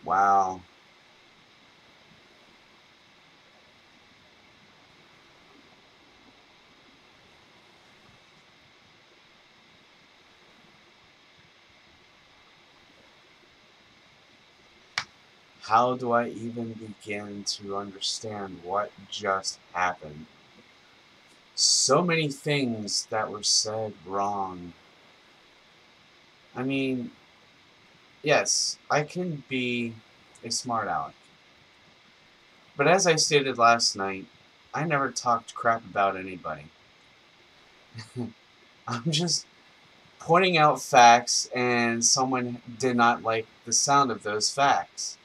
Wow. How do I even begin to understand what just happened? So many things that were said wrong. I mean, yes, I can be a smart aleck. But as I stated last night, I never talked crap about anybody. I'm just pointing out facts, and someone did not like the sound of those facts.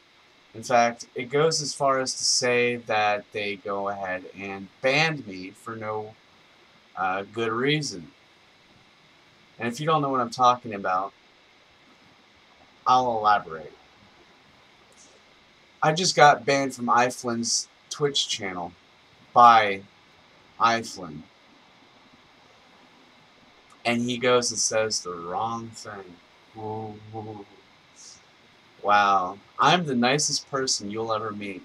In fact, it goes as far as to say that they go ahead and banned me for no good reason. And if you don't know what I'm talking about, I'll elaborate. I just got banned from iFlynn's Twitch channel by iFlynn. And he goes and says the wrong thing. Ooh. Wow. I'm the nicest person you'll ever meet.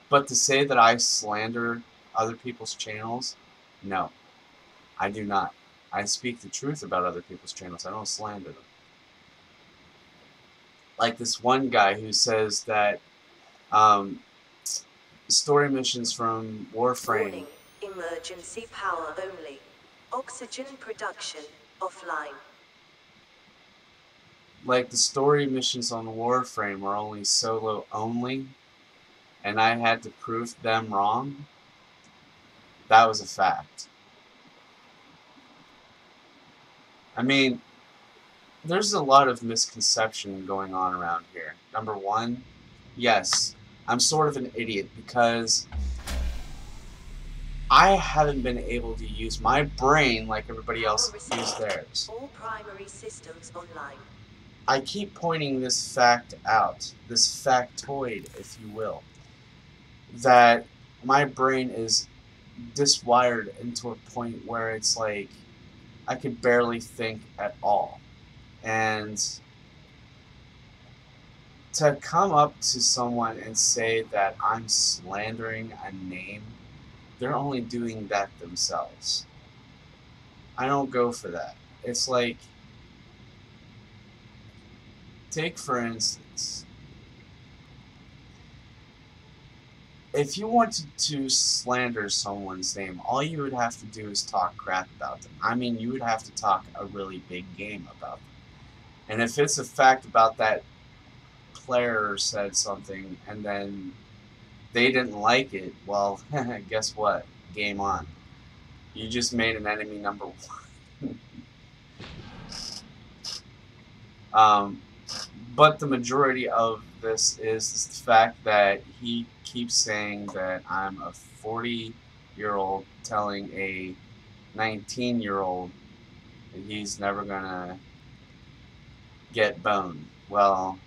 But to say that I slander other people's channels, no, I do not. I speak the truth about other people's channels. I don't slander them. Like this one guy who says that um, story missions from Warframe. Warning, emergency power only. Oxygen production offline. Like the story missions on Warframe were only solo only, and I had to prove them wrong. That was a fact. I mean, there's a lot of misconception going on around here. Number one, yes, I'm sort of an idiot because I haven't been able to use my brain like everybody else used theirs. All primary systems online. I keep pointing this fact out, this factoid, if you will, that my brain is diswired into a point where it's like I could barely think at all. And to come up to someone and say that I'm slandering a name, they're only doing that themselves. I don't go for that. It's like, take for instance, if you wanted to slander someone's name, all you would have to do is talk crap about them. I mean, you would have to talk a really big game about them. And if it's a fact about that player said something and then they didn't like it, well, guess what? Game on. You just made an enemy number one. But the majority of this is the fact that he keeps saying that I'm a 40-year-old telling a 19-year-old that he's never gonna get boned. Well,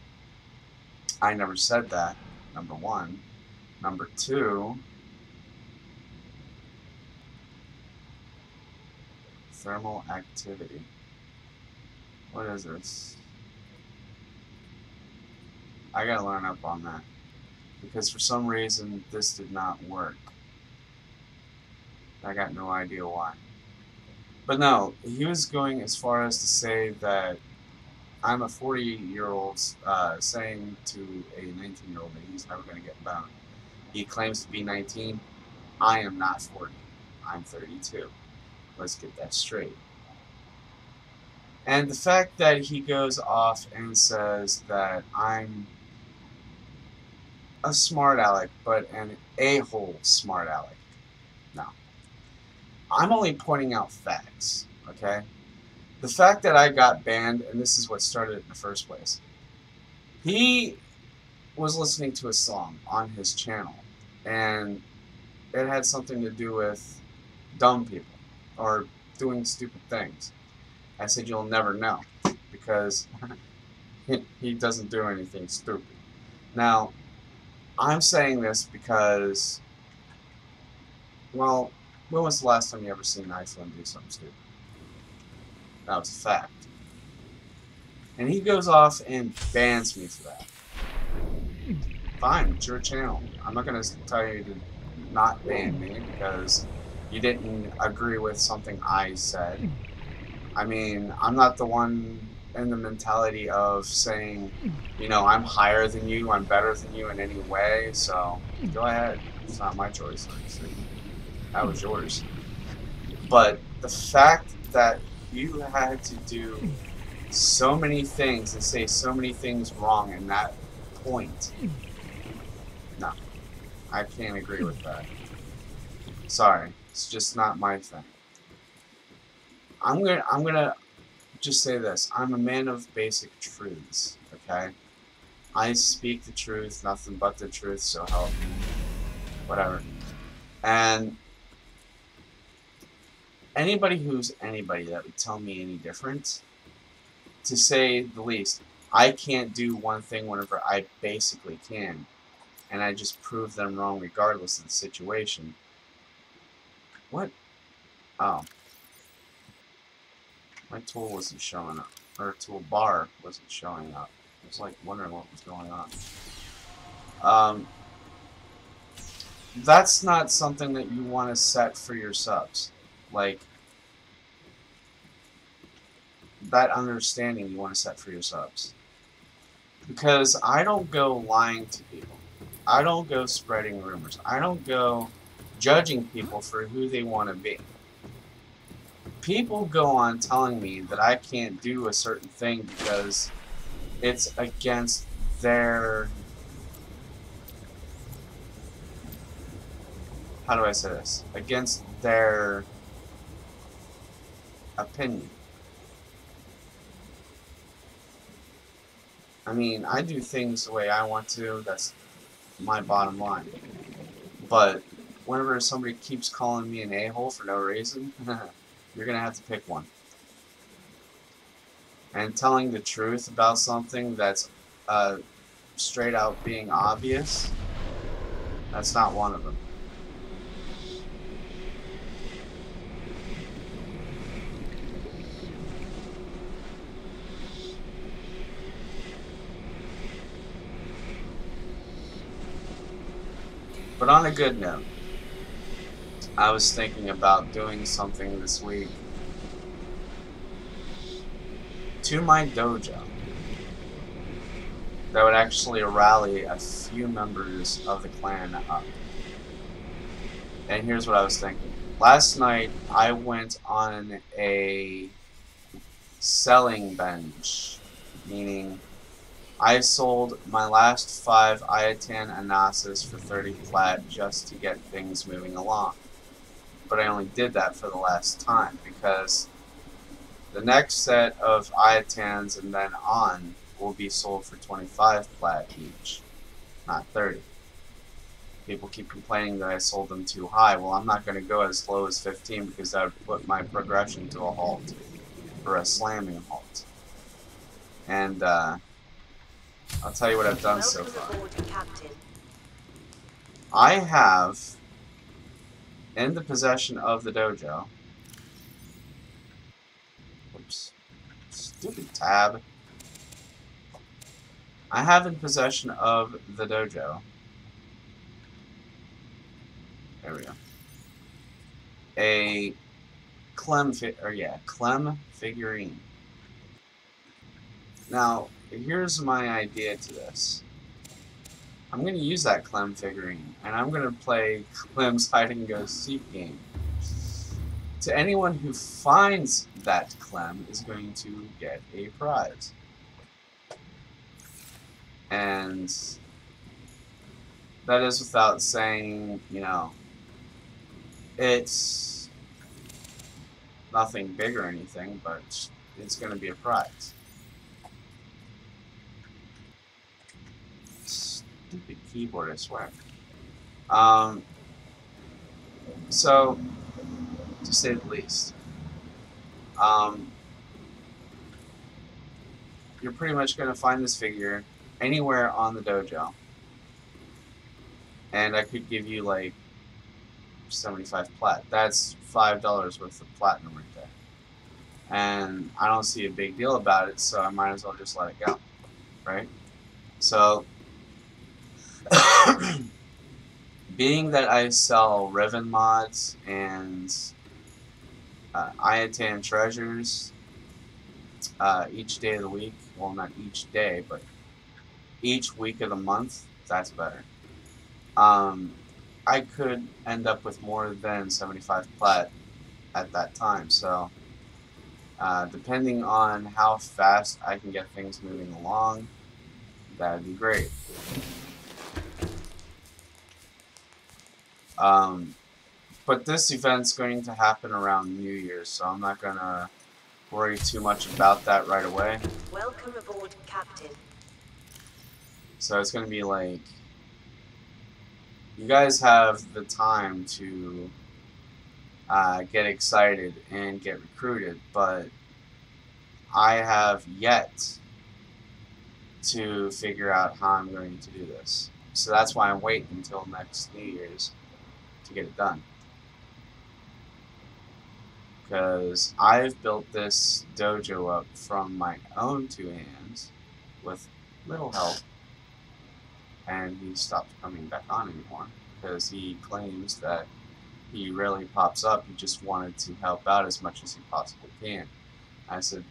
I never said that, number one. Number two, thermal activity. What is this? I gotta learn up on that. Because for some reason, this did not work. I got no idea why. But no, he was going as far as to say that I'm a 40-year-old saying to a 19-year-old that he's never going to get boned. He claims to be 19. I am not 40. I'm 32. Let's get that straight. And the fact that he goes off and says that I'm a smart aleck, but an a-hole smart aleck. No. I'm only pointing out facts, okay? The fact that I got banned, and this is what started it in the first place, he was listening to a song on his channel, and it had something to do with dumb people or doing stupid things. I said you'll never know because he doesn't do anything stupid. Now, I'm saying this because, well, when was the last time you ever seen Iceland do something stupid? That was a fact. And he goes off and bans me for that. Fine, it's your channel. I'm not going to tell you to not ban me because you didn't agree with something I said. I mean, I'm not the one in the mentality of saying, you know, I'm higher than you, I'm better than you in any way, so go ahead. It's not my choice, obviously. That was yours. But the fact that you had to do so many things and say so many things wrong in that point, no, I can't agree with that. Sorry, it's just not my thing. I'm gonna just say this. I'm a man of basic truths, okay? I speak the truth, nothing but the truth, so help me. Whatever. And anybody who's anybody that would tell me any different, to say the least, I can't do one thing whenever I basically can, and I just prove them wrong regardless of the situation. What? Oh. My tool wasn't showing up. Or toolbar wasn't showing up. I was like wondering what was going on. That's not something that you want to set for your subs. Like, that understanding you want to set for your subs. Because I don't go lying to people. I don't go spreading rumors. I don't go judging people for who they want to be. People go on telling me that I can't do a certain thing because it's against their... How do I say this? Against their opinion. I mean, I do things the way I want to. That's my bottom line. But whenever somebody keeps calling me an a-hole for no reason, you're going to have to pick one. And telling the truth about something that's straight out being obvious, that's not one of them. But on a good note, I was thinking about doing something this week to my dojo that would actually rally a few members of the clan up. And here's what I was thinking. Last night, I went on a selling bench, meaning I sold my last 5 Iatan Anasis for 30 plat just to get things moving along. But I only did that for the last time because the next set of Iatans and then on will be sold for 25 plat each, not 30. People keep complaining that I sold them too high. Well, I'm not going to go as low as 15 because that would put my progression to a halt, or a slamming halt. And I'll tell you what I've done so far. I have, in the possession of the dojo, whoops, stupid tab. I have in possession of the dojo, there we go, a Clem figurine. Now, here's my idea to this. I'm going to use that Clem figurine, and I'm going to play Clem's hide-and-go-seek game. To anyone who finds that Clem is going to get a prize. And that is without saying, you know, it's nothing big or anything, but it's going to be a prize. Stupid keyboard, I swear. So to say the least. Um, you're pretty much going to find this figure anywhere on the dojo, and I could give you like 75 plat. That's $5 worth of platinum right there. And I don't see a big deal about it, so I might as well just let it go, right? So, being that I sell Riven mods and Iatan treasures each day of the week, well, not each day, but each week of the month, that's better. I could end up with more than 75 plat at that time, so depending on how fast I can get things moving along, that'd be great. But this event's going to happen around New Year's, so I'm not going to worry too much about that right away. Welcome aboard, Captain. So it's going to be like, you guys have the time to get excited and get recruited, but I have yet to figure out how I'm going to do this. So that's why I'm waiting until next New Year's to get it done. Because I've built this dojo up from my own two hands with little help, and he stopped coming back on anymore because he claims that he rarely pops up. He just wanted to help out as much as he possibly can. I said,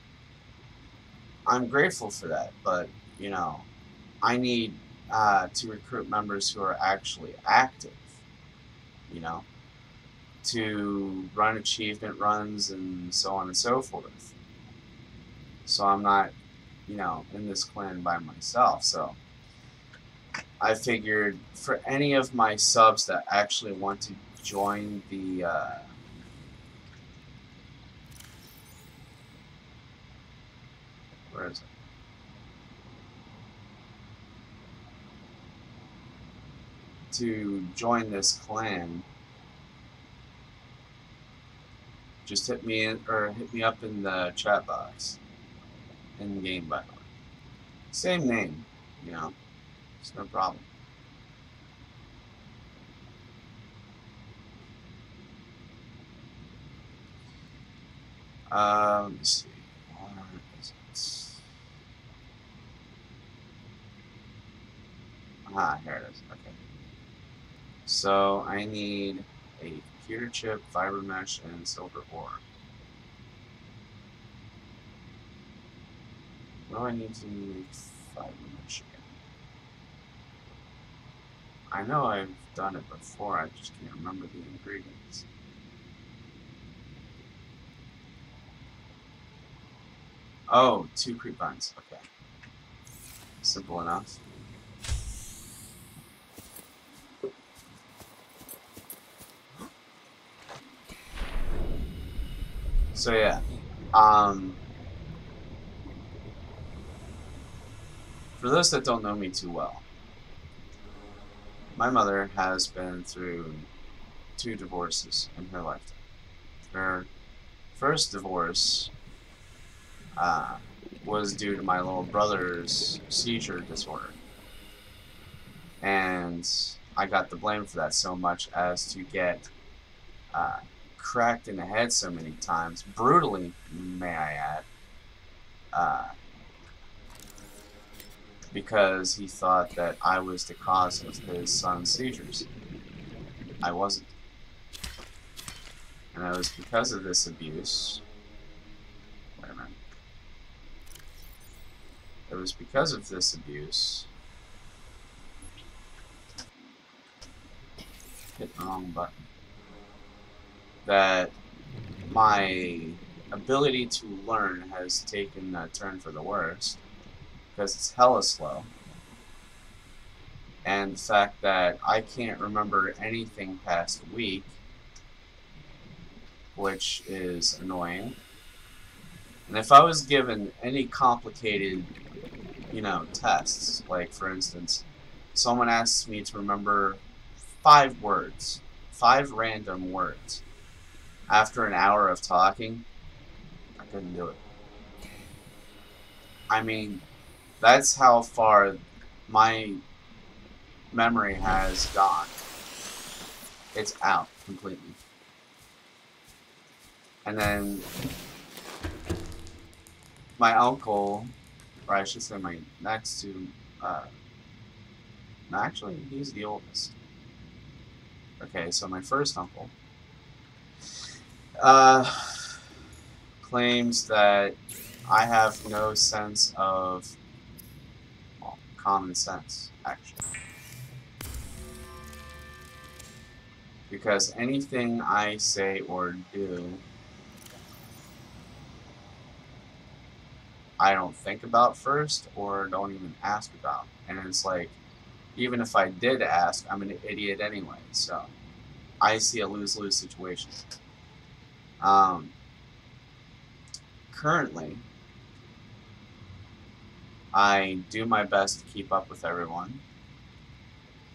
I'm grateful for that, but you know, I need to recruit members who are actually active, you know, to run achievement runs and so on and so forth. So I'm not, you know, in this clan by myself. So I figured for any of my subs that actually want to join the where is it? To join this clan, just hit me in, or hit me up in the chat box. In game, by the way. Same name, you know. It's no problem. Let me see. Where is it? Ah, here it is. Okay. So I need a computer chip, fiber mesh, and silver ore. What do I need to make fiber mesh again? I know I've done it before, I just can't remember the ingredients. Oh, 2 creep vines. Okay. Simple enough. So yeah, for those that don't know me too well, my mother has been through 2 divorces in her lifetime. Her first divorce was due to my little brother's seizure disorder, and I got the blame for that so much as to get cracked in the head so many times, brutally, may I add, because he thought that I was the cause of his son's seizures. I wasn't. And it was because of this abuse. Wait a minute. It was because of this abuse. Hit the wrong button. That my ability to learn has taken a turn for the worst, because it's hella slow, and the fact that I can't remember anything past a week, which is annoying. And if I was given any complicated, you know, tests, like for instance, someone asks me to remember 5 words, 5 random words, After an hour of talking, I couldn't do it. I mean, that's how far my memory has gone. It's out completely. And then my uncle, or I should say my next to, no, actually, he's the oldest. Okay, so my first uncle, uh, claims that I have no sense of, well, common sense, actually. Because anything I say or do, I don't think about first or don't even ask about. And it's like, even if I did ask, I'm an idiot anyway. So I see a lose-lose situation. Um, Currently, I do my best to keep up with everyone.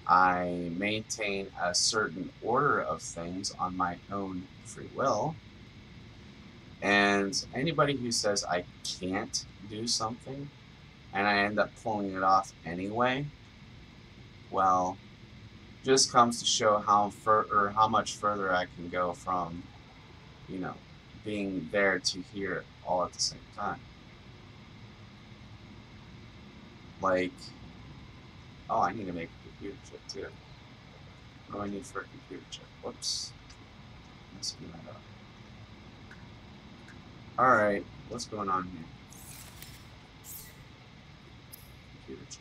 I maintain a certain order of things on my own free will. And anybody who says I can't do something and I end up pulling it off anyway, well, just comes to show how much further I can go from, you know, being there to here all at the same time. Like, oh, I need to make a computer chip too. What do I need for a computer chip? Whoops. Messing that up. Alright, what's going on here? Computer chip.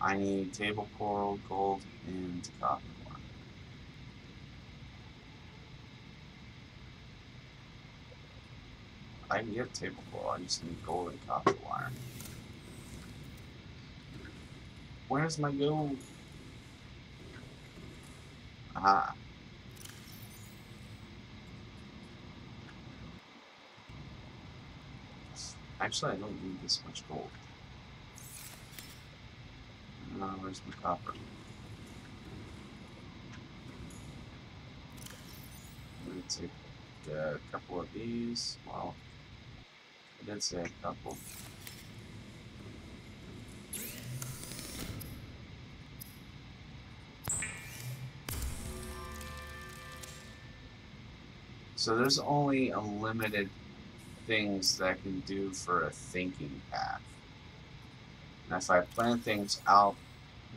I need table coral, gold, and copper wire. I can get table coral, I just need gold and copper wire. Where's my gold? Aha. Actually, I don't need this much gold. Where's my copper? I'm gonna take a couple of these. Well, I did say a couple. So there's only a limited things that I can do for a thinking path. And if I plan things out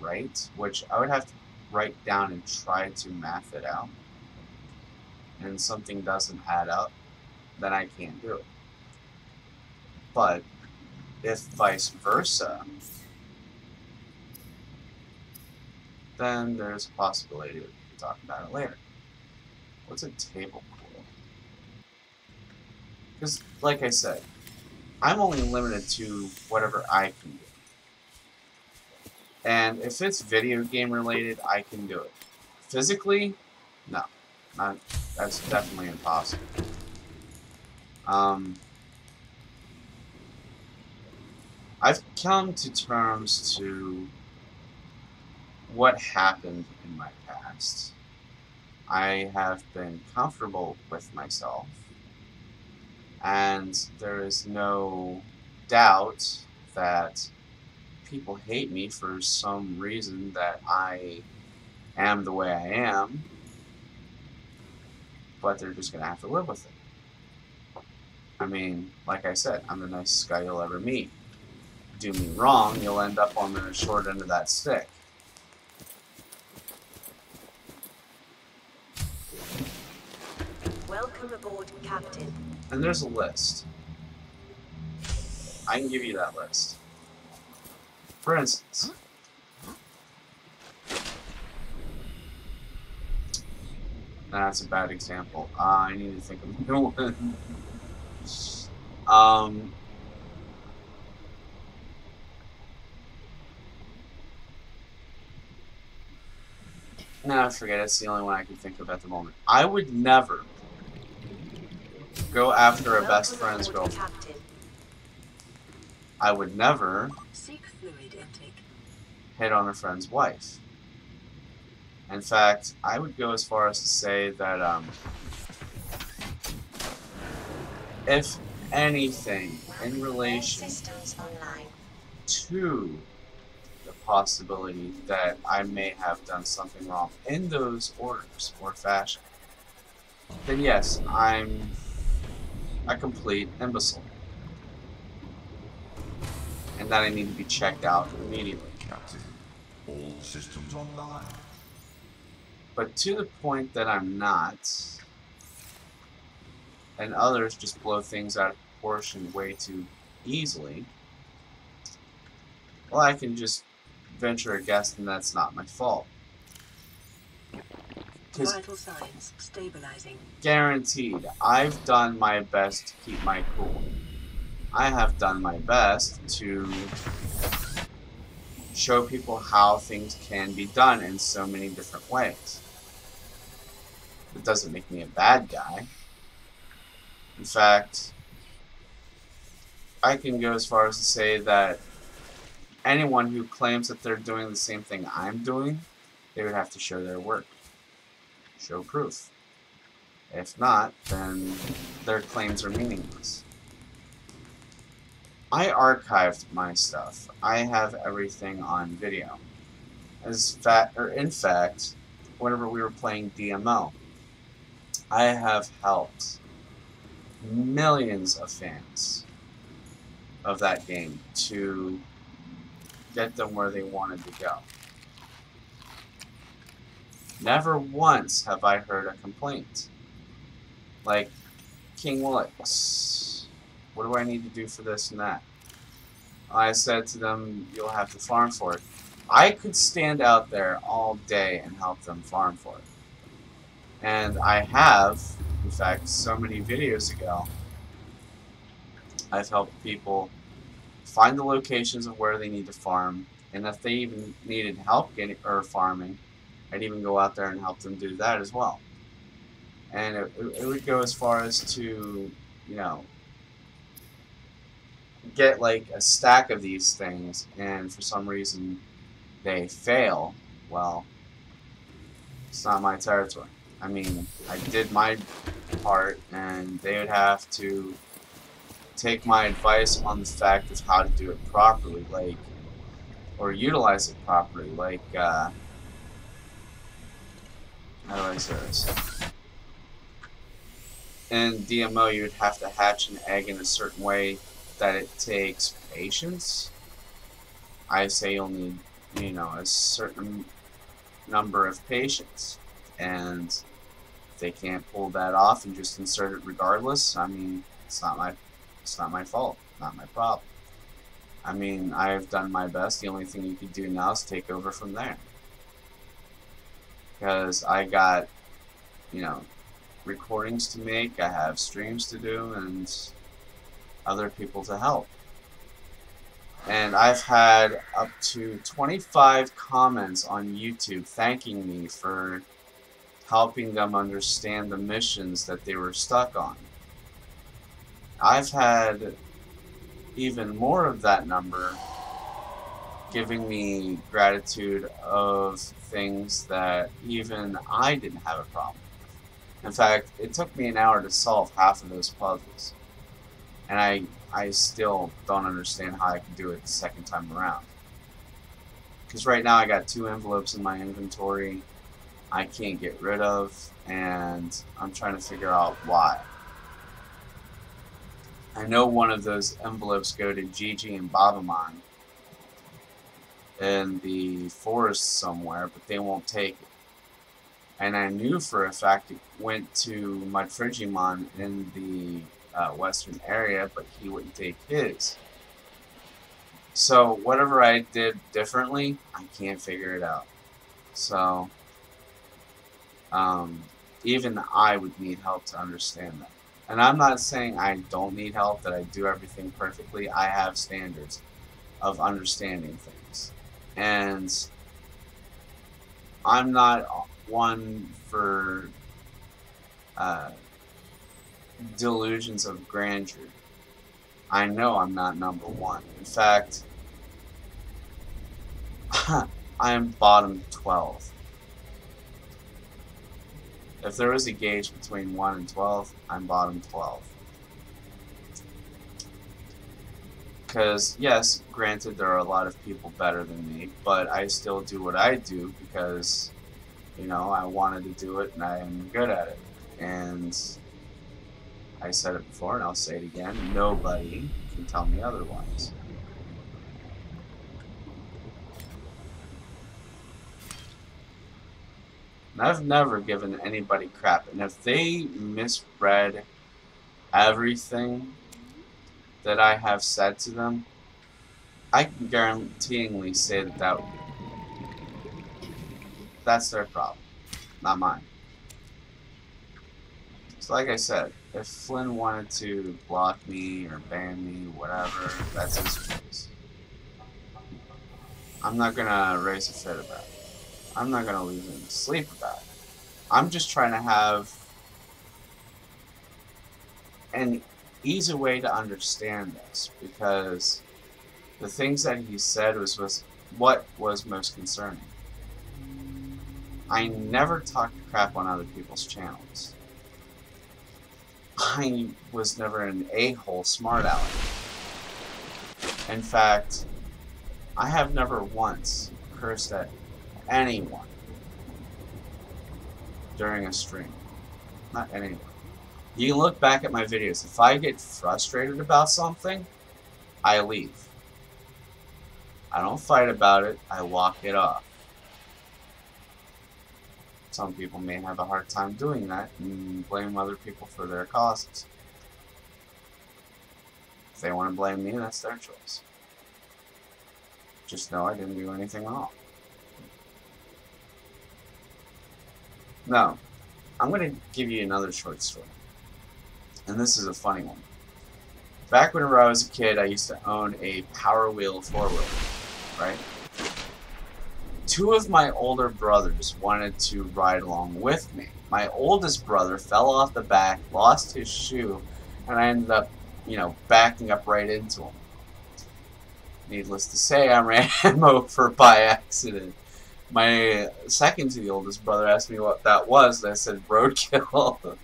right, which I would have to write down and try to math it out, and something doesn't add up, then I can't do it. But if vice versa, then there's a possibility that we can talk about it later. What's a table coral? Because, like I said, I'm only limited to whatever I can do. And if it's video game related, I can do it. Physically, no. That's definitely impossible. I've come to terms to what happened in my past. I have been comfortable with myself, and there is no doubt that people hate me for some reason that I am the way I am, but they're just going to have to live with it. I mean, like I said, I'm the nicest guy you'll ever meet. Do me wrong, you'll end up on the short end of that stick. Welcome aboard, Captain. And there's a list. I can give you that list. For instance, that's a bad example. I need to think of a new one. Nah, forget it. It's the only one I can think of at the moment. I would never go after a best friend's girlfriend. Captain. I would never Seek fluid intake. hit on a friend's wife. In fact, I would go as far as to say that if anything in All relation systems online. to the possibility that I may have done something wrong in those orders or fashion, then yes, I'm a complete imbecile, and that I need to be checked out immediately. Captain, all systems online. But to the point that I'm not, and others just blow things out of proportion way too easily, well, I can just venture a guess, and that's not my fault. Because Vital signs stabilizing. guaranteed, I've done my best to keep my cool. I have done my best to show people how things can be done in so many different ways. It doesn't make me a bad guy. In fact, I can go as far as to say that anyone who claims that they're doing the same thing I'm doing, they would have to show their work. Show proof. If not, then their claims are meaningless. I archived my stuff. I have everything on video. In fact, whenever we were playing DMO, I have helped millions of fans of that game to get them where they wanted to go. Never once have I heard a complaint. Like, King Willix, what do I need to do for this and that? I said to them, you'll have to farm for it. I could stand out there all day and help them farm for it. And I have, in fact, so many videos ago, I've helped people find the locations of where they need to farm, and if they even needed help farming, I'd even go out there and help them do that as well. And it would go as far as to, you know, get like a stack of these things, and for some reason they fail. Well, it's not my territory. I mean, I did my part, and they would have to take my advice on the fact of how to do it properly, like, or utilize it properly, like, how do I say this? In DMO, you would have to hatch an egg in a certain way that it takes patience. I say you'll need, you know, a certain number of patience, and if they can't pull that off and just insert it regardless, I mean, it's not my fault, not my problem. I mean, I've done my best. The only thing you could do now is take over from there, because I got, you know, recordings to make, I have streams to do, and other people to help. And I've had up to 25 comments on YouTube thanking me for helping them understand the missions that they were stuck on. I've had even more of that number giving me gratitude of things that even I didn't have a problem with. In fact, it took me an hour to solve half of those puzzles. And I still don't understand how I could do it the second time around. Because right now I got 2 envelopes in my inventory I can't get rid of, and I'm trying to figure out why. I know one of those envelopes go to Gigi and Babamon in the forest somewhere, but they won't take it. And I knew for a fact it went to Mudfrigimon in the western area, but he wouldn't take his. So whatever I did differently, I can't figure it out. So even I would need help to understand that. And I'm not saying I don't need help, that I do everything perfectly. I have standards of understanding things. And I'm not one for delusions of grandeur. I know I'm not number one. In fact, I am bottom 12. If there was a gauge between 1 and 12, I'm bottom 12. Because, yes, granted, there are a lot of people better than me, but I still do what I do because, you know, I wanted to do it and I am good at it. And I said it before and I'll say it again, nobody can tell me otherwise. And I've never given anybody crap. And if they misread everything that I have said to them, I can guaranteeingly say that's their problem, not mine. So like I said, if Flynn wanted to block me or ban me, whatever, that's his choice. I'm not gonna raise a fit about it. I'm not gonna lose any sleep about it. I'm just trying to have an easy way to understand this, because the things that he said was what was most concerning. I never talked crap on other people's channels. I was never an a-hole smart aleck. In fact, I have never once cursed at anyone during a stream. Not anyone. You can look back at my videos. If I get frustrated about something, I leave. I don't fight about it, I walk it off. Some people may have a hard time doing that and blame other people for their causes. If they want to blame me, that's their choice. Just know I didn't do anything wrong. Now, I'm going to give you another short story. And this is a funny one. Back whenever I was a kid, I used to own a Power Wheel 4-wheeler, right? Two of my older brothers wanted to ride along with me. My oldest brother fell off the back, lost his shoe, and I ended up, you know, backing up right into him. Needless to say, I ran him over by accident. My second to the oldest brother asked me what that was, and I said roadkill.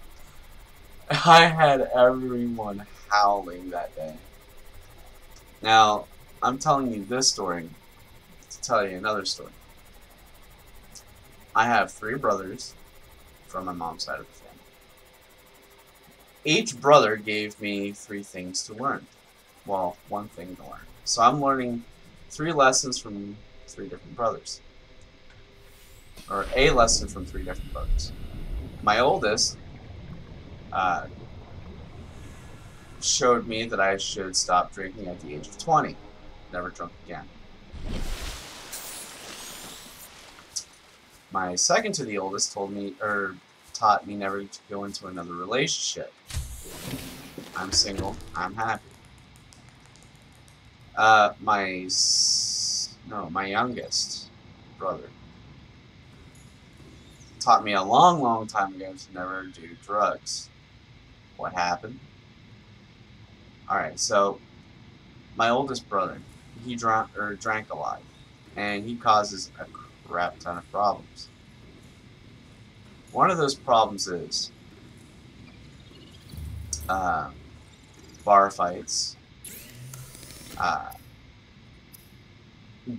I had everyone howling that day. Now, I'm telling you this story to tell you another story. I have 3 brothers from my mom's side of the family. Each brother gave me 3 things to learn. Well, 1 thing to learn. So I'm learning 3 lessons from 3 different brothers. Or a lesson from 3 different brothers. My oldest showed me that I should stop drinking at the age of 20. Never drunk again. My second to the oldest taught me never to go into another relationship. I'm single. I'm happy. My youngest brother taught me a long, long time ago to never do drugs. What happened? Alright, so my oldest brother, he drank a lot, and he causes a crap ton of problems. One of those problems is bar fights,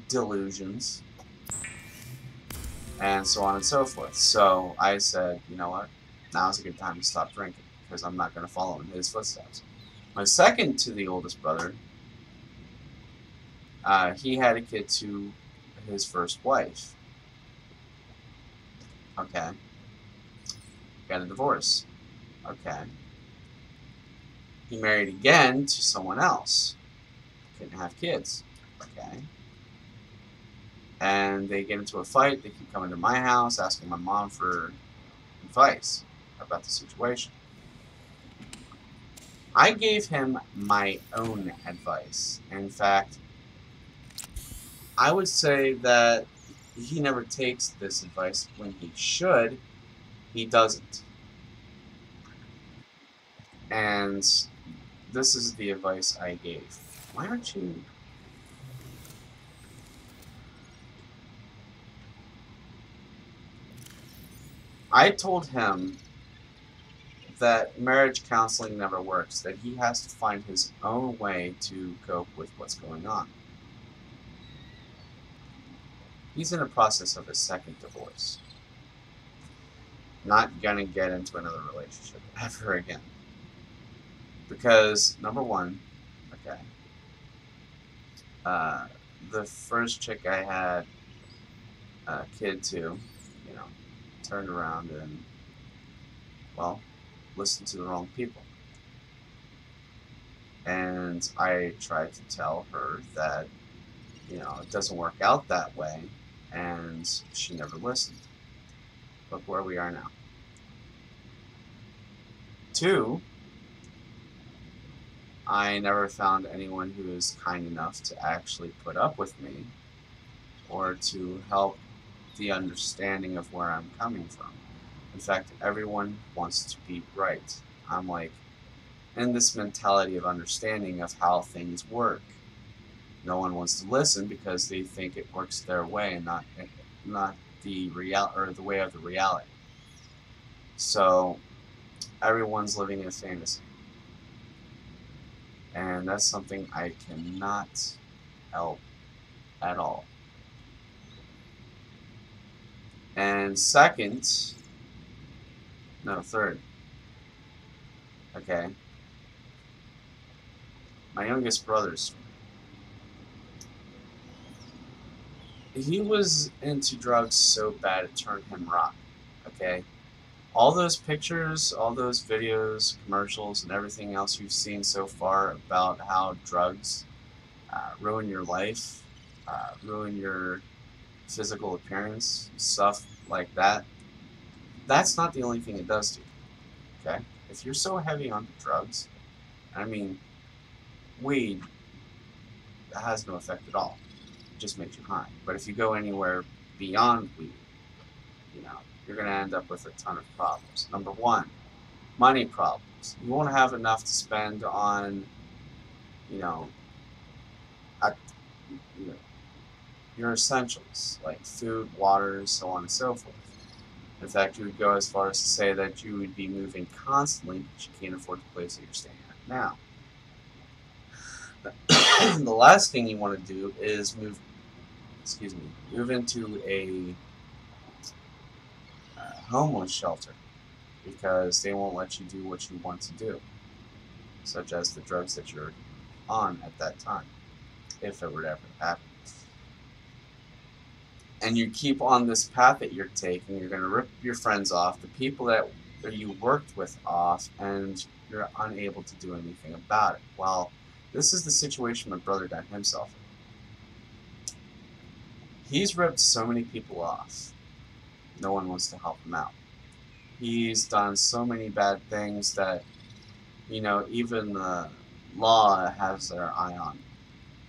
delusions, and so on and so forth. So I said, you know what, now's a good time to stop drinking, because I'm not going to follow in his footsteps. My second to the oldest brother, he had a kid to his first wife. Okay. Got a divorce. Okay. He married again to someone else. Couldn't have kids. Okay. And they get into a fight. They keep coming to my house, asking my mom for advice about the situation. I gave him my own advice. In fact, I would say that he never takes this advice when he should. He doesn't. And this is the advice I gave. Why aren't you... I told him that marriage counseling never works, that he has to find his own way to cope with what's going on. He's in the process of his second divorce. Not gonna get into another relationship ever again. Because, number one, okay, uh, the first chick I had a kid to, you know, turned around and, well, listened to the wrong people. And I tried to tell her that, you know, it doesn't work out that way, and she never listened. Look where we are now. Two, I never found anyone who is kind enough to actually put up with me or to help the understanding of where I'm coming from. In fact, everyone wants to be right. I'm like in this mentality of understanding of how things work. No one wants to listen because they think it works their way and not the real or the way of the reality. So everyone's living in a fantasy. And that's something I cannot help at all. And second, no, third, okay, my youngest brother's, he was into drugs so bad it turned him rotten, okay? All those pictures, all those videos, commercials, and everything else you've seen so far about how drugs ruin your life, ruin your physical appearance, stuff like that, that's not the only thing it does to you, okay? If you're so heavy on drugs, I mean, weed has no effect at all. It just makes you high. But if you go anywhere beyond weed, you know, you're going to end up with a ton of problems. Number one, money problems. You won't have enough to spend on, you know, a, you know your essentials like food, water, so on and so forth. In fact, you would go as far as to say that you would be moving constantly because you can't afford the place that you're staying at now. The last thing you want to do is move into a homeless shelter because they won't let you do what you want to do, such as the drugs that you're on at that time, if it were to ever happen. And you keep on this path that you're taking, you're going to rip your friends off, the people that you worked with off, and you're unable to do anything about it. Well, this is the situation my brother got himself in. He's ripped so many people off. No one wants to help him out. He's done so many bad things that, you know, even the law has their eye on.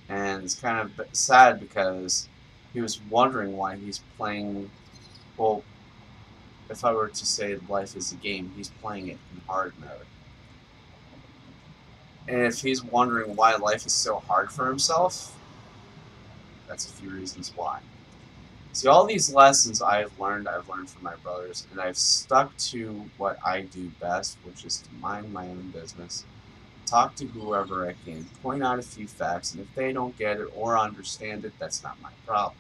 And it's kind of sad because he was wondering why he's playing, well, if I were to say life is a game, he's playing it in hard mode. And if he's wondering why life is so hard for himself, that's a few reasons why. See, all these lessons I've learned from my brothers, and I've stuck to what I do best, which is to mind my own business, talk to whoever I can, point out a few facts, and if they don't get it or understand it, that's not my problem.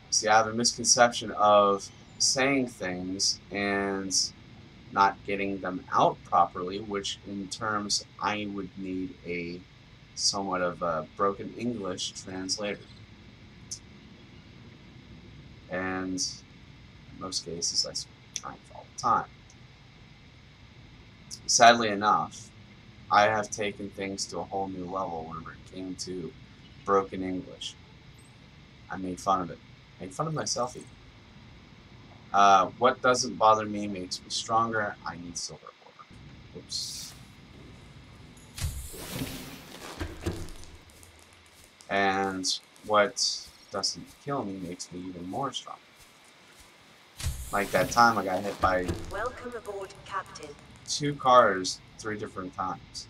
See, I have a misconception of saying things and not getting them out properly, which in terms I would need a somewhat of a broken English translator. And in most cases, I triumph all the time. Sadly enough, I have taken things to a whole new level whenever it came to broken English. I made fun of it. Made fun of myself even. What doesn't bother me makes me stronger. I need silver ore. Oops. And what doesn't kill me makes me even more strong. Like that time I got hit by Welcome aboard, Captain. 2 cars 3 different times.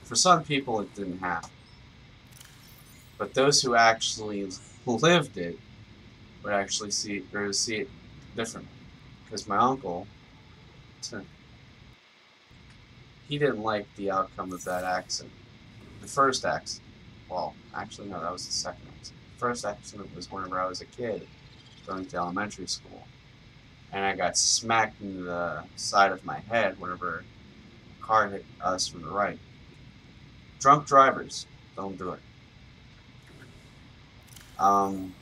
For some people it didn't happen. But those who actually lived it would actually see it differently. Because my uncle, he didn't like the outcome of that accident. The first accident. Well, actually, no, that was the second accident. The first accident was whenever I was a kid going to elementary school. And I got smacked in the side of my head whenever a car hit us from the right. Drunk drivers, don't do it. Um,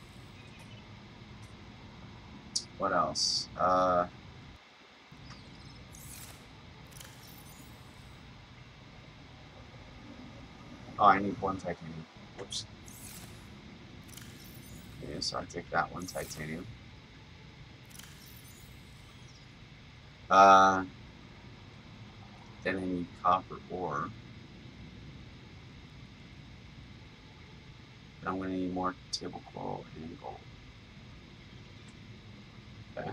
what else? Oh, I need one titanium. Whoops. Okay, so I take that one titanium. Then I need copper ore. And I'm going to need more table coral and gold. Okay.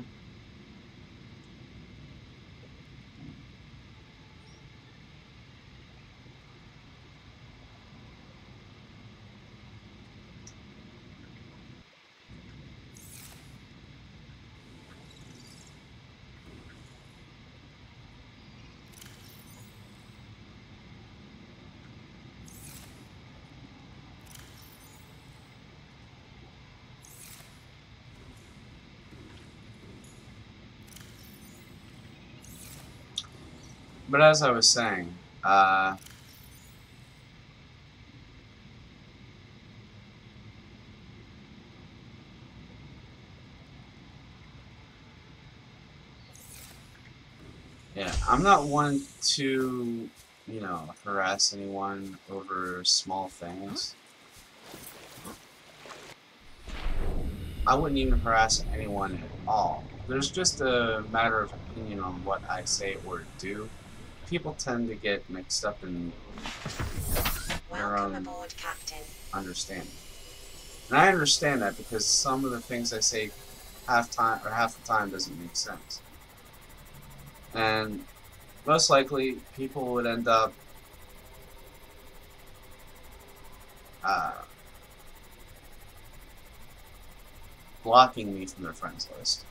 But as I was saying, yeah, I'm not one to, harass anyone over small things. I wouldn't even harass anyone at all. There's just a matter of opinion on what I say or do. People tend to get mixed up in their Welcome own aboard, Captain. understanding. And I understand that because some of the things I say half the time doesn't make sense. And most likely people would end up uh, blocking me from their friends list,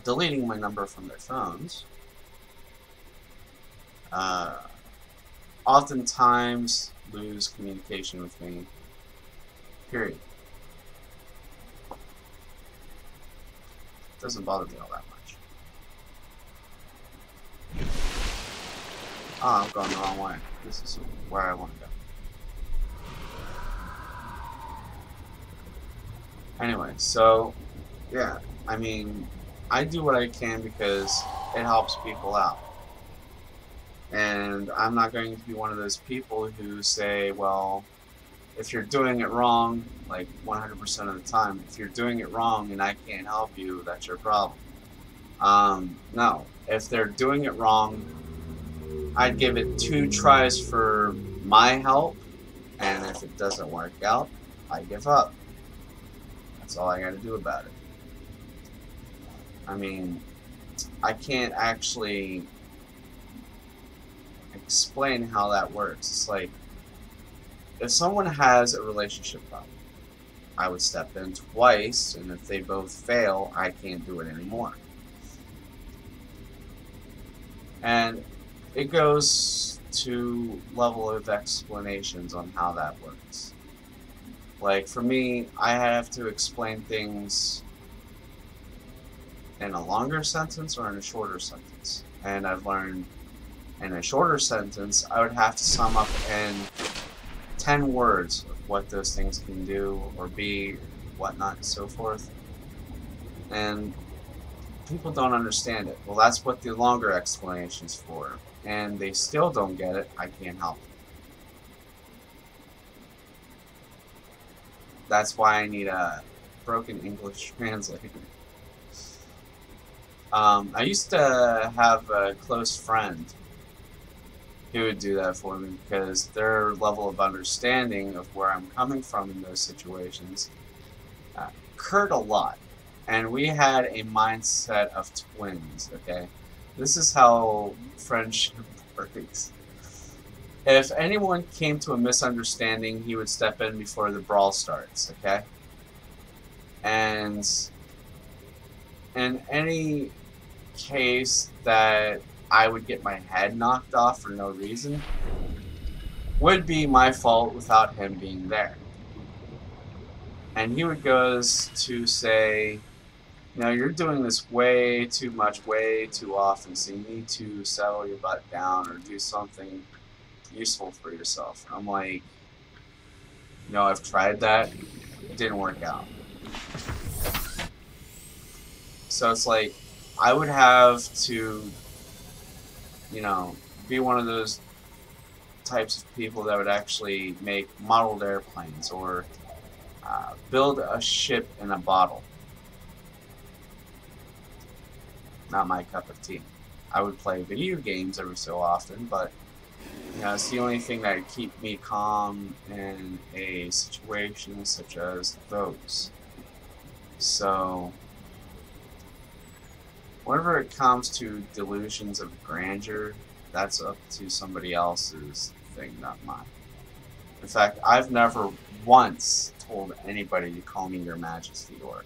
deleting my number from their phones, oftentimes lose communication with me, period. Doesn't bother me all that much. Oh, I'm going the wrong way. This is where I want to go. Anyway, so, yeah, I mean, I do what I can because it helps people out. And I'm not going to be one of those people who say, well, if you're doing it wrong, like 100% of the time, if you're doing it wrong and I can't help you, that's your problem. No. If they're doing it wrong, I'd give it 2 tries for my help, and if it doesn't work out, I give up. That's all I gotta do about it. I mean, I can't actually explain how that works. It's like, if someone has a relationship problem, I would step in twice, and if they both fail, I can't do it anymore. And it goes to level of explanations on how that works. Like, for me, I have to explain things in a longer sentence or in a shorter sentence. And I've learned in a shorter sentence, I would have to sum up in 10 words of what those things can do or be, whatnot, and so forth. And people don't understand it. Well, that's what the longer explanation's for. And they still don't get it. I can't help it. That's why I need a broken English translator. I used to have a close friend who would do that for me because their level of understanding of where I'm coming from in those situations occurred a lot. And we had a mindset of twins, okay? This is how friendship works. If anyone came to a misunderstanding, he would step in before the brawl starts, okay? And in any case that I would get my head knocked off for no reason, would be my fault without him being there. And he would goes to say, you're doing this way too much, way too often, so you need to settle your butt down or do something useful for yourself. I'm like, I've tried that. It didn't work out. So it's like, I would have to, be one of those types of people that would actually make modeled airplanes or build a ship in a bottle. Not my cup of tea. I would play video games every so often, but it's the only thing that would keep me calm in a situation such as those. So, whenever it comes to delusions of grandeur, that's up to somebody else's thing, not mine. In fact, I've never once told anybody to call me your majesty or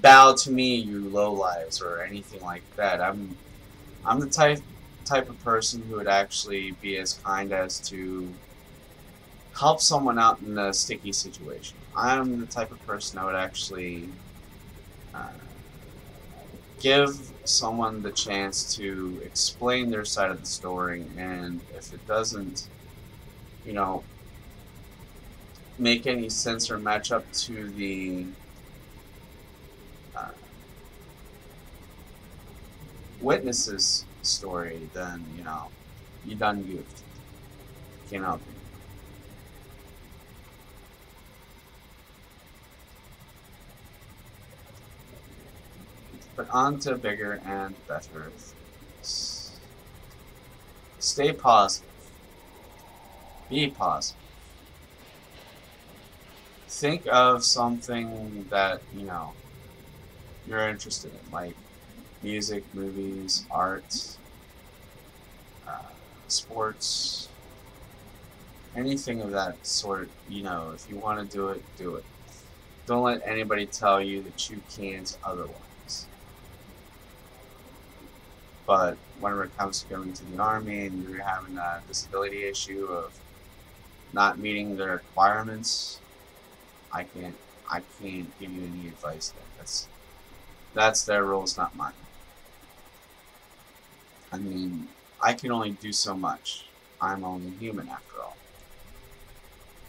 bow to me, you lowlives, or anything like that. I'm the type of person who would actually be as kind as to help someone out in a sticky situation. I'm the type of person that would actually uh, give someone the chance to explain their side of the story, and if it doesn't, you know, make any sense or match up to the uh, witness's story, then, you done goofed. Can't help it. But on to bigger and better things. Stay positive. Be positive. Think of something that, you're interested in, like music, movies, art, uh, sports, anything of that sort. If you want to do it, do it. Don't let anybody tell you that you can't otherwise. But whenever it comes to going to the army and you're having a disability issue of not meeting the requirements, I can't give you any advice there. That's their rules, not mine. I mean, I can only do so much. I'm only human after all.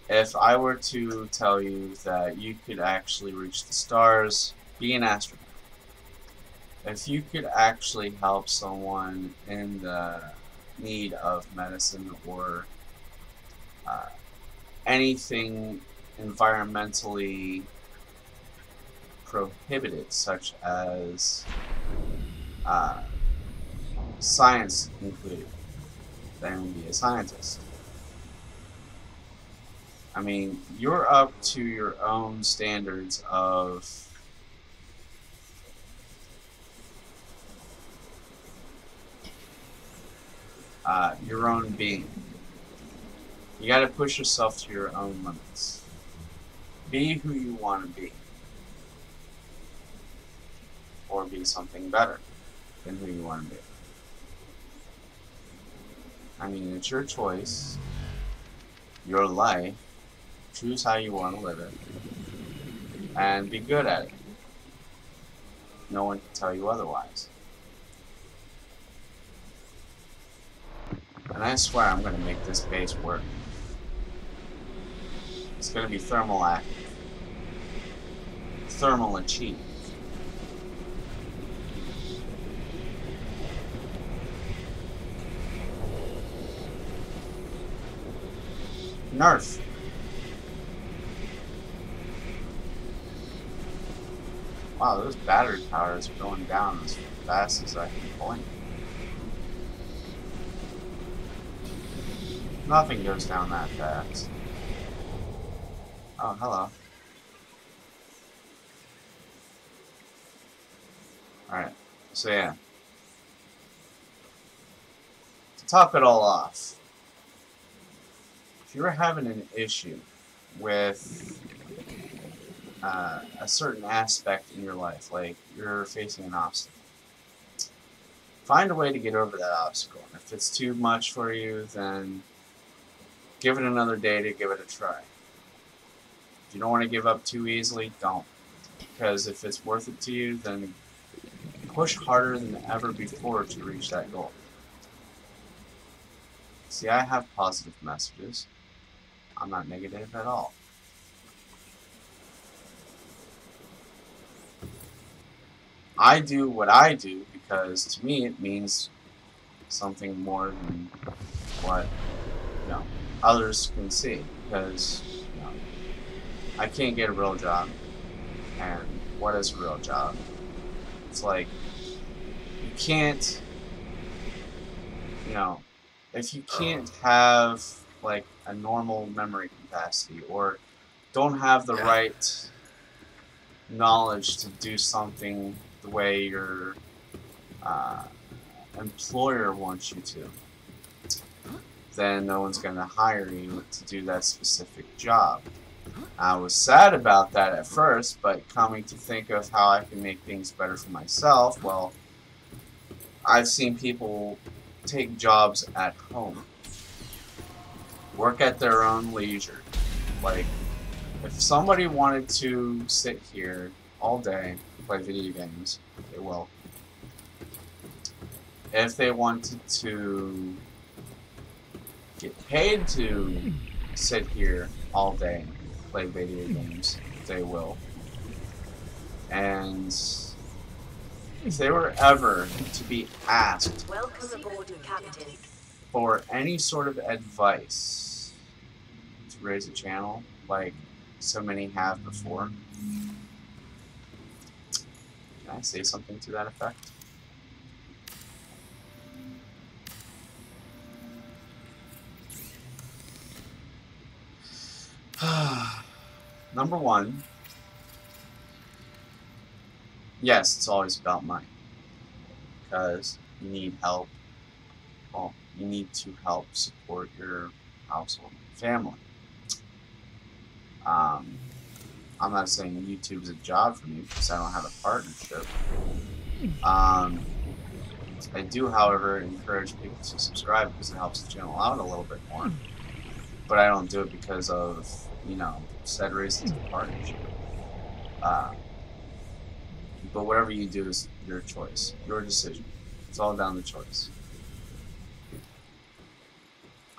If I were to tell you that you could actually reach the stars, be an astronaut. If you could actually help someone in the need of medicine or uh, anything environmentally prohibited, such as science included, then be a scientist. I mean, you're up to your own standards of your own being. You got to push yourself to your own limits. Be who you want to be, or be something better than who you want to be. I mean, it's your choice, your life. Choose how you want to live it, and be good at it. No one can tell you otherwise. And I swear I'm going to make this base work. It's going to be thermal active. Thermal achieved. Nerf. Wow, those battery powers are going down as fast as I can blink. Nothing goes down that fast. Oh, hello. Alright, so yeah. To top it all off, if you're having an issue with a certain aspect in your life, like you're facing an obstacle, find a way to get over that obstacle. And if it's too much for you, then give it another day to give it a try. If you don't want to give up too easily, don't. Because if it's worth it to you, then push harder than ever before to reach that goal. See, I have positive messages. I'm not negative at all. I do what I do because to me it means something more than what, you know, others can see. Because, you know, I can't get a real job. And what is a real job? It's like, you can't, you know, if you can't have, like, a normal memory capacity or don't have the right knowledge to do something the way your employer wants you to, then no one's going to hire you to do that specific job. I was sad about that at first, but coming to think of how I can make things better for myself, well, I've seen people take jobs at home, work at their own leisure. Like, if somebody wanted to sit here all day and play video games, they will. If they wanted to get paid to sit here all day and play video games, they will. And if they were ever to be asked Welcome aboard, Captain. for any sort of advice to raise a channel, like so many have before, can I say something to that effect? Number one, yes, it's always about money. Because you need help. Well, you need to help support your household and family. I'm not saying YouTube is a job for me because I don't have a partnership. I do, however, encourage people to subscribe because it helps the channel out a little bit more. But I don't do it because of, you know, said reasons of partnership. But whatever you do is your choice, your decision. It's all down to choice.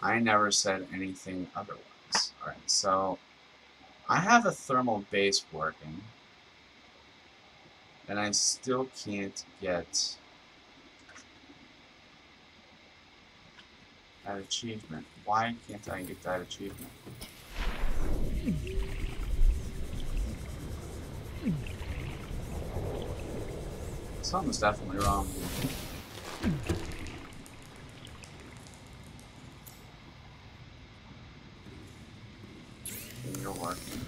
I never said anything otherwise. Alright, so I have a thermal base working, and I still can't get that achievement. Why can't I get that achievement? Something's definitely wrong here. And you're working.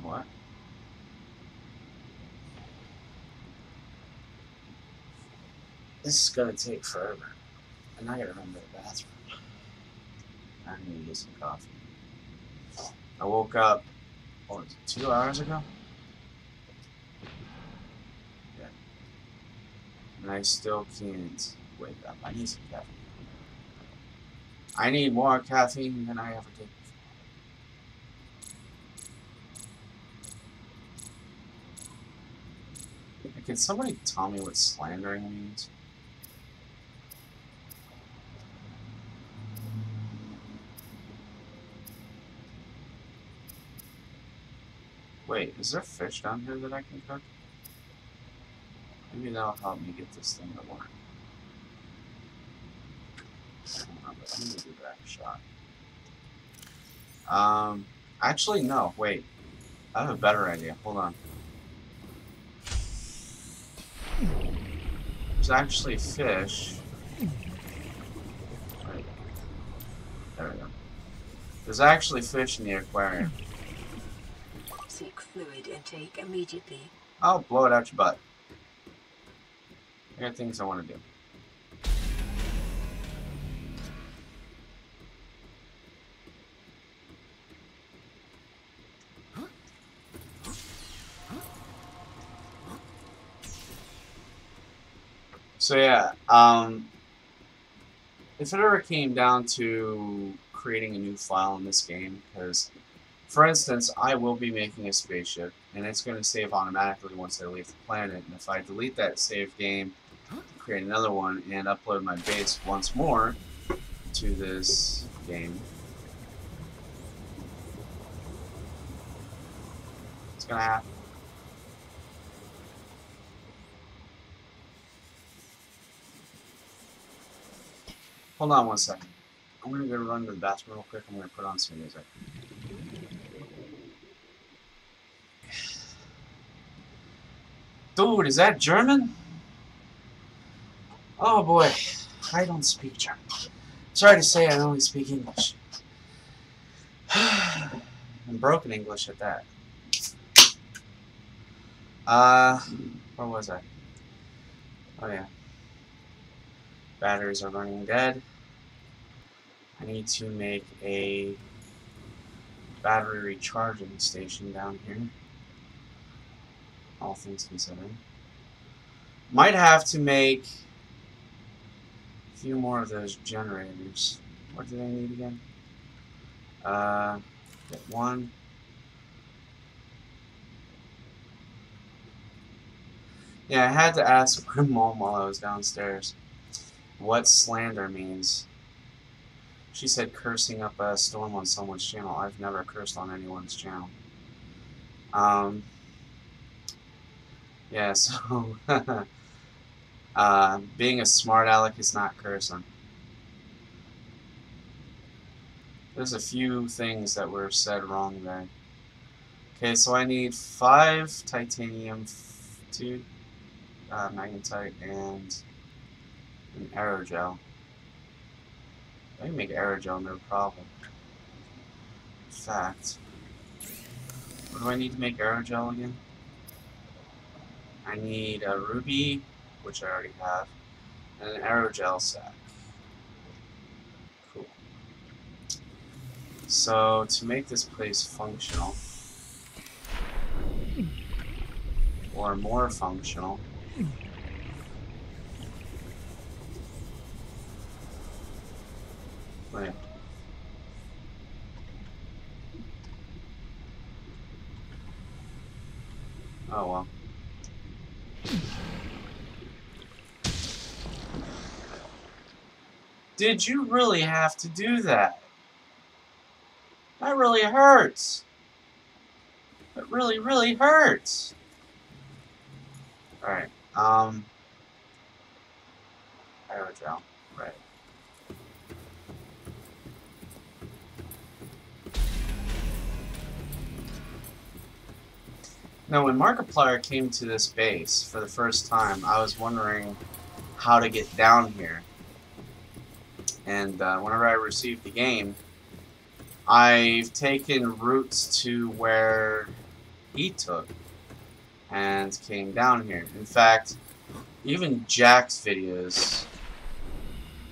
What? This is gonna take forever. And I gotta remember the bathroom. I need to get some coffee. I woke up, what was it, 2 hours ago? Yeah. And I still can't wake up. I need some caffeine. I need more caffeine than I ever did before. Can somebody tell me what slandering means? Wait, is there fish down here that I can cook? Maybe that'll help me get this thing to work. I don't know, but I'm gonna give that a shot. Actually, no, wait. I have a better idea. Hold on. There's actually fish There's actually fish in the aquarium. Seek fluid intake immediately. I'll blow it out your butt. I got things I want to do. So yeah, if it ever came down to creating a new file in this game, because, for instance, I will be making a spaceship, and it's going to save automatically once I leave the planet, and if I delete that save game, create another one, and upload my base once more to this game, it's going to happen. Hold on one second. I'm going to go run to the bathroom real quick. I'm going to put on some music. Dude, is that German? Oh boy, I don't speak German. Sorry to say I only speak English. And broken English at that. Where was I? Oh yeah. Batteries are running dead. I need to make a battery recharging station down here. All things considered. Might have to make a few more of those generators. What do they need again? Get one. Yeah, I had to ask my mom while I was downstairs what slander means. She said cursing up a storm on someone's channel. I've never cursed on anyone's channel. Yeah, so being a smart aleck is not cursing. There's a few things that were said wrong there. Okay, so I need 5 titanium, 2 magnetite, and an aerogel. I can make aerogel, no problem. In fact, what do I need to make aerogel again? I need a ruby, which I already have, and an aerogel sack. Cool. So, to make this place functional, or more functional, wait. Oh well. Did you really have to do that? That really hurts. That really, really hurts. Alright, aerogel, right. Now, when Markiplier came to this base for the first time, I was wondering how to get down here. And whenever I received the game, I've taken routes to where he took and came down here. In fact, even Jack's videos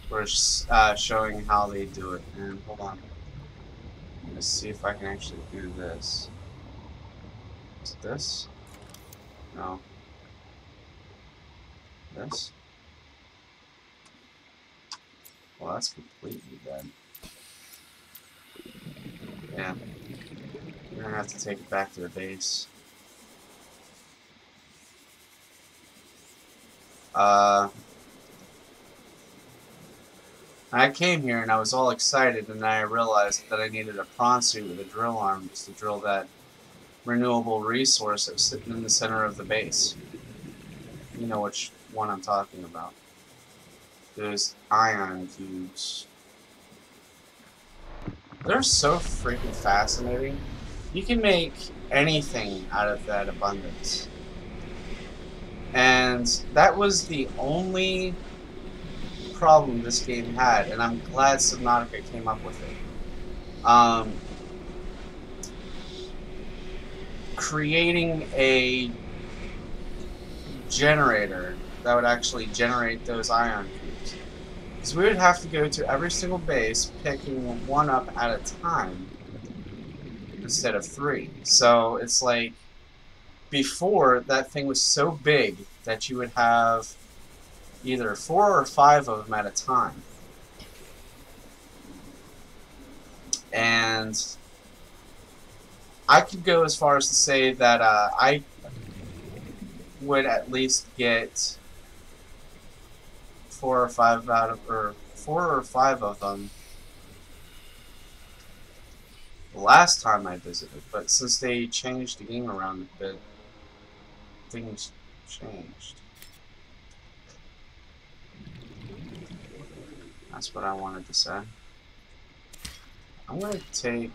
were showing how they do it. And hold on, let's see if I can actually do this. Is it this? No. This? Well, that's completely dead. Yeah. We're gonna have to take it back to the base. I came here and I was all excited, and then I realized that I needed a prawn suit with a drill arm just to drill that renewable resource that was sitting in the center of the base. You know which one I'm talking about. Those ion cubes. They're so freaking fascinating. You can make anything out of that abundance. And that was the only problem this game had, and I'm glad Subnautica came up with it. creating a generator that would actually generate those ion cubes. Because we would have to go to every single base, picking one up at a time instead of three. So it's like before that thing was so big that you would have either 4 or 5 of them at a time. And I could go as far as to say that I would at least get 4 or 5 of them the last time I visited. But since they changed the game around a bit, things changed. That's what I wanted to say. I'm going to take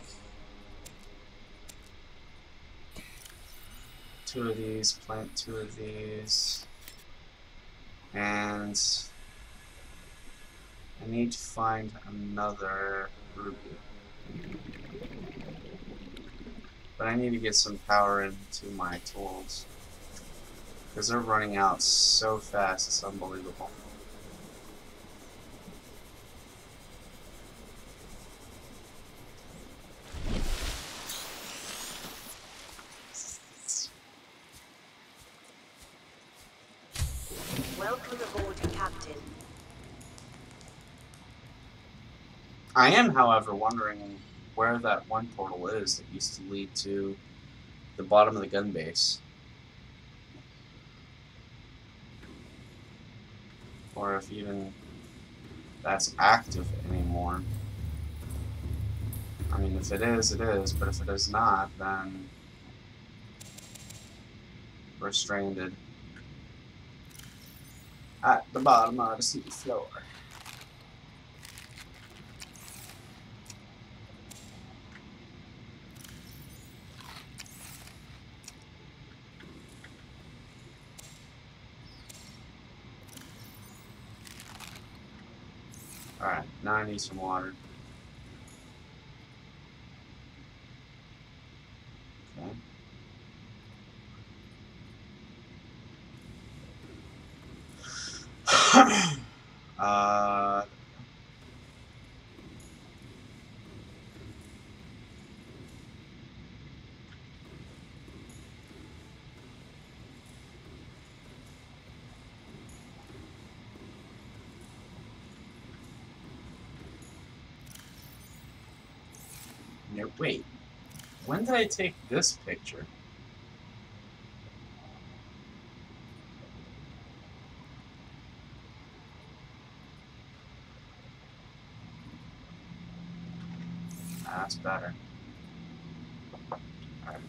2 of these, plant 2 of these, and I need to find another ruby. But I need to get some power into my tools, because they're running out so fast, it's unbelievable. Welcome aboard, Captain. I am, however, wondering where that one portal is that used to lead to the bottom of the gun base. Or if even that's active anymore. I mean, if it is, it is, but if it is not, then we're stranded at the bottom of the sea floor. Alright, now I need some water. Okay. uh, no, wait. When did I take this picture? That's better. Alright.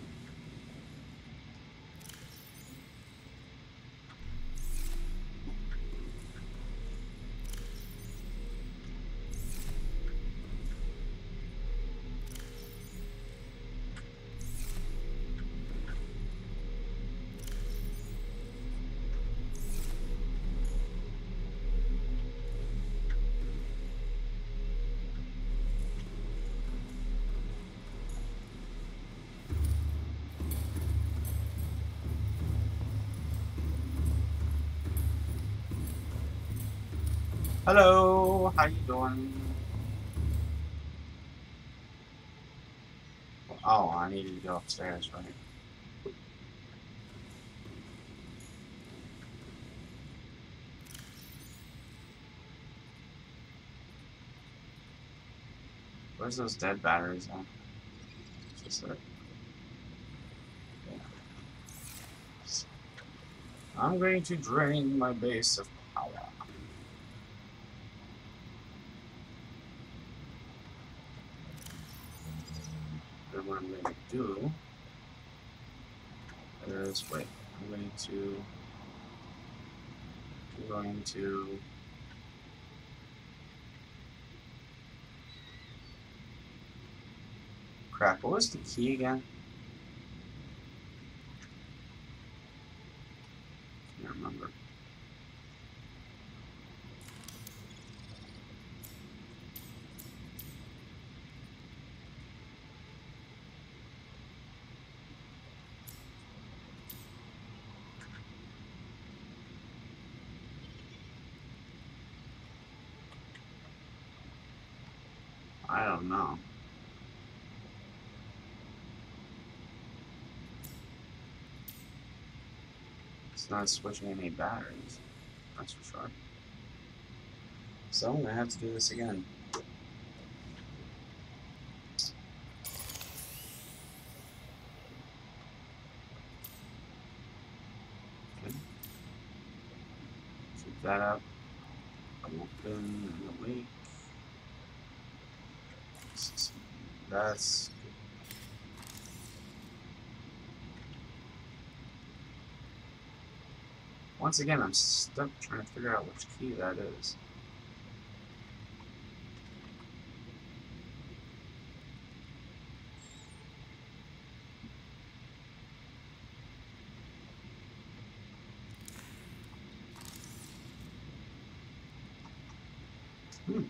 Hello, how you doing? Oh, I needed to go upstairs, right? Where's those dead batteries at? Just like, yeah. I'm going to drain my base of power. And what I'm going to do is, wait, I'm going to crap, what was the key again? Can't remember. I don't know. It's not switching any batteries. That's for sure. So I'm gonna have to do this again. Okay. Keep that up. Open and awake. That's good. Once again, I'm stuck trying to figure out which key that is. Hmm.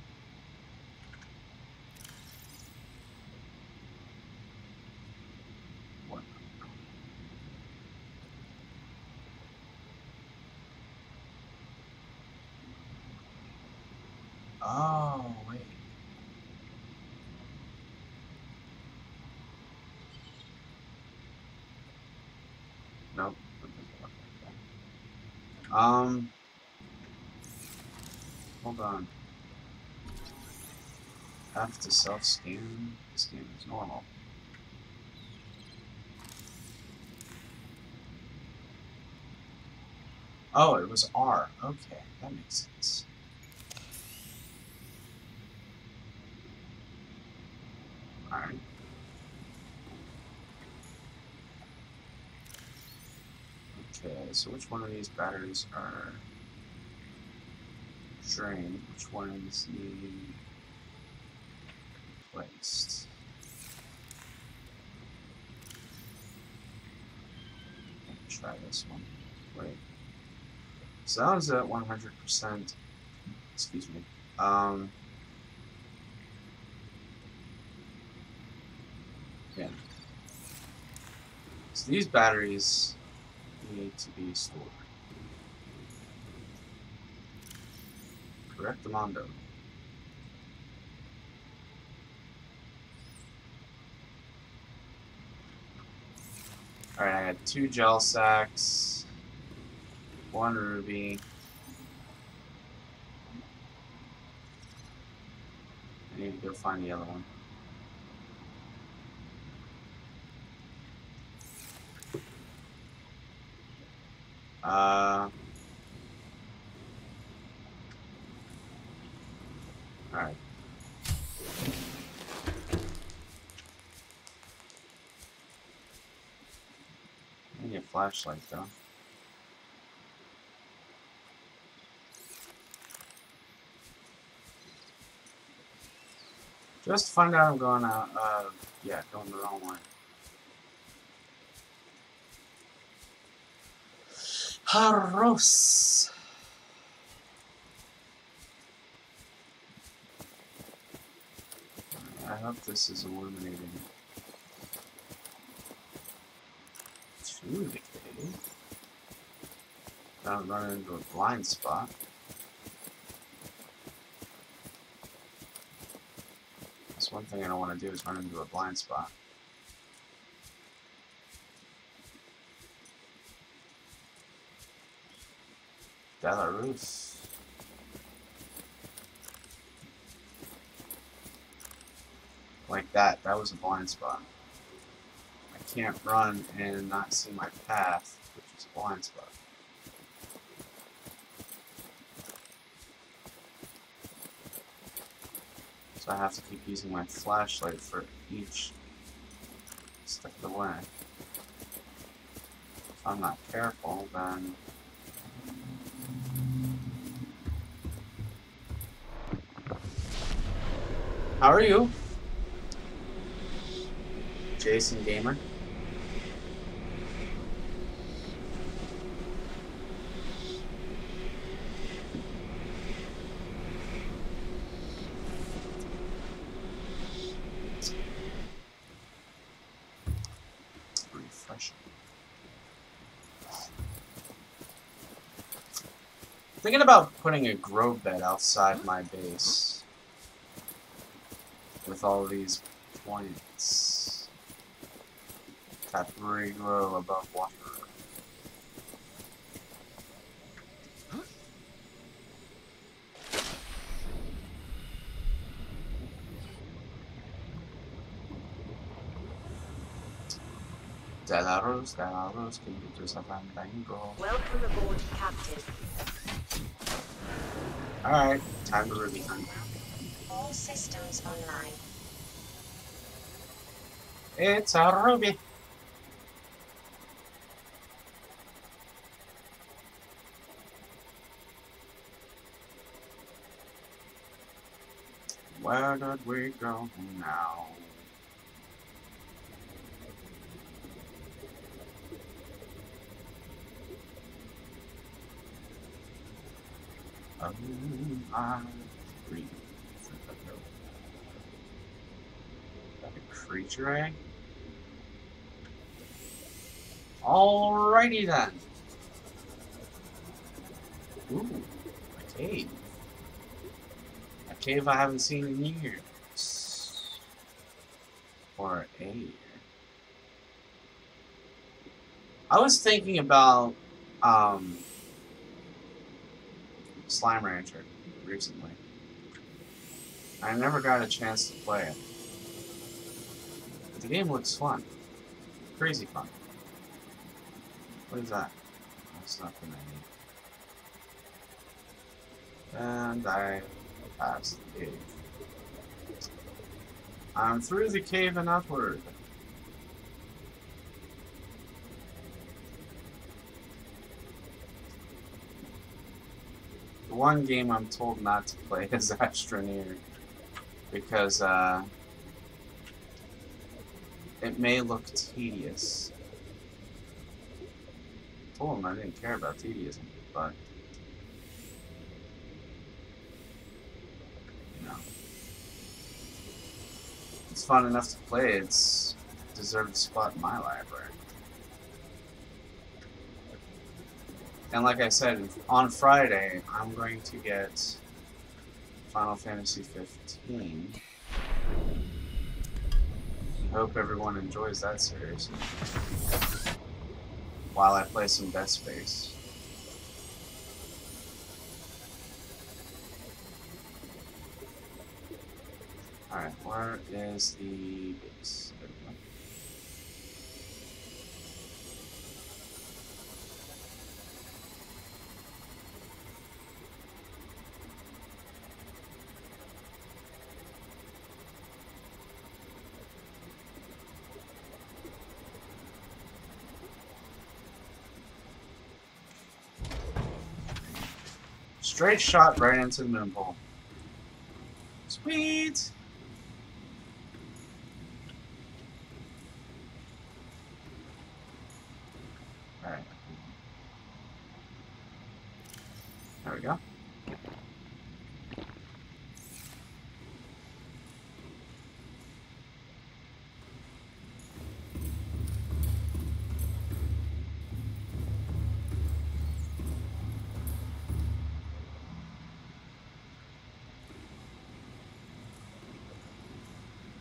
What? Oh, wait. Nope. That doesn't work like that. Hold on. Have to self-scan. This game is normal. Oh, it was R. Okay, that makes sense. Alright. Okay, so which one of these batteries are drained? Which ones need replaced? Try this one. Wait. So that was at 100%. Excuse me. Yeah. So these batteries need to be stored. Correctamundo. Alright, I had 2 gel sacks, 1 ruby. I need to go find the other one. Alright. I need a flashlight though. Just to find out I'm going out, yeah, going the wrong way. Haros. I hope this is illuminating. To the cave. Don't run into a blind spot. That's one thing I don't want to do is run into a blind spot. Belarus. Like that. That was a blind spot. I can't run and not see my path, which is a blind spot. So I have to keep using my flashlight for each step of the way. If I'm not careful, then... How are you? Jason Gamer. Refreshing. Thinking about putting a grow bed outside my base. with all these points that regrow above water. Delarus, can you just have a bango? Welcome aboard, Captain. Alright, time to Ruby hunt. All systems online. It's a Ruby! Where did we go now? Oh my grief. Like a creature egg? Alrighty then. Ooh, a cave. A cave I haven't seen in years. Or a year. I was thinking about Slime Rancher recently. I never got a chance to play it. But the game looks fun. Crazy fun. What is that? That's nothing I need. And I passed the cave. I'm through the cave and upward. The one game I'm told not to play is Astroneer. Because, it may look tedious. I told him I didn't care about tedious, but you know, it's fun enough to play. It's deserved a spot in my library. And like I said, on Friday, I'm going to get Final Fantasy 15. I hope everyone enjoys that series while I play some Dead Space. Alright, where is the base? There we go. Straight shot right into the moon hole. Sweet! Alright. There we go.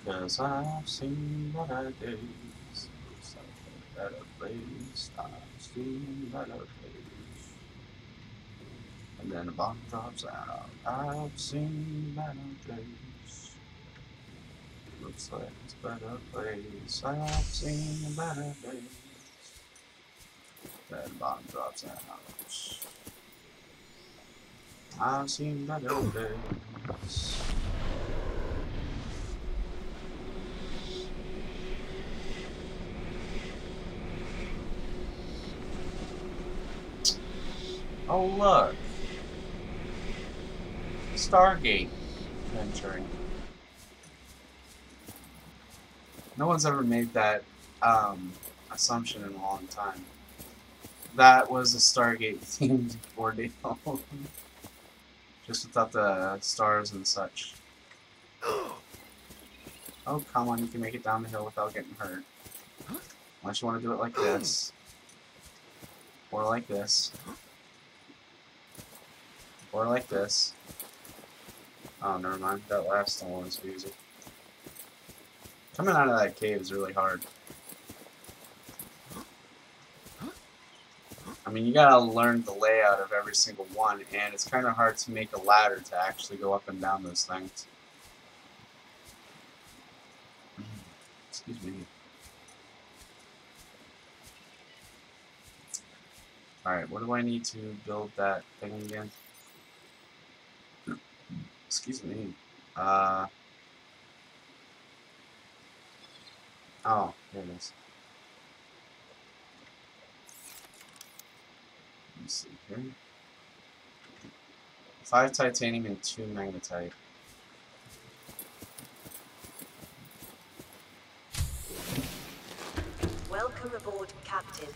Cause I've seen better days, better place, I've seen better days. And then the bomb drops out, I've seen better days. Looks like it's a better place, I've seen better days. Then the bomb drops out, I've seen better days. Oh look! Stargate venturing. No one's ever made that assumption in a long time. That was a Stargate themed ordeal. Just without the stars and such. Oh, come on, you can make it down the hill without getting hurt. Unless you want to do it like this. Or like this. Or like this. Oh, never mind. That last one was easy. Coming out of that cave is really hard. I mean, you gotta learn the layout of every single one, and it's kind of hard to make a ladder to actually go up and down those things. Excuse me. Alright, what do I need to build that thing again? Excuse me. Oh, here it is. Let me see here. 5 titanium and 2 magnetite. Welcome aboard, Captain.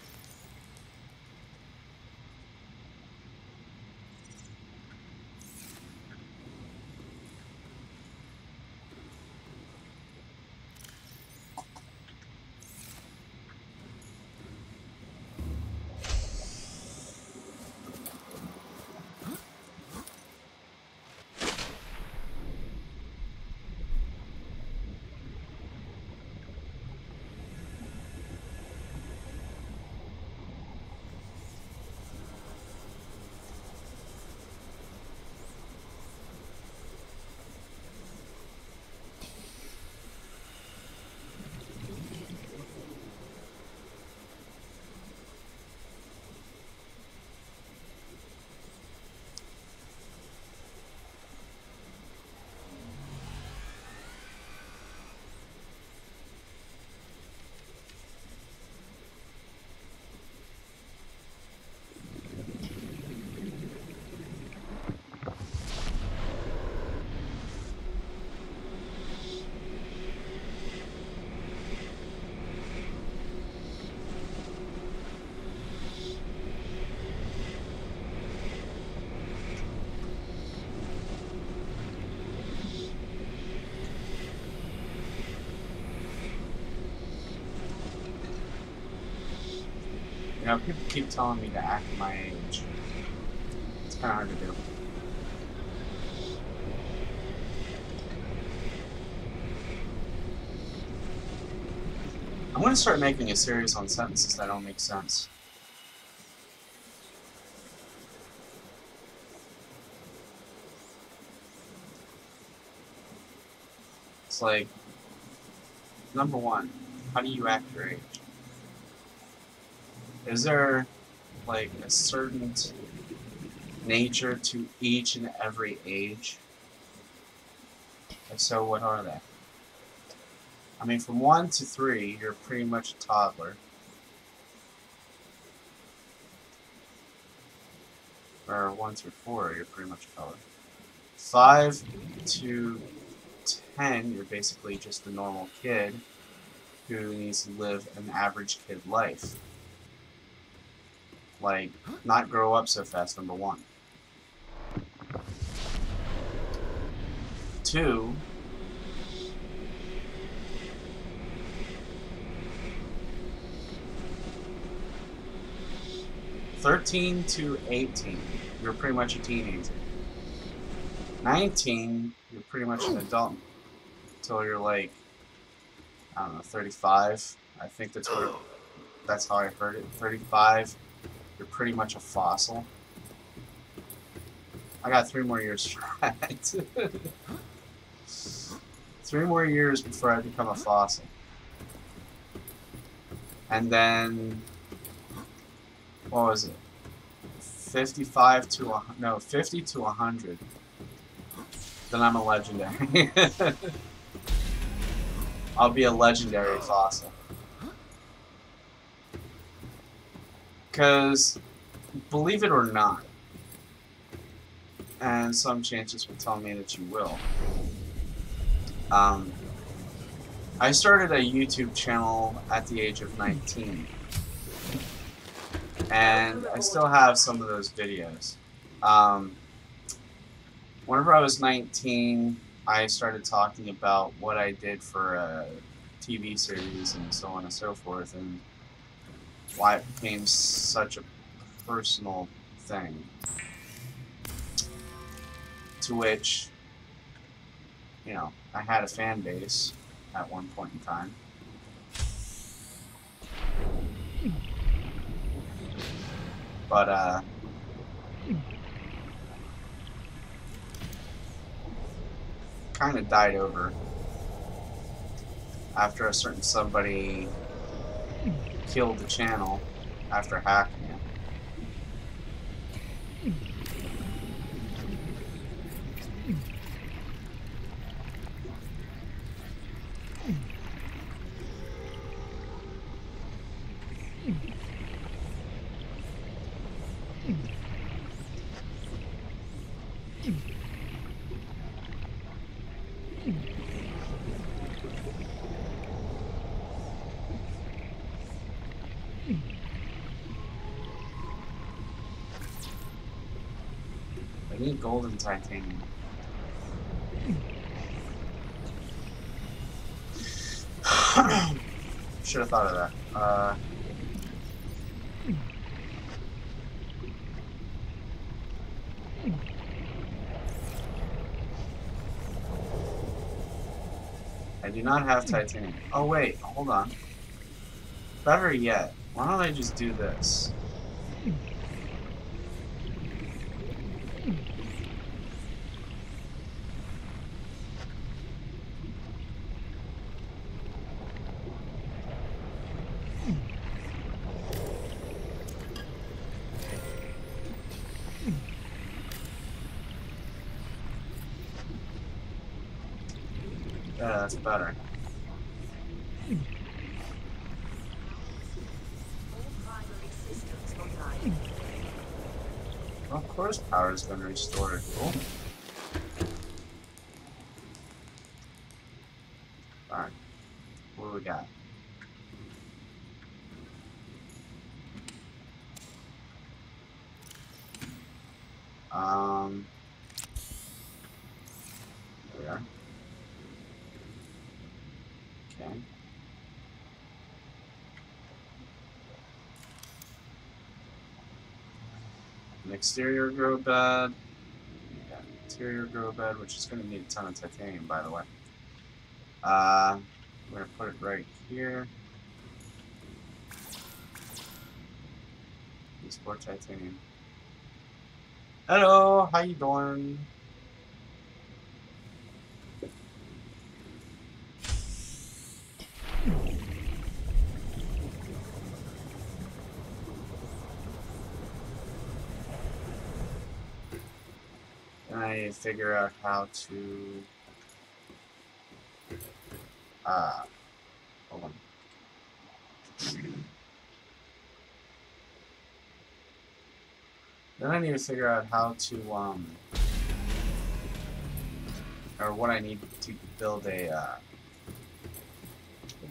You know, people keep telling me to act my age. It's kind of hard to do. I'm going to start making a series on sentences that don't make sense. It's like, number one, how do you act your age? Is there, like, a certain nature to each and every age? If so, what are they? I mean, from 1 to 3, you're pretty much a toddler. Or 1 through 4, you're pretty much a toddler. 5 to 10, you're basically just a normal kid who needs to live an average kid life. Like, not grow up so fast, number 1. 2, "13 to 18, you're pretty much a teenager. 19, you're pretty much an adult until you're like, I don't know, 35. I think that's how I heard it. 35, you're pretty much a fossil. I got 3 more years to try. 3 more years before I become a fossil. And then, what was it? 50 to 100. Then I'm a legendary. I'll be a legendary fossil. Because, believe it or not, and some chances will tell me that you will, I started a YouTube channel at the age of 19. And I still have some of those videos. Whenever I was 19, I started talking about what I did for a TV series and so on and so forth, and why it became such a personal thing. To which, you know, I had a fan base, at one point in time. But kind of died over after a certain somebody killed the channel after hacking it. I need gold and titanium. Should have thought of that. I do not have titanium. Oh wait, hold on. Better yet, why don't I just do this? Yeah, that's better. Well, of course power is going to restore it. Cool. Alright. What do we got? There we are. Okay. An exterior grow bed. Yeah, interior grow bed, which is going to need a ton of titanium, by the way. I'm going to put it right here. Export titanium. Hello, how you doing? And I need to figure out how to hold on. Then I need to figure out how to or what I need to build a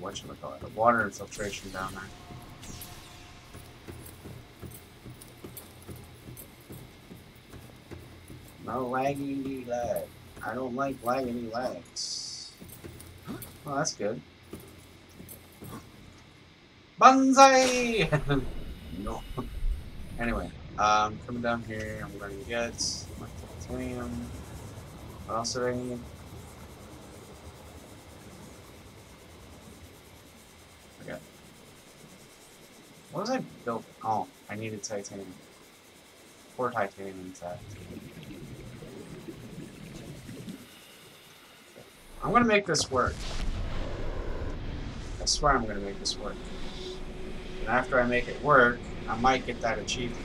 whatchamacallit, a water infiltration down there. No laggy lag. I don't like laggity lags. Well, that's good. Banzai! No. Anyway, coming down here, I'm going to get my titanium. What else do I need? Okay. What was I built? Oh, I needed titanium. 4 titanium, in fact. I'm gonna make this work. I swear I'm gonna make this work. And after I make it work, I might get that achievement.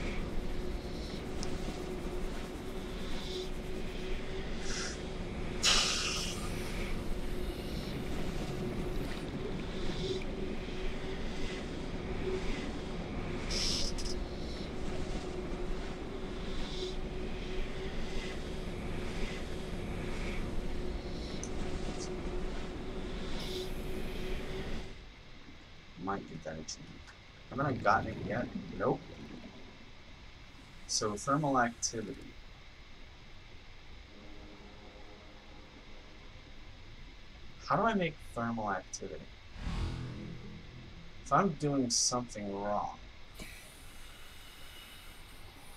Might get that achievement. Haven't I gotten it yet? Nope. So thermal activity. How do I make thermal activity? If I'm doing something wrong,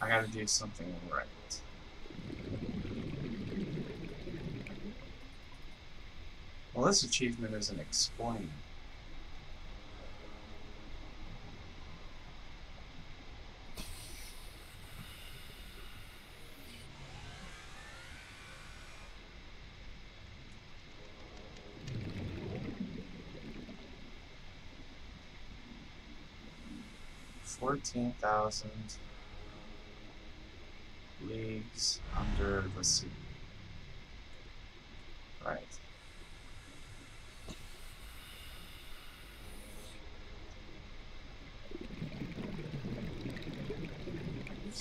I gotta do something right. Well, this achievement isn't explained. $14,000 leagues under the sea. Right.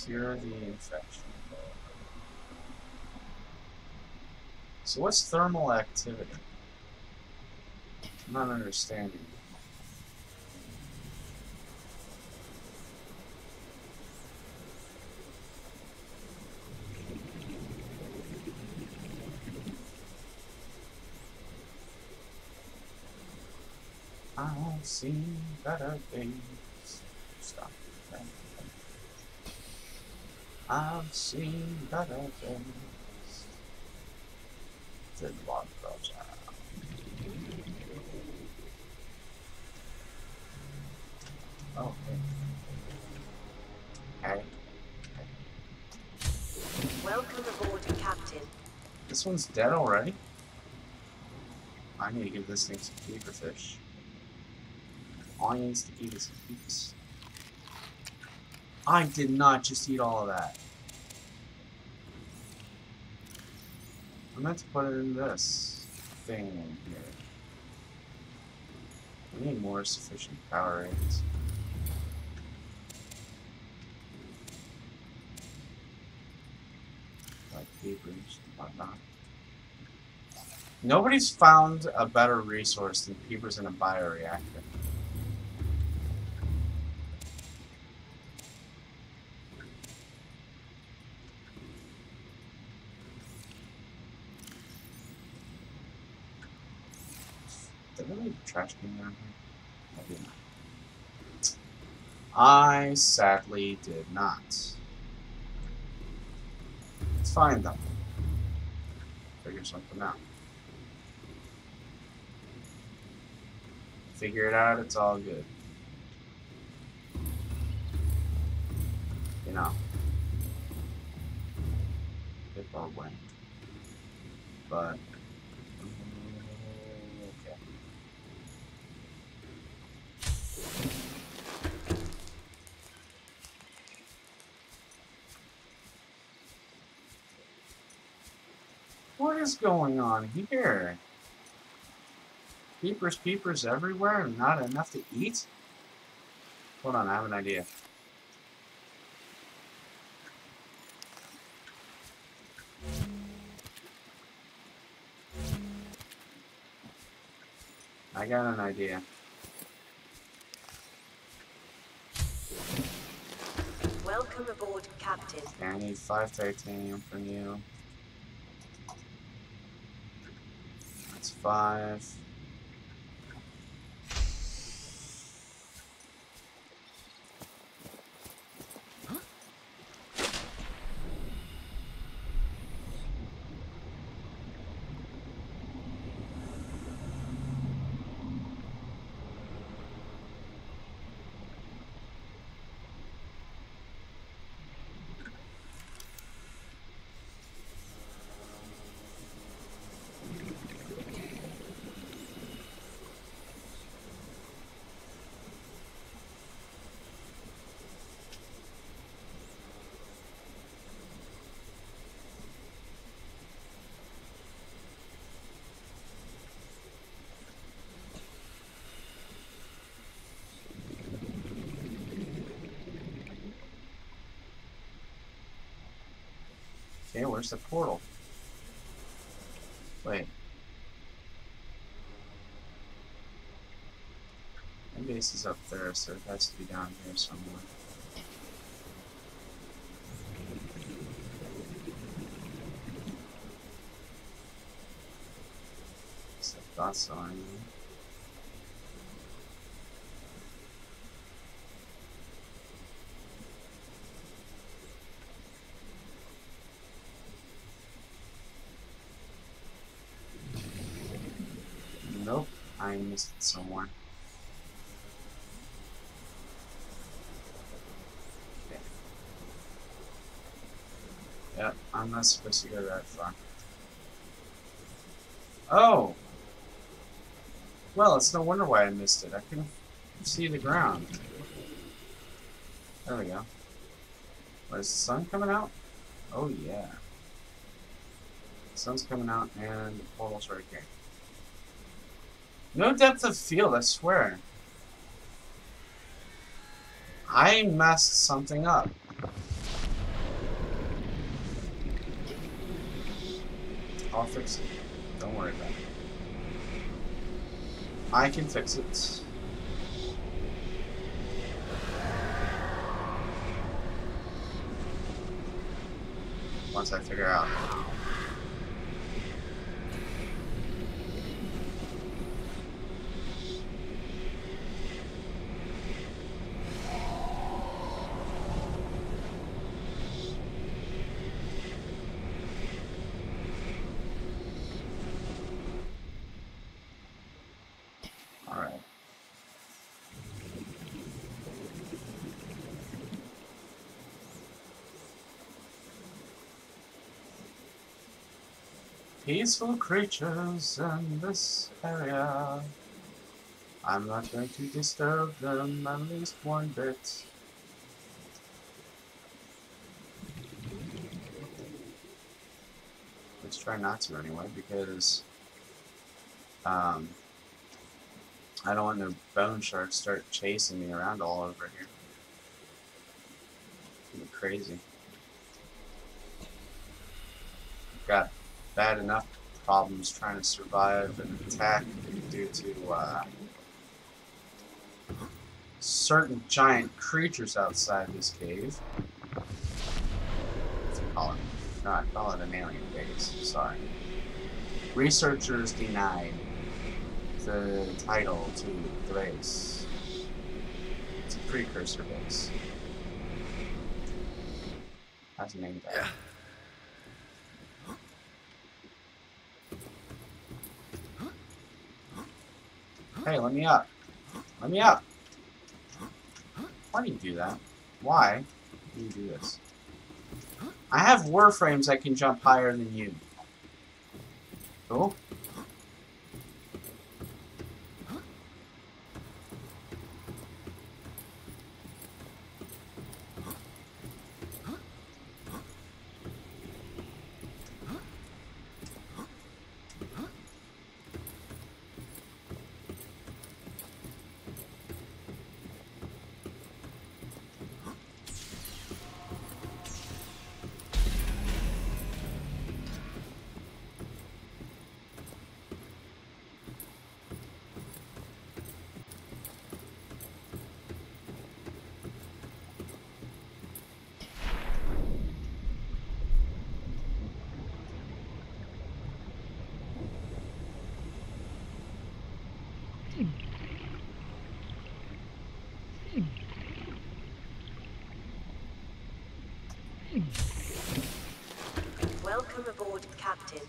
Cure the infection. So what's thermal activity? I'm not understanding. I've seen better days. Stop. I've seen better days. Did one project. Oh, okay. Welcome aboard, Captain. This one's dead already? I need to give this thing some keeper fish. All he needs to eat is keeps. I did not just eat all of that. I meant to put it in this thing in here. We need more sufficient power rates. Like keepers and whatnot. Nobody's found a better resource than peepers in a bioreactor. Did I leave a trash can down here? I did not. I sadly did not. It's fine though. Figure something out. Figure it out, it's all good. You know. If or when. But okay. What is going on here? Peepers everywhere and not enough to eat? Hold on, I have an idea. I got an idea. Welcome aboard, Captain. Okay, I need 5 titanium from you. That's 5. Okay, where's the portal? Wait. My base is up there, so it has to be down here somewhere. So I thought so, anyway. I missed it somewhere. Okay. Yep, I'm not supposed to go that far. Oh! Well, it's no wonder why I missed it. I couldn't see the ground. There we go. What, is the sun coming out? Oh, yeah. The sun's coming out and the portal's right here. No depth of field, I swear. I messed something up. I'll fix it. Don't worry about it. I can fix it. Once I figure out how. Alright. Peaceful creatures in this area. I'm not going to disturb them at least one bit. Let's try not to anyway, because I don't want no bone sharks start chasing me around all over here. It'd be crazy. I've got bad enough problems trying to survive an attack due to certain giant creatures outside this cave. What's it call it? No, I call it an alien base. Sorry. Researchers denied the title to the base. It's a precursor base. How's the name that? Hey, let me up. Let me up. Why do you do that? Why do you do this? I have warframes that can jump higher than you. Cool. Welcome aboard, Captain.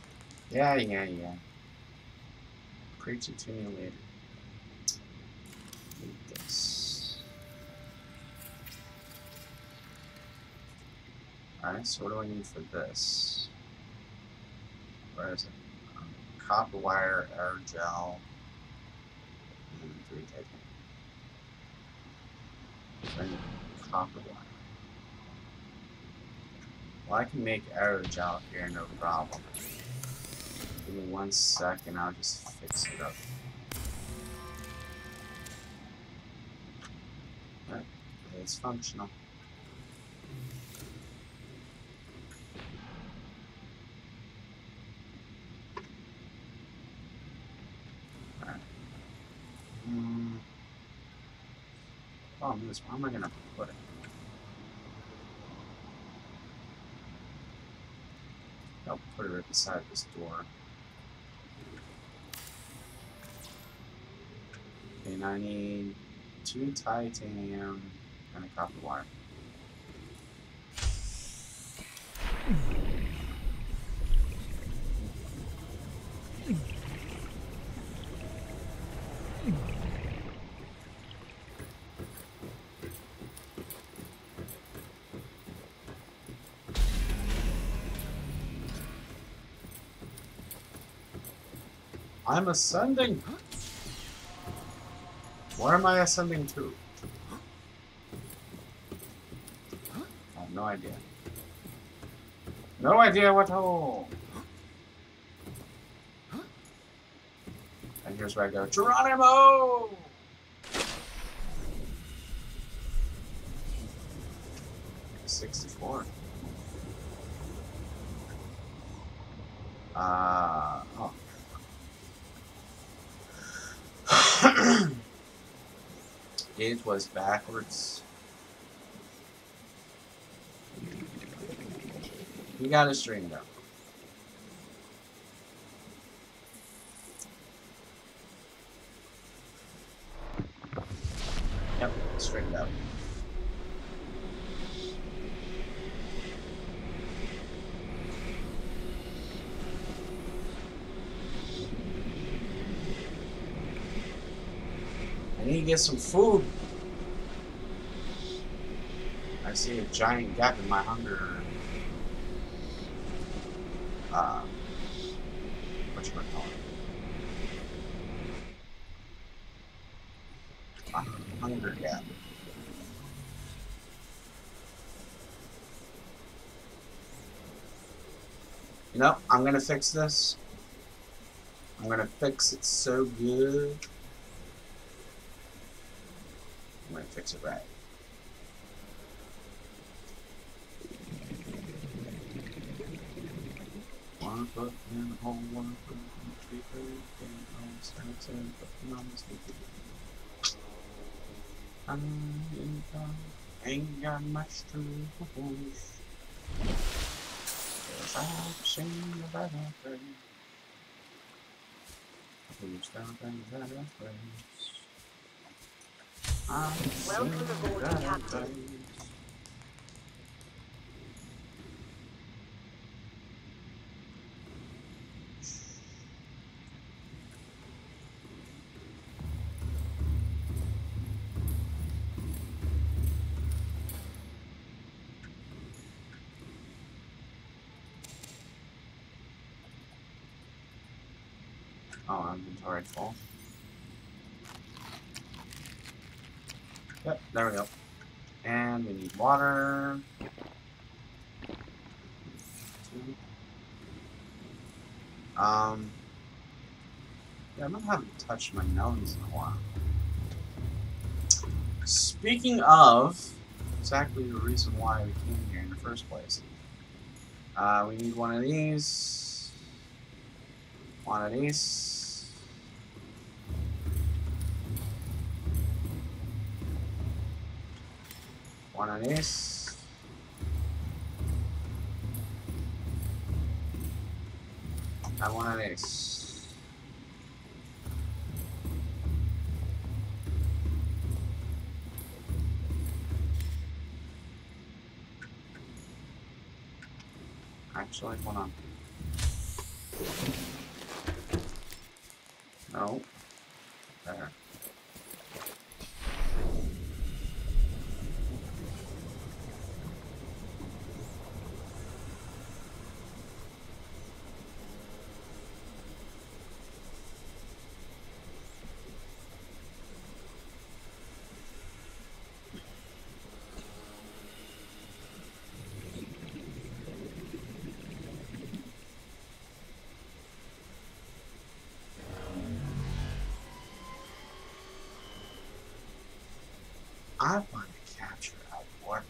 Yeah. Preach it to me later. Need this. Alright, so what do I need for this? Where is it? Copper wire, aerogel, and 3 titanium. So I need copper wire. Well, I can make aerogel here, no problem. Give me 1 second, I'll just fix it up. Alright, it's functional. Alright. Problem is, where am I gonna put it? I'll put it right beside this door. And I need 2 titanium and a copper wire. I'm ascending. Where am I ascending to? I have no idea. No idea what hole. And here's where I go. Geronimo! 64. Oh. It was backwards. You got a string though. Yep, straightened out. I need to get some food. I see a giant gap in my hunger. What you gonna call it? Hunger gap. You know, I'm gonna fix this. I'm gonna fix it so good. I'm gonna fix it right. One foot in the hole, 1 foot in the tree, ain't got much to lose. I've seen the better things. Who's done things that are things? I've seen Welcome aboard, better Captain. things. Oh, inventory full. Yep, there we go. And we need water. Yeah, I haven't touched my nose in a while. Speaking of, exactly the reason why we came here in the first place. We need one of these. One of these. One of these. And one of these. Actually, hold on. No. There. I want to capture a warper.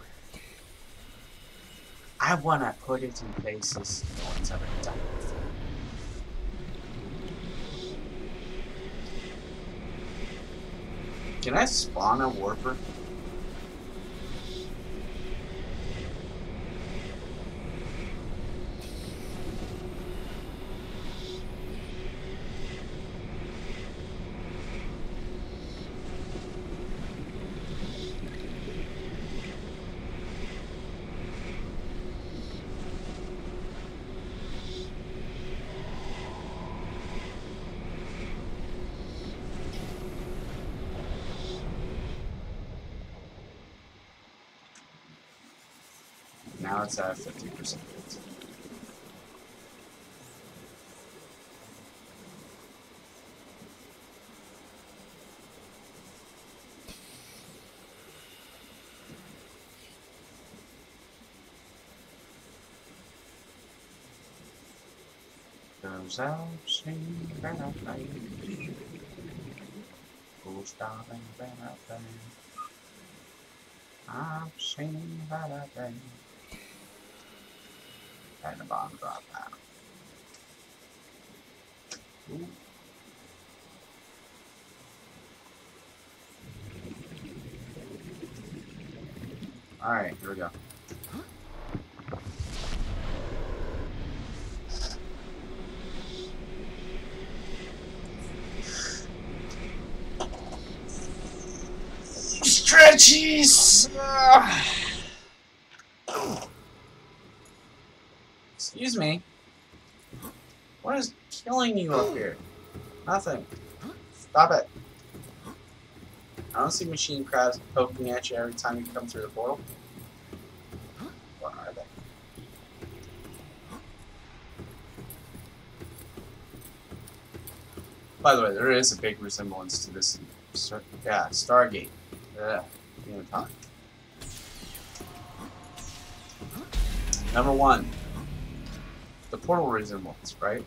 I want to put it in places no one's ever done before. Can I spawn a warper? Now it's at 50%. Goes out, sing, that thing. Goes down, that thing. I've seen that thing. And the bomb drop out. Ooh. Alright, here we go. Stretchies! Excuse me. What is killing you up here? Nothing. Stop it. I don't see machine crabs poking at you every time you come through the portal. What are they? By the way, there is a big resemblance to this. Yeah, Stargate. Yeah, you know, talk. Number one, the portal resemblance, right?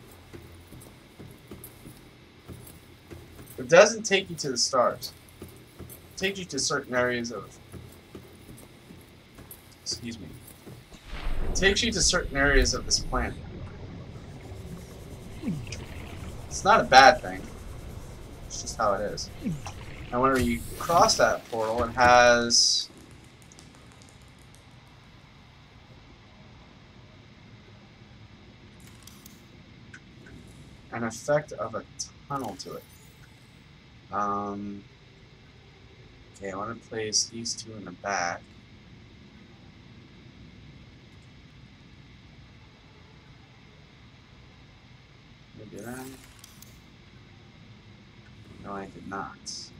It doesn't take you to the stars. It takes you to certain areas of... Excuse me. It takes you to certain areas of this planet. It's not a bad thing. It's just how it is. And whenever you cross that portal, it has... an effect of a tunnel to it. Okay, I want to place these two in the back. Did I? No, I did not.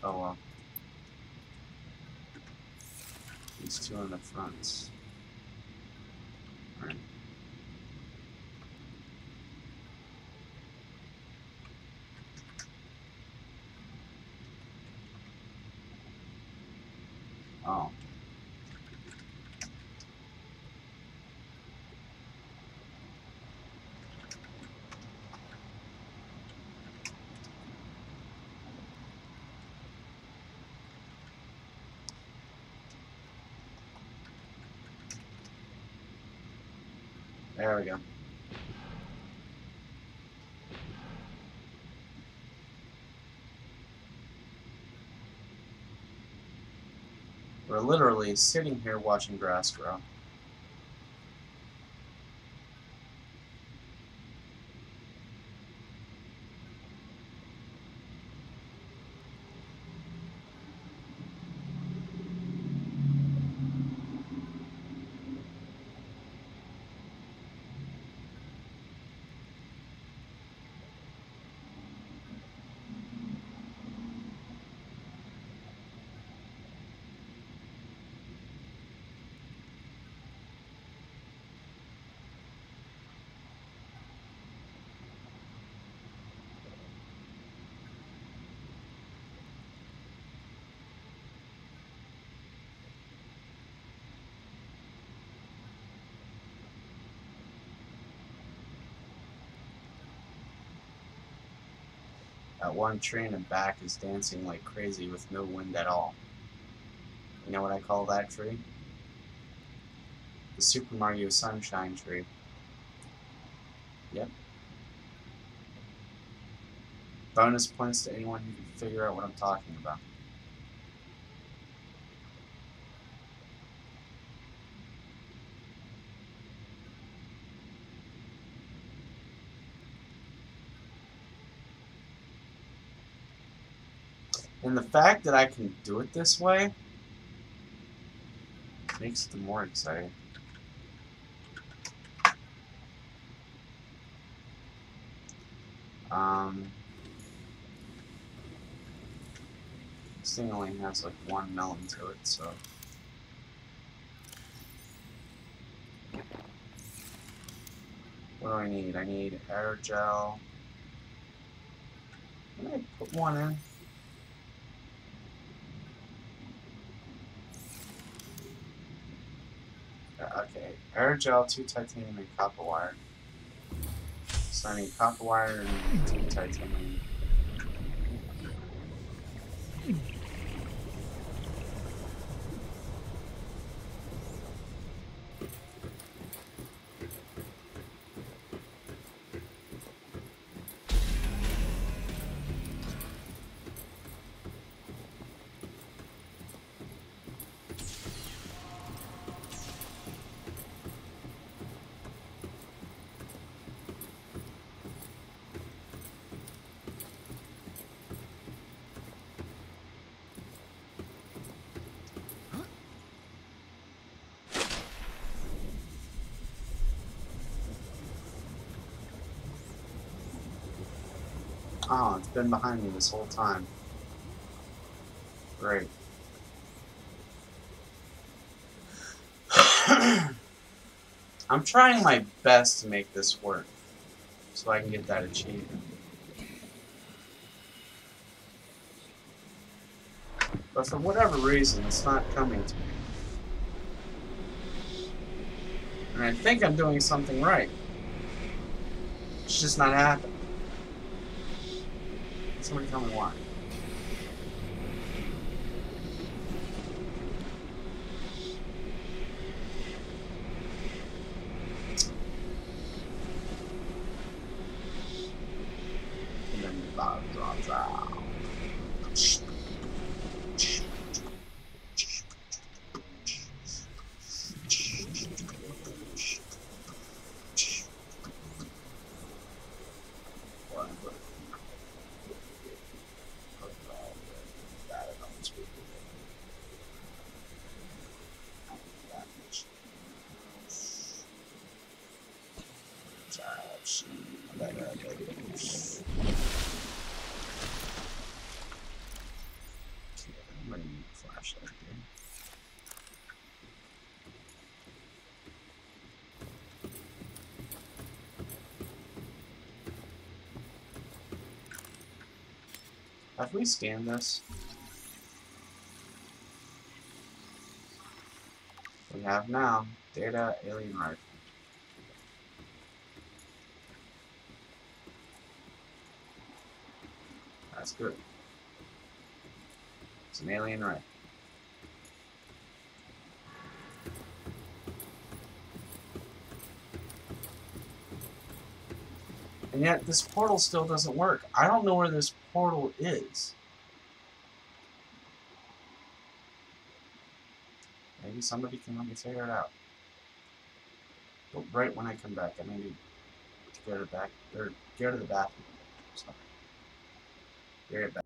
Oh well. These two in the front. Alright. Oh. There we go. We're literally sitting here watching grass grow. That one tree in the back is dancing like crazy with no wind at all. You know what I call that tree? The Super Mario Sunshine tree. Yep. Bonus points to anyone who can figure out what I'm talking about. And the fact that I can do it this way makes it more exciting. This thing only has like one melon to it, so What do I need? I need air gel. Can I put one in? Okay, air gel, 2 titanium, and copper wire. So I need copper wire and 2 titanium. Oh, it's been behind me this whole time. Great. I'm trying my best to make this work so I can get that achievement. But for whatever reason, it's not coming to me. And I think I'm doing something right. It's just not happening. Somebody tell me why. And then the bottom drops out. Flashlight here. Have we scanned this? We have now. Data alien rifle. That's good. It's an alien rifle. And yet this portal still doesn't work. I don't know where this portal is. Maybe somebody can let me figure it out. But right when I come back, I need to go to the back, or go to the bathroom. Sorry. Be right back.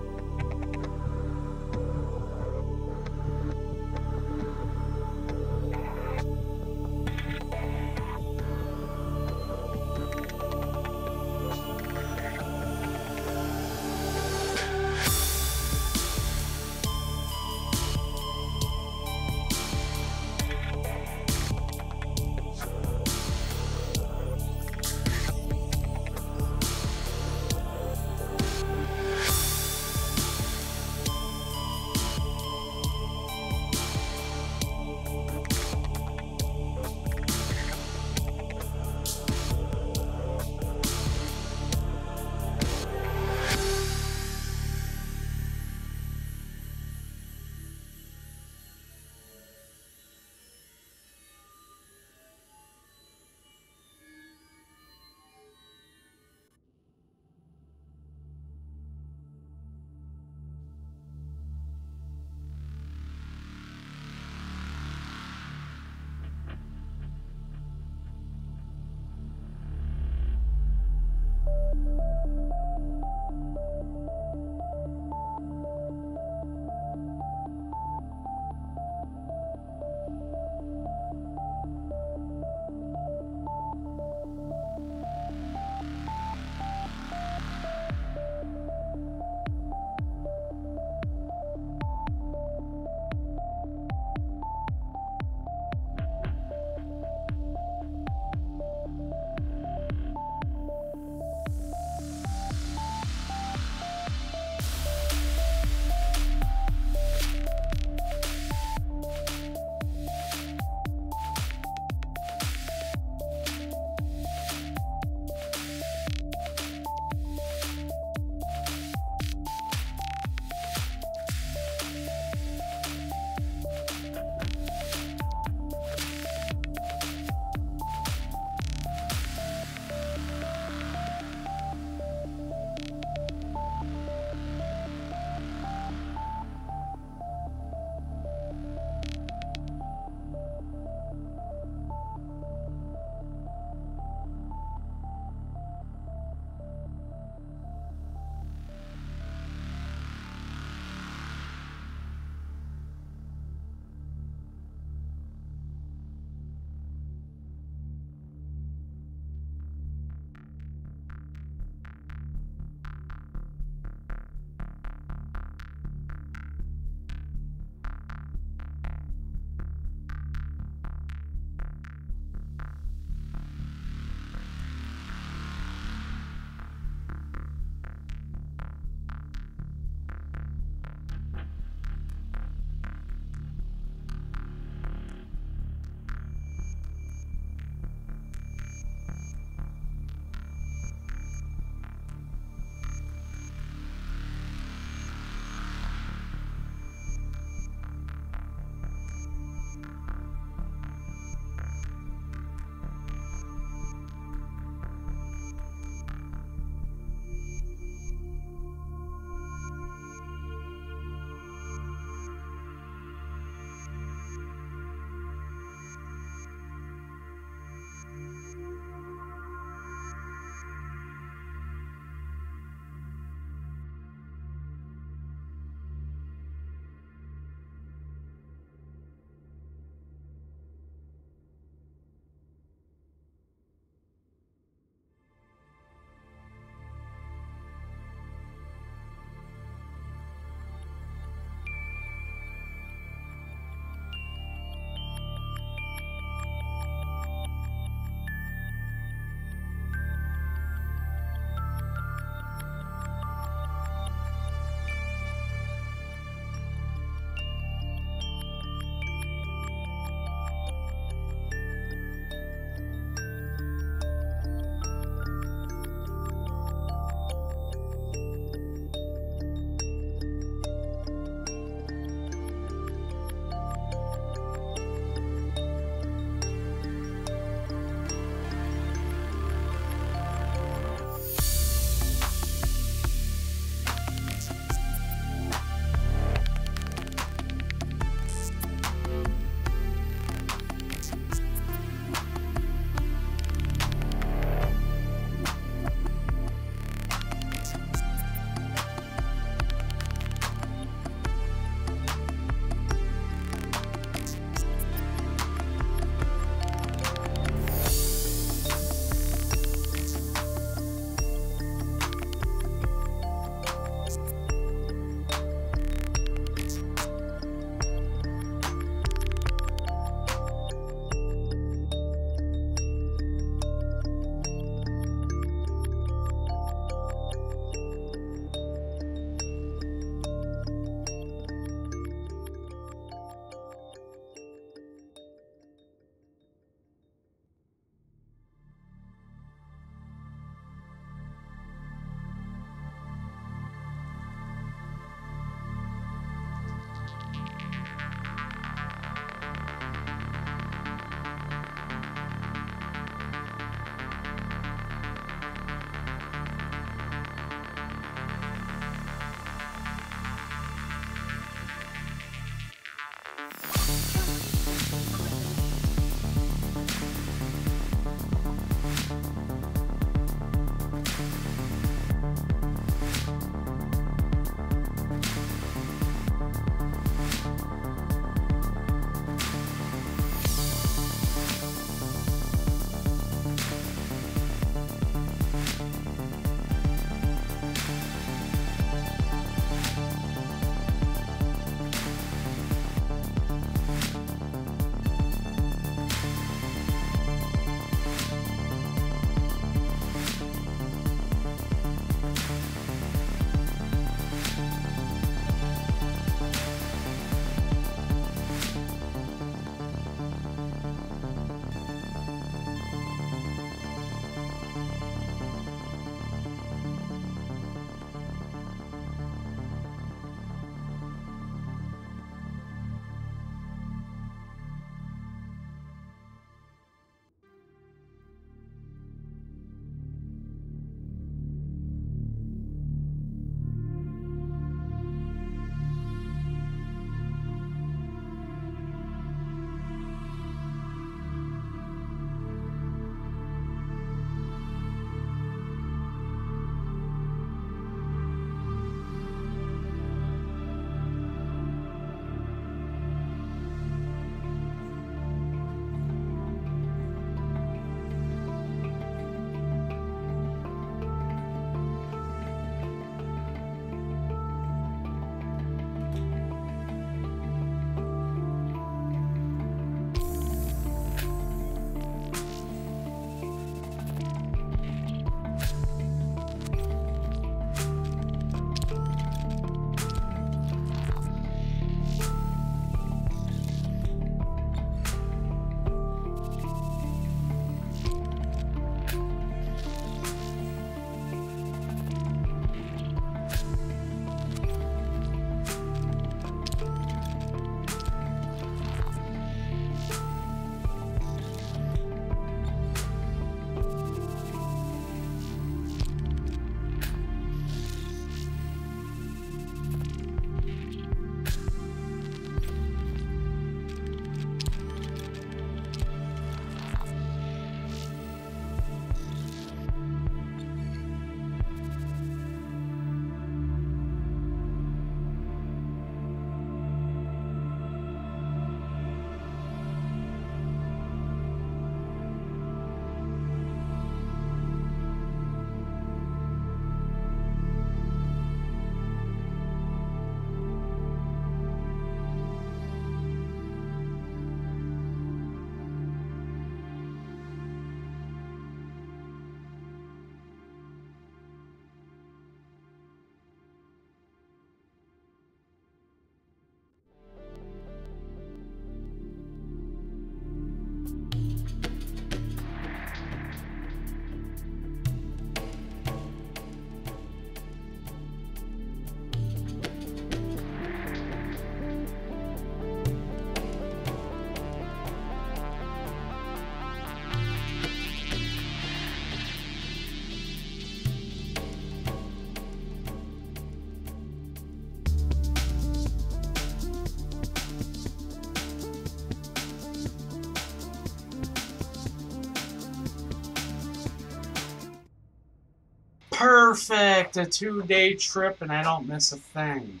perfect! A 2-day trip and I don't miss a thing.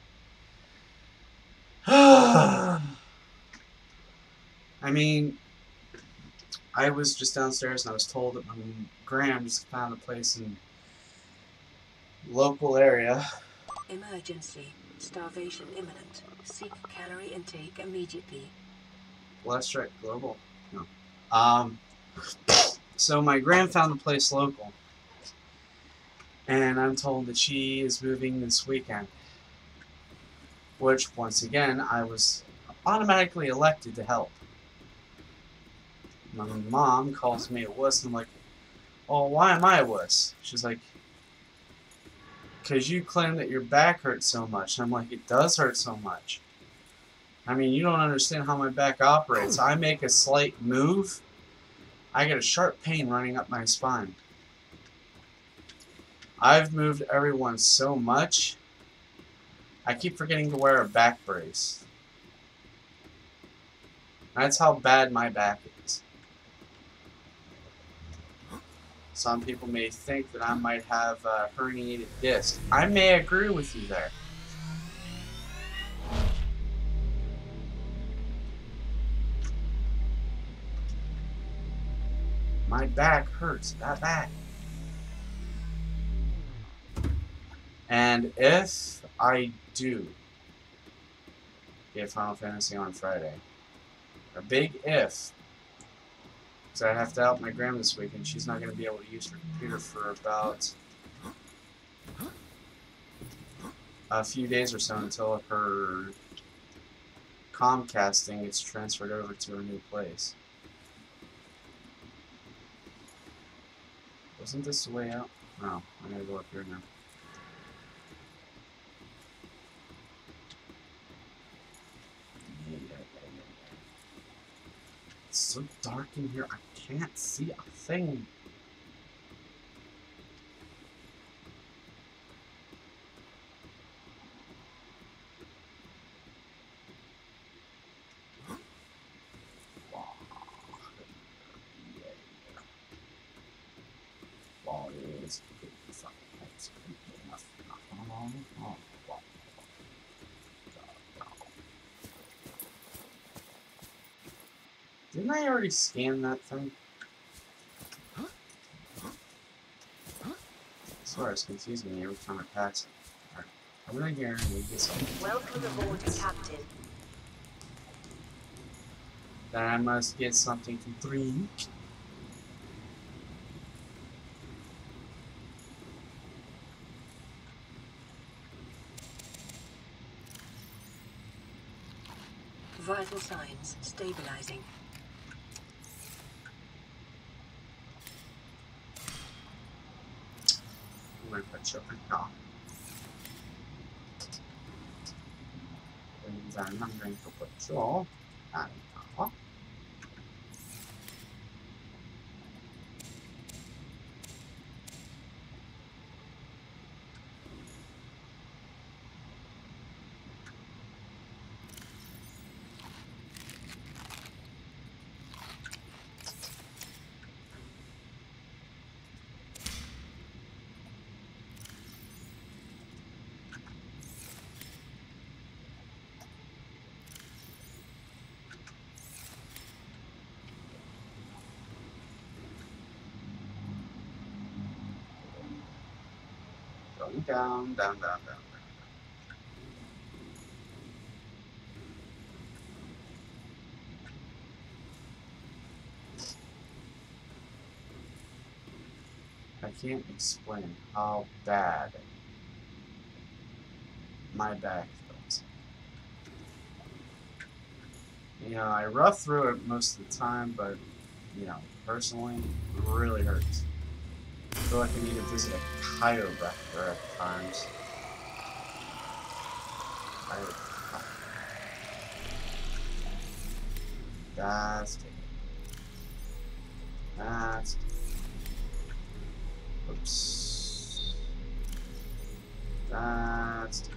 I mean, I was just downstairs and I was told that my Graham just found a place in local area. Emergency. Starvation imminent. Seek calorie intake immediately. Let's try global. No. So my Graham found a place local. And I'm told that she is moving this weekend. Which, once again, I was automatically elected to help. My mom calls me a wuss, and I'm like, oh, why am I a wuss? She's like, because you claim that your back hurts so much. And I'm like, it does hurt so much. I mean, you don't understand how my back operates. I make a slight move, I get a sharp pain running up my spine. I've moved everyone so much, I keep forgetting to wear a back brace. That's how bad my back is. Some people may think that I might have a herniated disc. I may agree with you there. My back hurts that bad. And if I do get Final Fantasy on Friday, a big if, because I have to help my grandma this week and she's not going to be able to use her computer for about a few days or so until her Comcasting gets transferred over to her new place. Wasn't this the way out? No, I'm going to go up here now. It's so dark in here, I can't see a thing. Didn't I already scan that thing? I swear it's confusing me every time I pass it. Alright, come in here and we get something. Welcome aboard, Captain. Then I must get something to drink. Vital signs stabilizing. I'm gonna put you up and then I'm going to put you on top. Going down, down, down, down. I can't explain how bad my back feels. You know, I rough through it most of the time, but, you know, personally, it really hurts. I feel like I need to visit a chiropractor at times. That's it. That's it. Oops. That's it.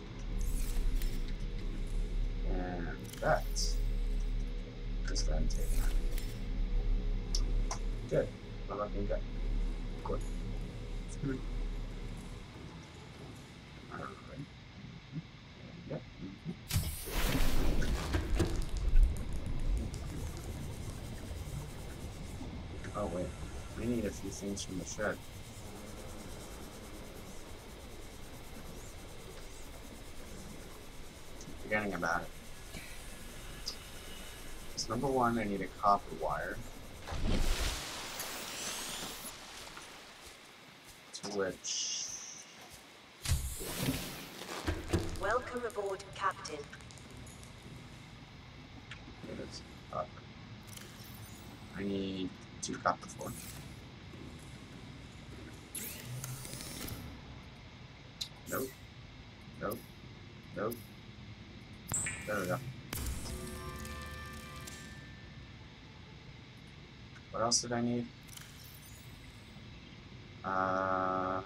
And that's just then taken out. Good. I'm looking good. Good. things from the shed. Keep forgetting about it. So number one, I need a copper wire. To which... Welcome aboard, Captain. It is copper. I need 2 copper for it. Nope. Nope. Nope. There we go. What else did I need? Oh,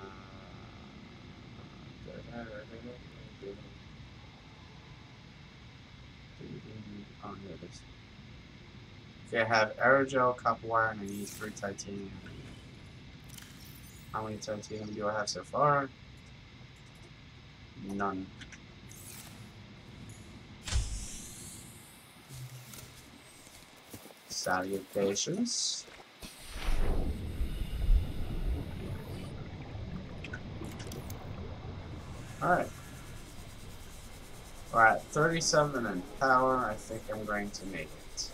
here it is. Okay, I have aerogel, copper wire, and I need 3 titanium. How many titanium do I have so far? None. Salutations. Alright. We're at 37 in power. I think I'm going to make it.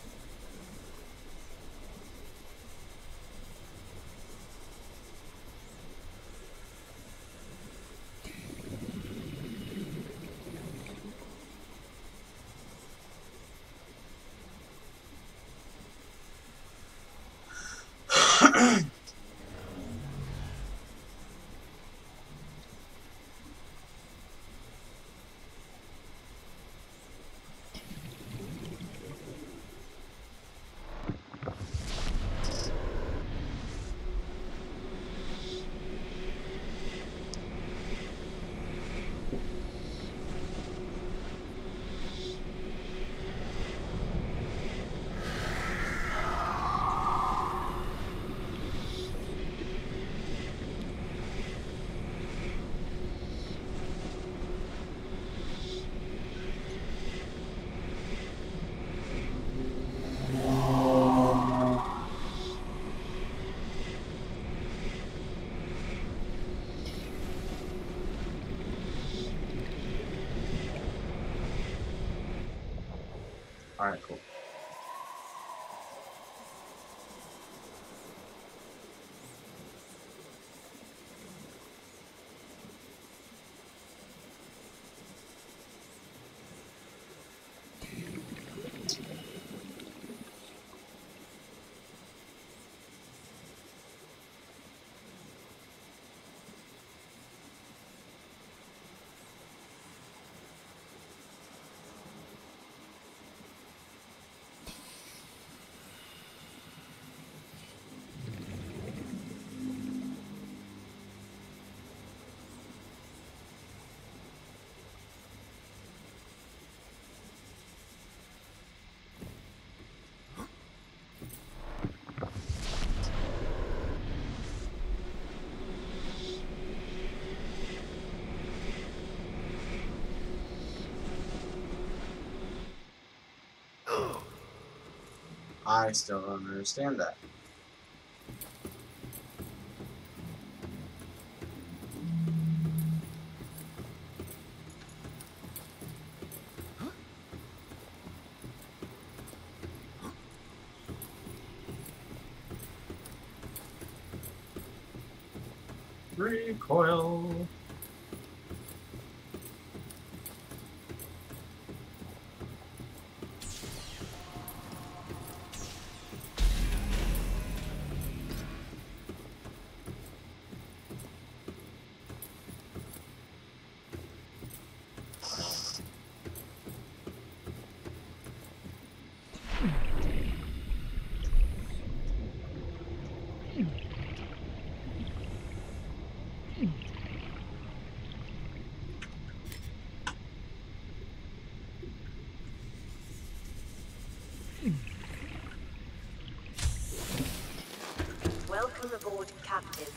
Alright, cool. I still don't understand that. Recoil. Welcome aboard, Captain.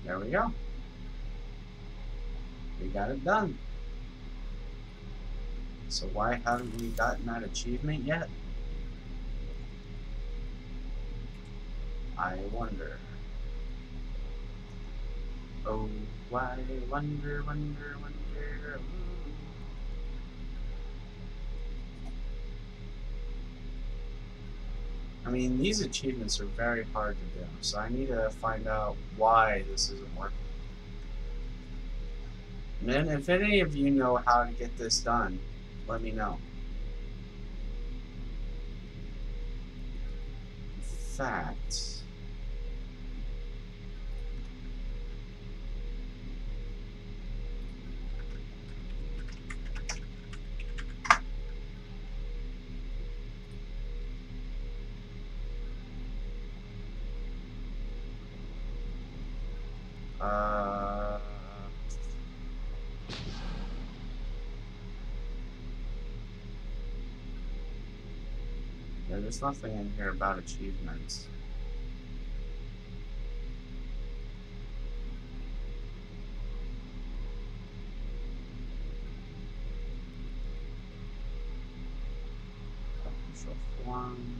There we go. We got it done. So why haven't we gotten that achievement yet? I wonder. Oh, why wonder, wonder, wonder. I mean, these achievements are very hard to do, so I need to find out why this isn't working. And then if any of you know how to get this done, let me know. In fact, yeah, there's nothing in here about achievements. Control form.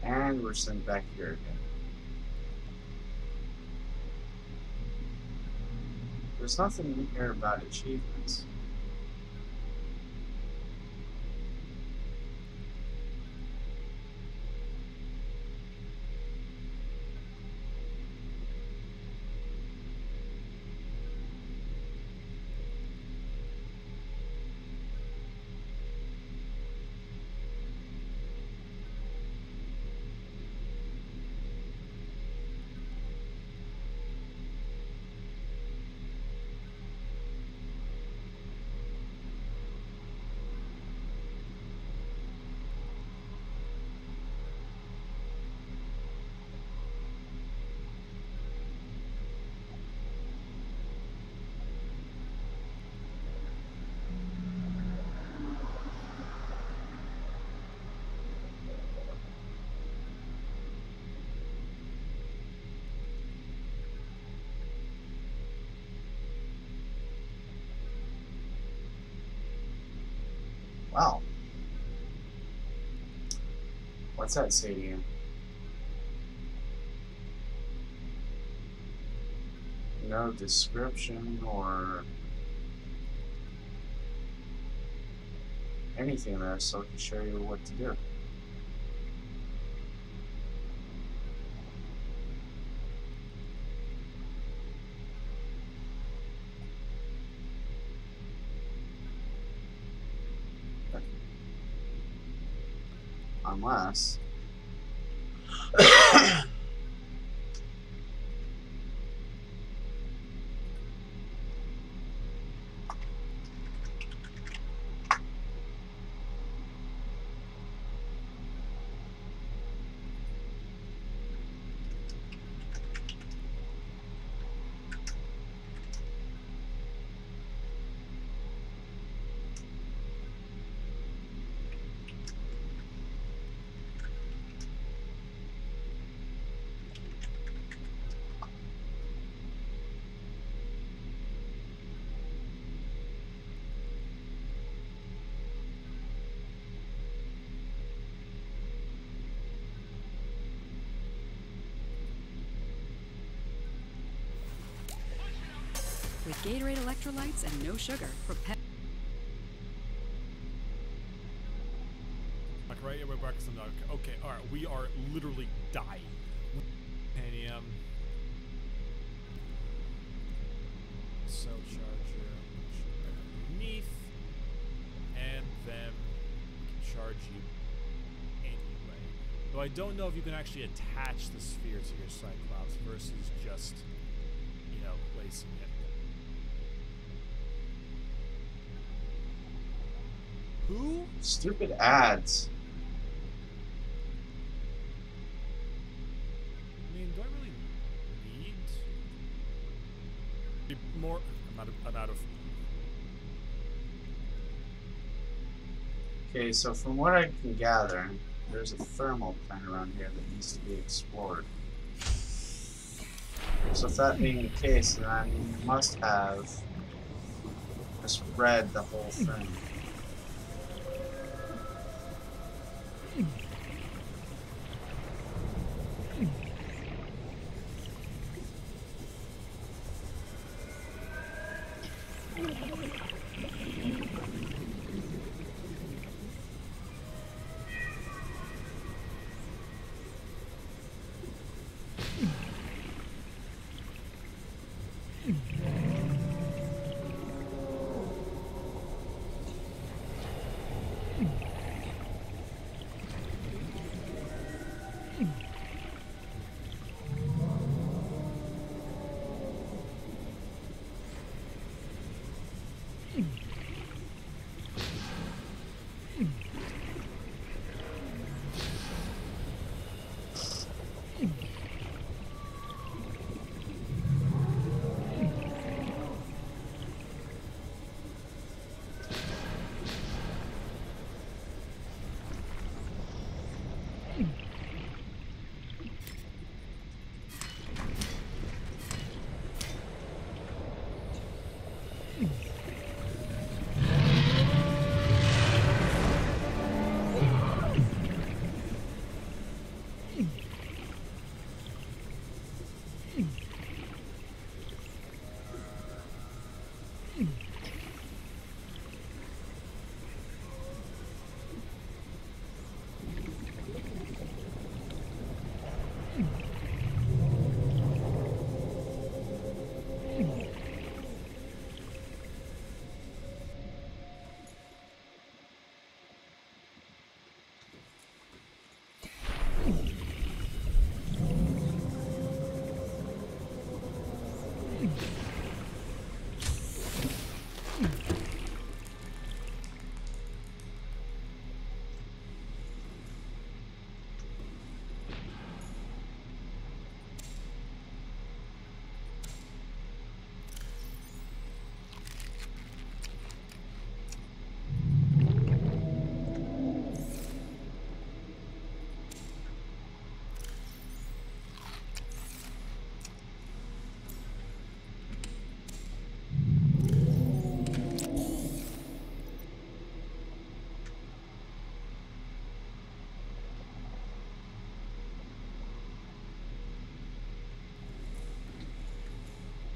And we're sent back here again. There's nothing in here about achievements. Wow. What's that say to you? No description or anything there, so it can show you what to do. Unless With Gatorade electrolytes and no sugar. Right, yeah, we're back to Subnautica. Okay, alright, we are literally dying. Titanium. Cell charger. Underneath. And then we can charge you Though I don't know if you can actually attach the sphere to your Cyclops versus just, you know, placing it. Who? Stupid ads. I mean, do I really need more? I'm out of. Okay, so from what I can gather, there's a thermal plant around here that needs to be explored. So if that being the case, then I must have just read the whole thing.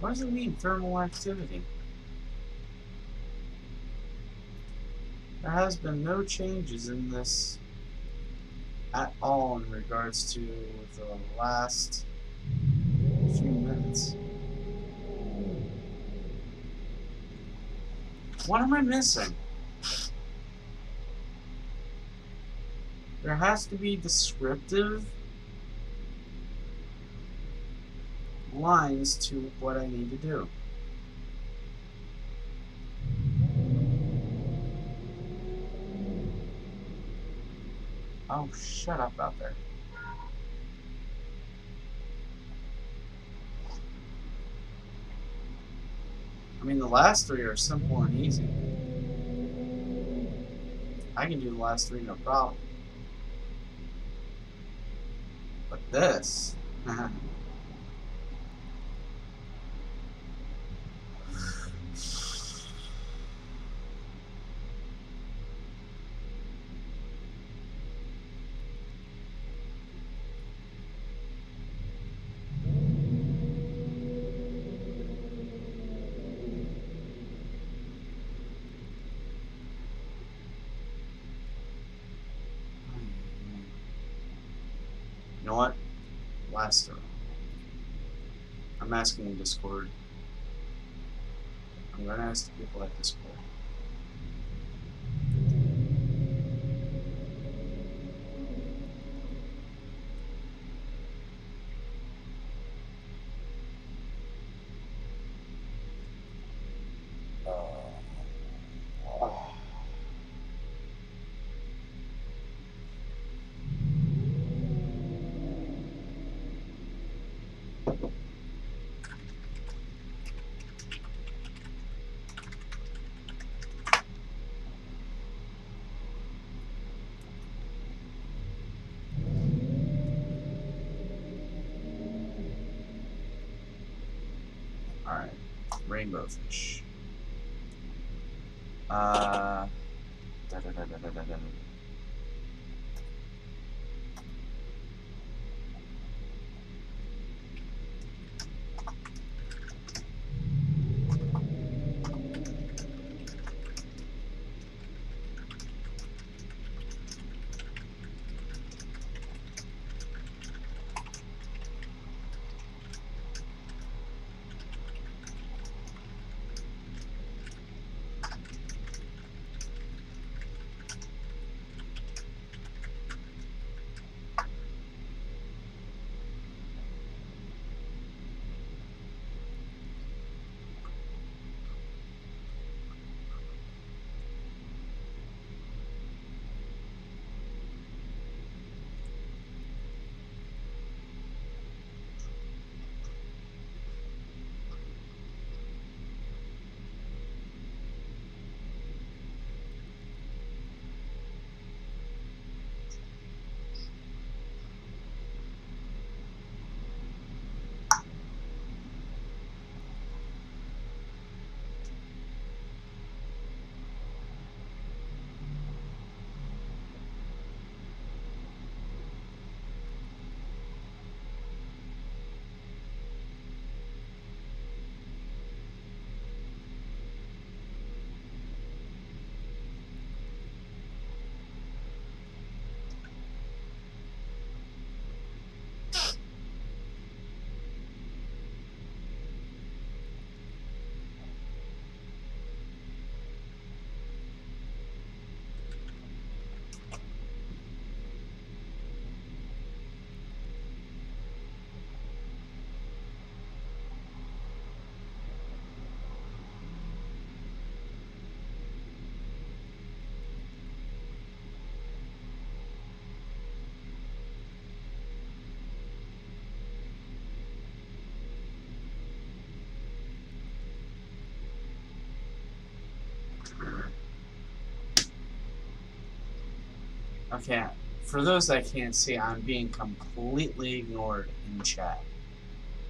What does it mean, thermal activity? There has been no changes in this at all in regards to the last few minutes. What am I missing? There has to be descriptive lines to what I need to do. Oh, shut up out there. I mean, the last three are simple and easy. I can do the last three no problem. But this... You know what? Last row. I'm asking in Discord. I'm gonna ask the people at Discord. Alright. Rainbow fish. Da, da, da, da, da, da, da. Okay, for those that can't see, I'm being completely ignored in chat.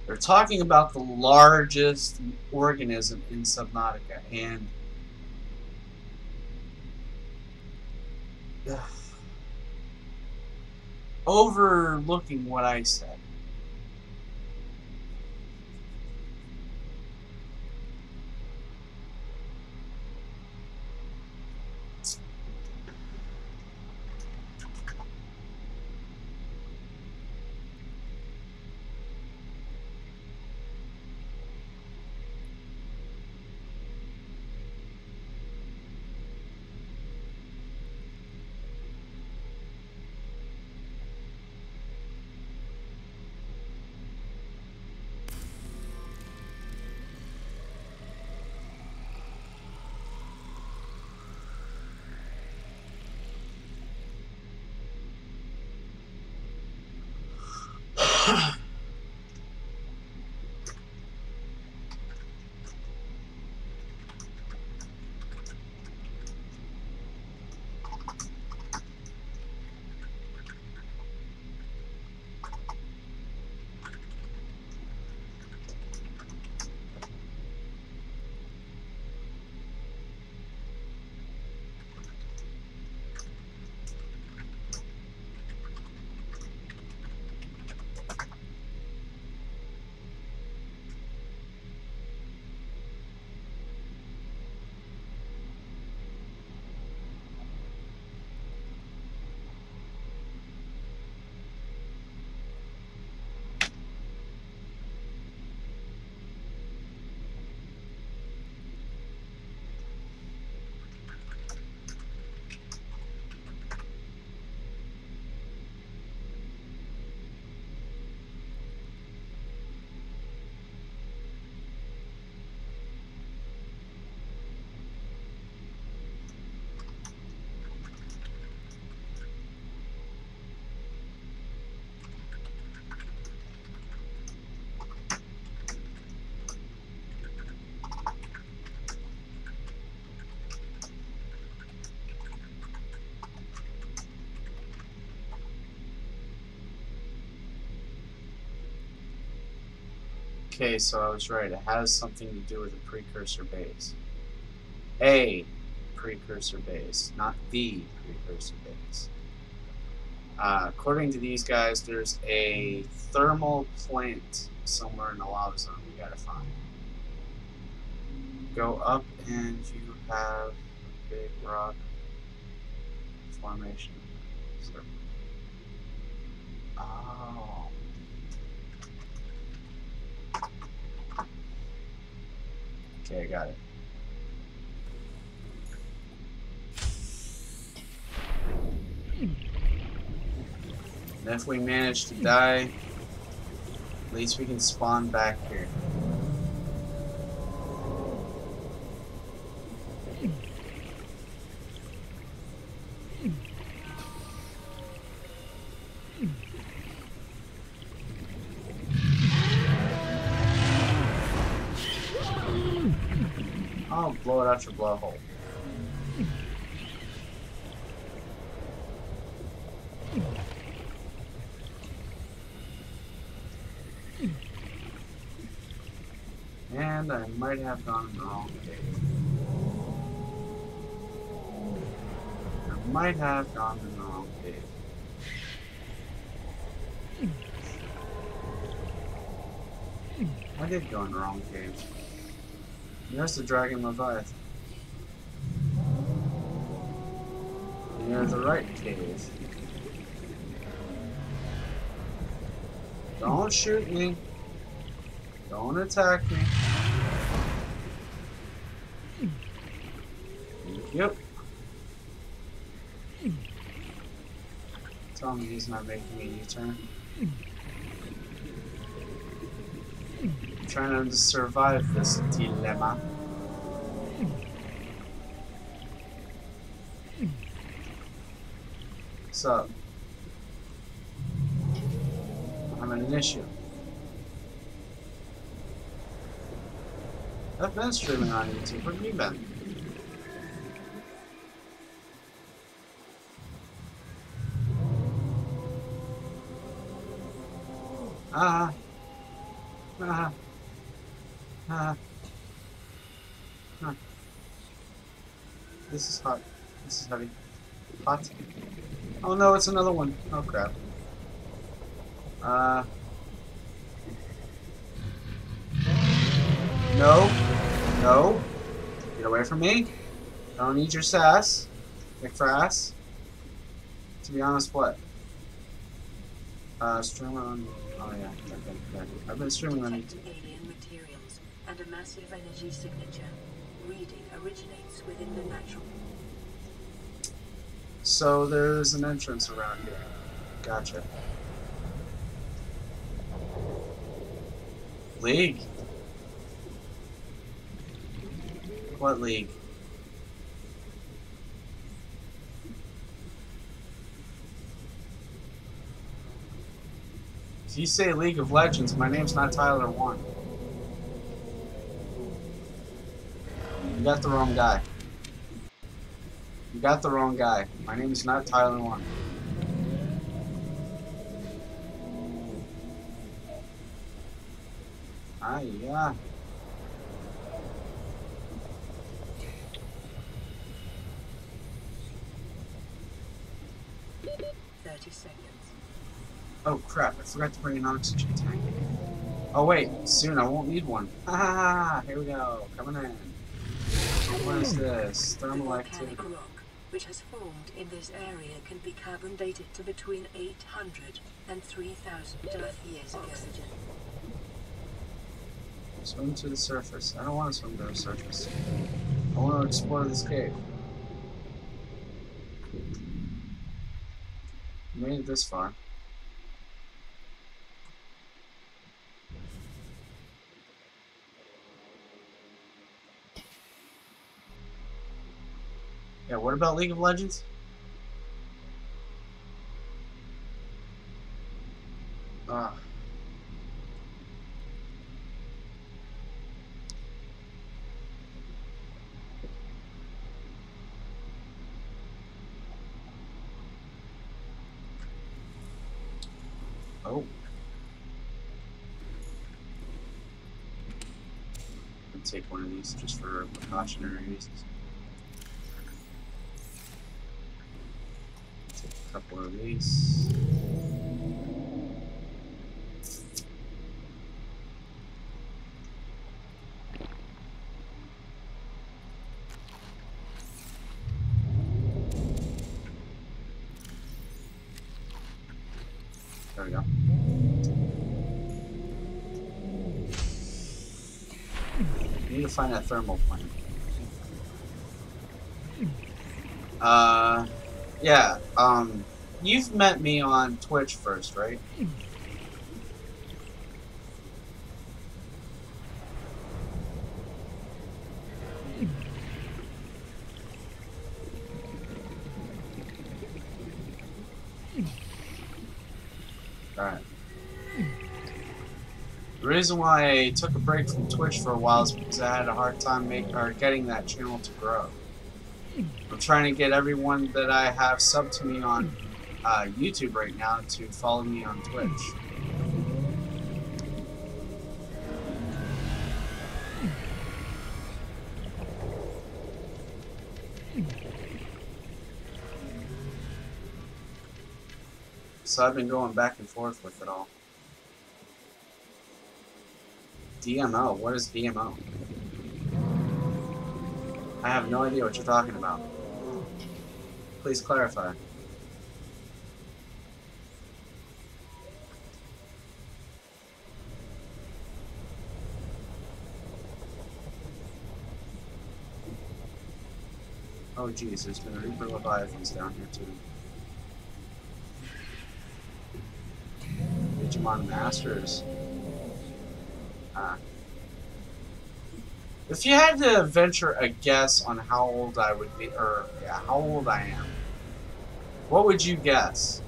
They're talking about the largest organism in Subnautica, and overlooking what I said. Okay, so I was right. It has something to do with a precursor base. A precursor base, not the precursor base. According to these guys, there's a thermal plant somewhere in the lava zone we gotta find. Go up and you have a big rock formation. Oh. Okay, I got it. And if we manage to die, at least we can spawn back here. Oh, blow it out your blowhole. And I might have gone in the wrong cave. I might have gone in the wrong cave. I did go in the wrong cave. There's the Dragon Leviathan. Near the right cave. Don't shoot me. Don't attack me. Yep. Tell me he's not making a U-turn. I'm trying to survive this dilemma. What's up? I'm an issue. I've been streaming on YouTube. Where have you been? Ah. Ah. Ah. Huh. This is hot. This is heavy. Hot. Oh no, it's another one. Oh crap. No. No. Get away from me. I don't need your sass. McFrass. To be honest, what? Streamer on. Oh yeah. Okay. I've been streaming on YouTube. Alien materials and a massive energy signature. Reading originates within the natural. So there's an entrance around here. Gotcha. League? What league? If you say League of Legends, my name's not Tyler 1. You got the wrong guy. You got the wrong guy. My name is not Tyler 1. Ah, yeah. Oh crap, I forgot to bring an oxygen tank. Oh wait, soon I won't need one. Ah, here we go, coming in. What is this? Thermal activity. Rock, which has formed in this area, can be carbon dated to between 800 and 3,000 Earth years ago. Swim to the surface. I don't want to swim to the surface. I want to explore this cave. Made it this far. Yeah, what about League of Legends? Ah. Oh. take one of these just for precautionary reasons. Take a couple of these. There we go. I need to find that thermal plant. Yeah, you've met me on Twitch first, right? Alright. The reason why I took a break from Twitch for a while is because I had a hard time getting that channel to grow. I'm trying to get everyone that I have subbed to me on YouTube right now to follow me on Twitch. So I've been going back and forth with it all. DMO? What is DMO? I have no idea what you're talking about. Please clarify. Oh geez, there's been Reaper Leviathans down here too. Digimon Masters. If you had to venture a guess on how old I would be, or yeah, how old I am, what would you guess?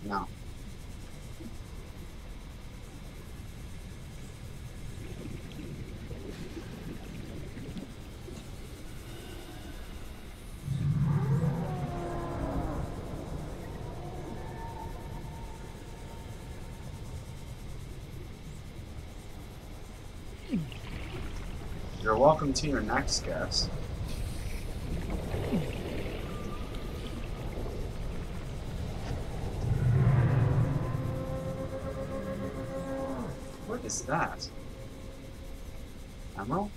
No. You're welcome to your next guess. What is that? Emerald?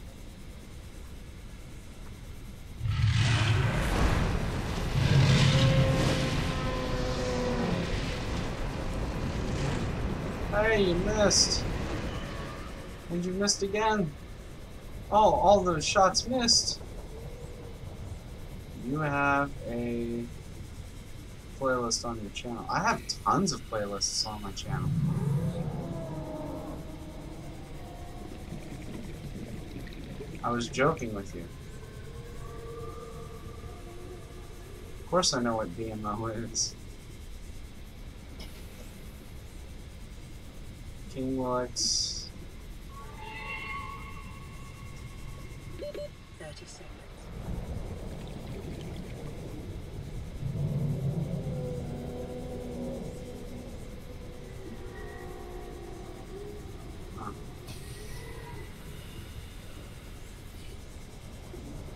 Hey, you missed. And you missed again. Oh, all those shots missed. You have a playlist on your channel. I have tons of playlists on my channel. I was joking with you. Of course I know what DMO is. King Lux. 30 seconds.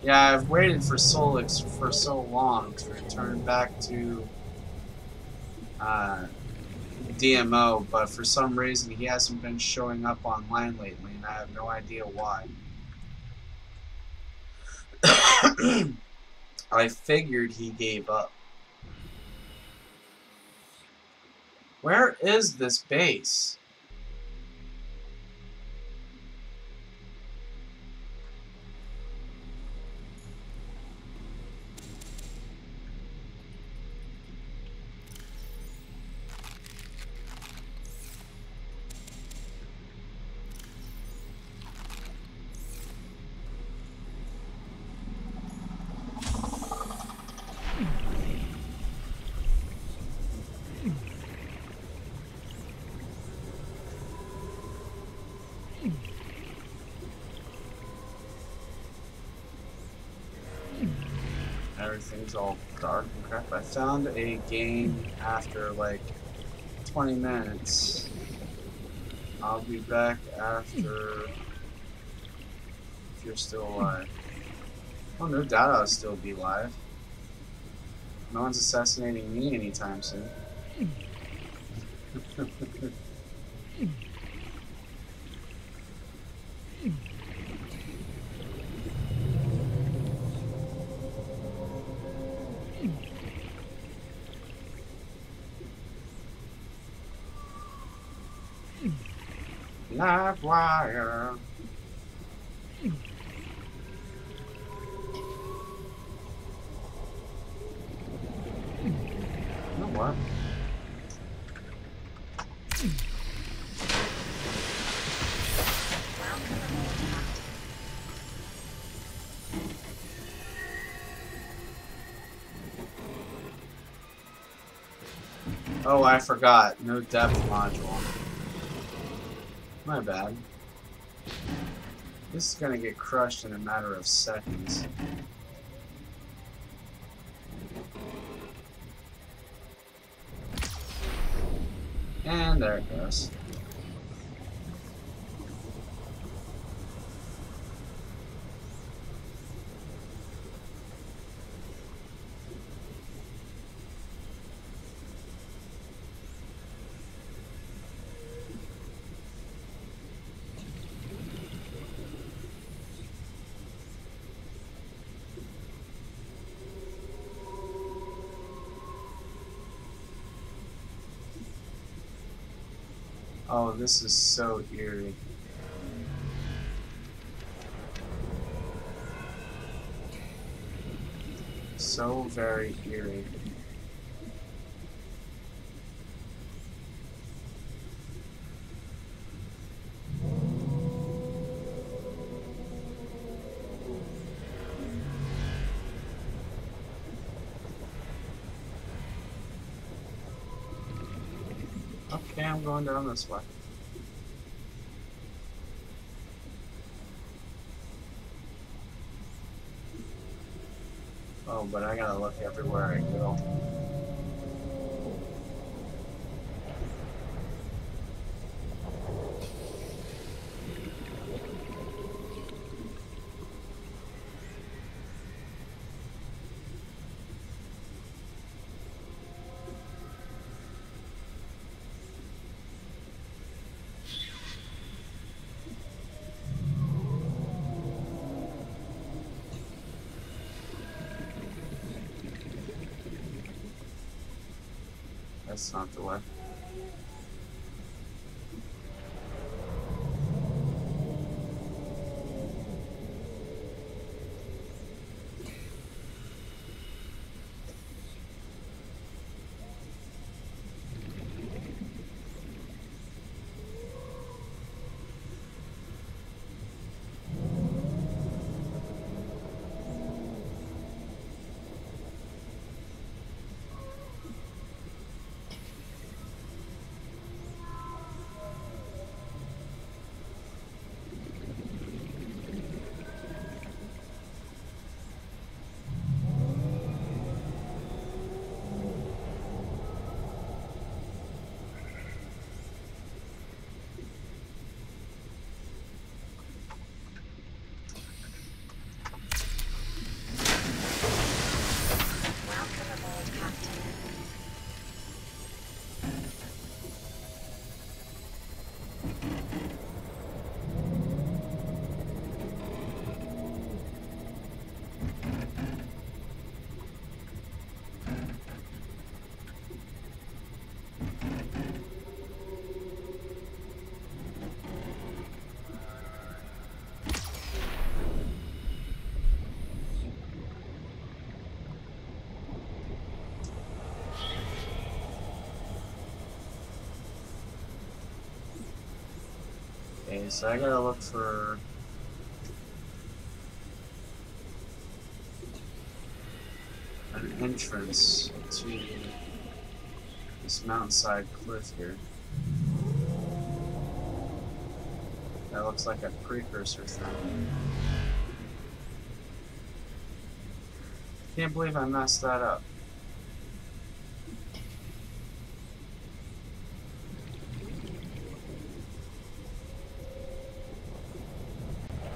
Yeah, I've waited for Solix for so long to return back to DMO, but for some reason he hasn't been showing up online lately, and I have no idea why. I figured he gave up. Where is this base? everything's all dark and crap. I found a game after like 20 minutes. I'll be back after if you're still alive. Oh, no doubt I'll still be alive. No one's assassinating me anytime soon. Live wire. You know what? Oh, I forgot. No depth module. My bad. This is gonna get crushed in a matter of seconds. And there it goes. Oh, this is so eerie. So very eerie. Okay, I'm going down this way. Oh, but I gotta look everywhere I go. That's not the way. Okay, so I gotta look for an entrance to this mountainside cliff here. That looks like a precursor thing. Can't believe I messed that up.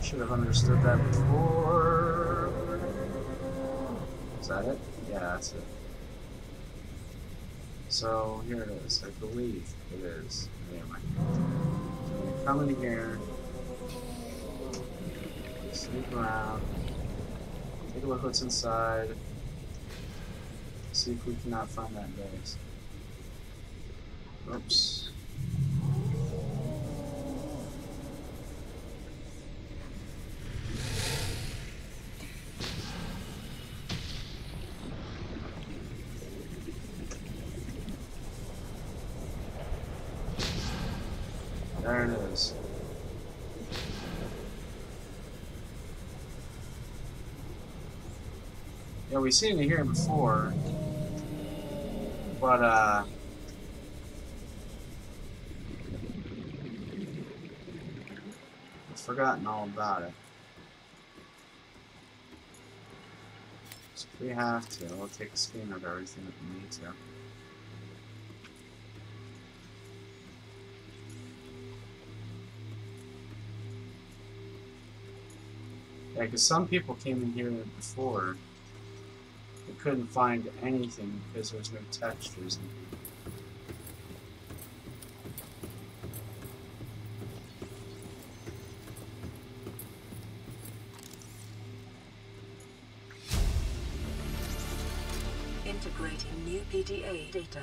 Should have understood that before. Is that it? Yeah, that's it. So here it is. I believe it is. Anyway. So I'm gonna come in here, sneak around, take a look what's inside, see if we cannot find that base. Oops. There it is. Yeah, we've seen it here before, but I've forgotten all about it. So if we have to, we'll take a scan of everything that we need to. Yeah, because some people came in here before, they couldn't find anything because there's no textures in here. Integrating new PDA data.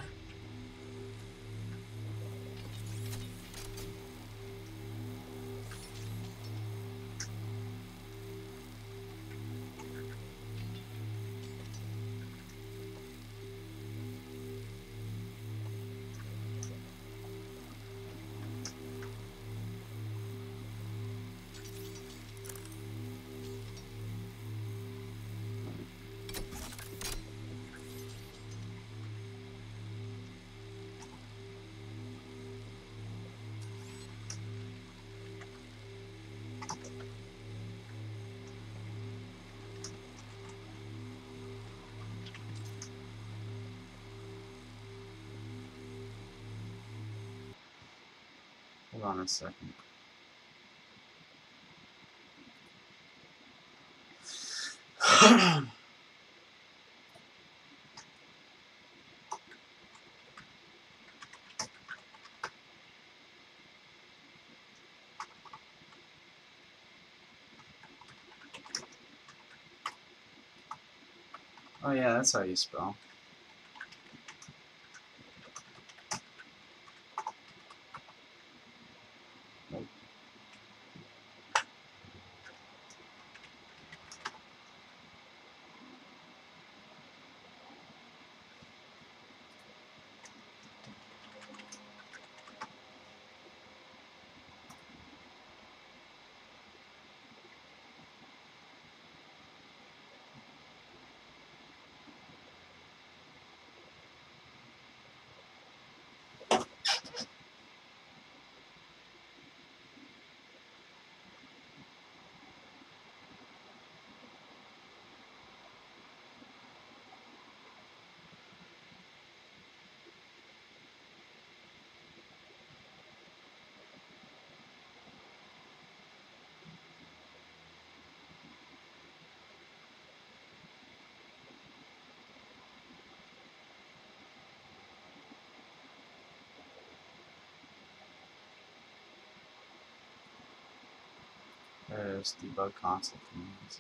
Hold on a second. Oh yeah, that's how you spell. Nope. There's debug console commands.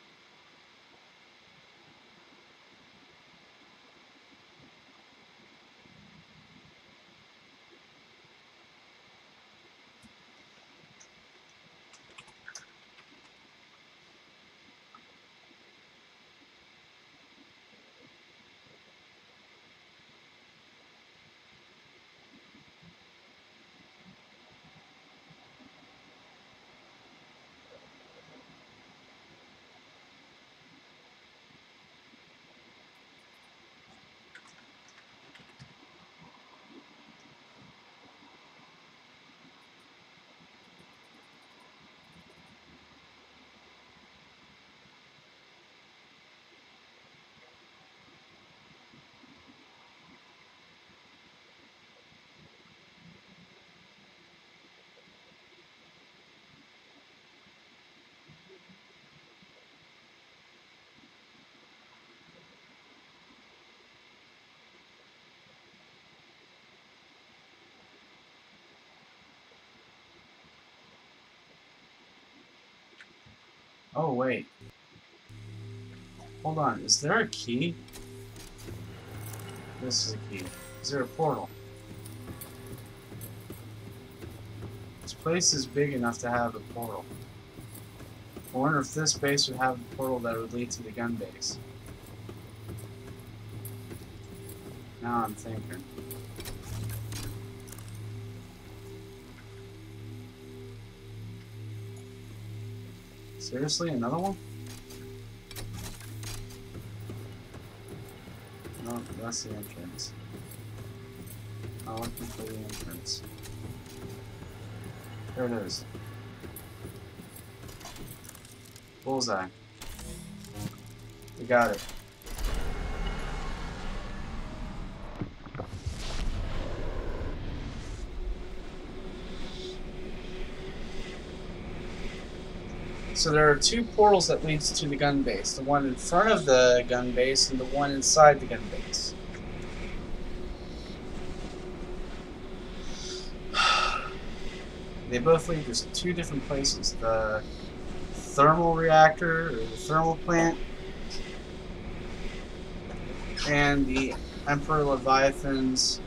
Oh, wait. Hold on. Is there a key? This is a key. Is there a portal? This place is big enough to have a portal. I wonder if this base would have a portal that would lead to the gun base. Now I'm thinking. Seriously, another one? No, that's the entrance. I'm looking for the entrance. There it is. Bullseye. We got it. So there are two portals that leads to the gun base. The one in front of the gun base and the one inside the gun base. They both lead to two different places. The thermal reactor, or the thermal plant, and the Emperor Leviathan's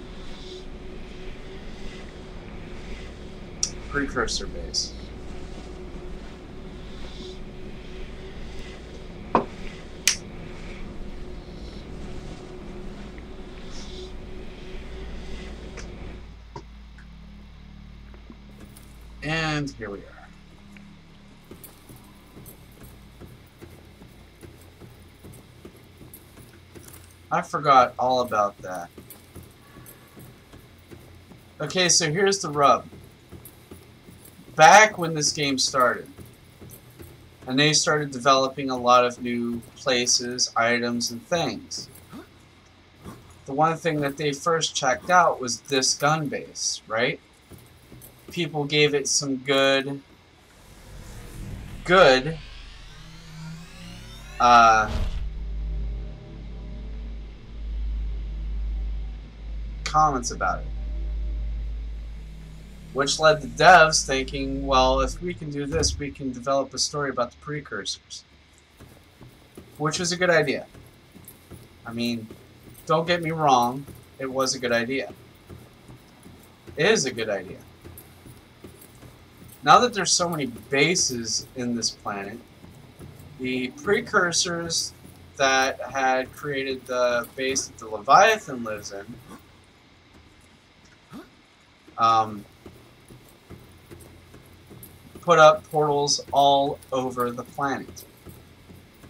precursor base. And here we are. I forgot all about that. Okay, so here's the rub. Back when this game started, and they started developing a lot of new places, items, and things, the one thing that they first checked out was this gun base, right? People gave it some good comments about it, which led the devs thinking, well, if we can do this, we can develop a story about the precursors, which was a good idea. I mean, don't get me wrong, it was a good idea. It is a good idea. Now that there's so many bases in this planet, the precursors that had created the base that the Leviathan lives in put up portals all over the planet.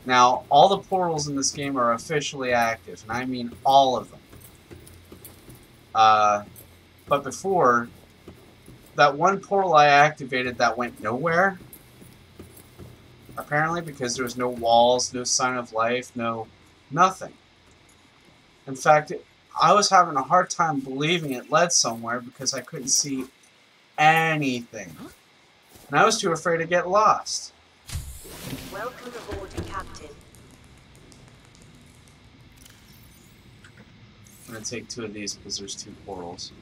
Now, all the portals in this game are officially active, and I mean all of them. But before, that one portal I activated that went nowhere, apparently because there was no walls, no sign of life, no nothing. In fact, I was having a hard time believing it led somewhere because I couldn't see anything. And I was too afraid to get lost. Welcome aboard, Captain. I'm going to take two of these because there's two portals.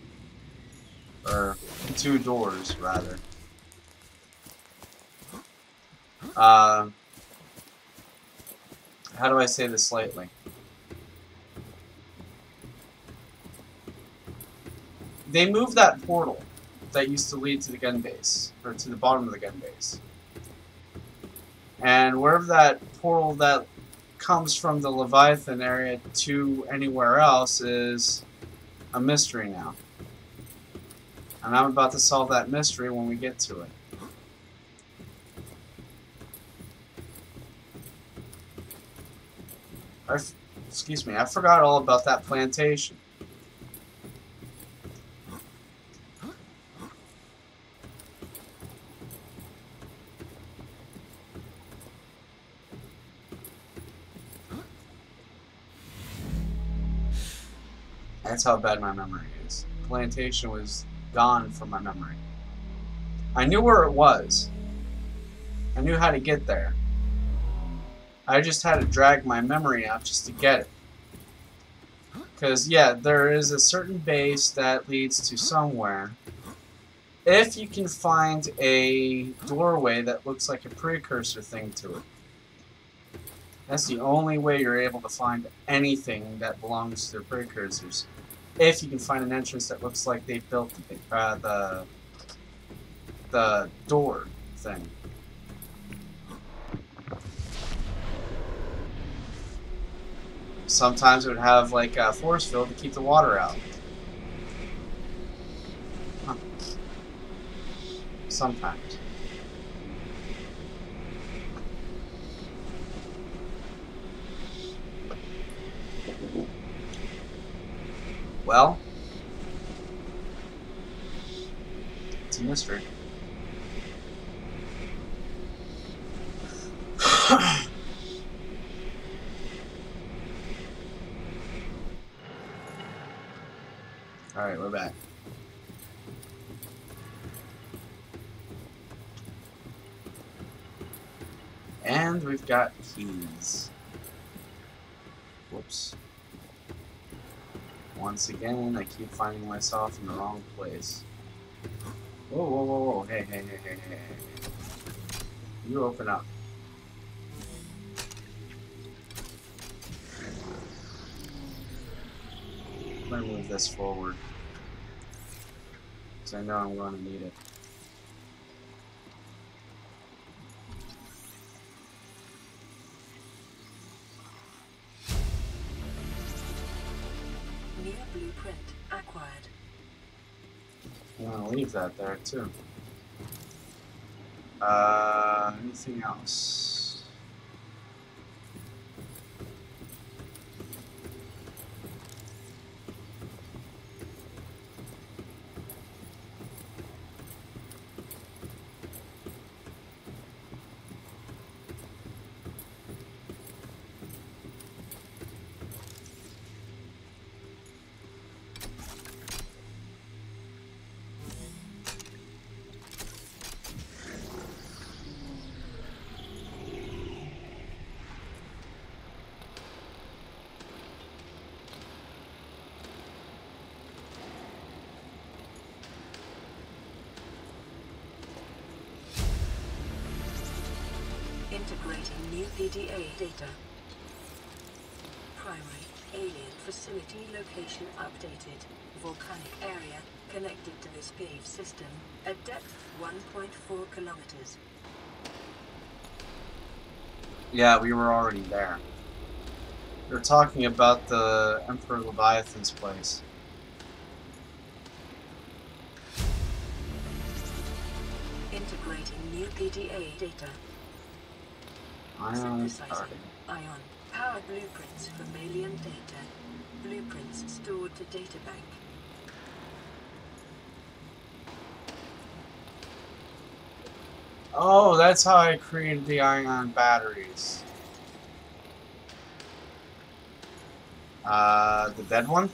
Or two doors, rather. How do I say this slightly? They moved that portal that used to lead to the gun base, or to the bottom of the gun base. And wherever that portal that comes from the Leviathan area to anywhere else is a mystery now. And I'm about to solve that mystery when we get to it. Excuse me, I forgot all about that plantation. That's how bad my memory is. Plantation was gone from my memory. I knew where it was. I knew how to get there. I just had to drag my memory out just to get it. Because, yeah, there is a certain base that leads to somewhere. if you can find a doorway that looks like a precursor thing to it. That's the only way you're able to find anything that belongs to their precursors. If you can find an entrance that looks like they built the door thing. Sometimes it would have like a force field to keep the water out. Huh. Sometimes. Well, it's a mystery. Alright, we're back. And we've got keys. Whoops. Once again, I keep finding myself in the wrong place. Whoa, whoa, whoa, whoa. Hey, hey, hey, hey, hey, hey. You open up. I'm gonna move this forward. Because I know I'm going to need it. New blueprint acquired. I'm gonna leave that there too. Anything else? Integrating new PDA data. Primary alien facility location updated. Volcanic area connected to this cave system at depth 1.4 kilometers. Yeah, we were already there. We were talking about the Emperor Leviathan's place. Integrating new PDA data. Ion Synthesizing ion power blueprints for alien data. Blueprints stored to databank. Oh, that's how I created the ion batteries. The dead one?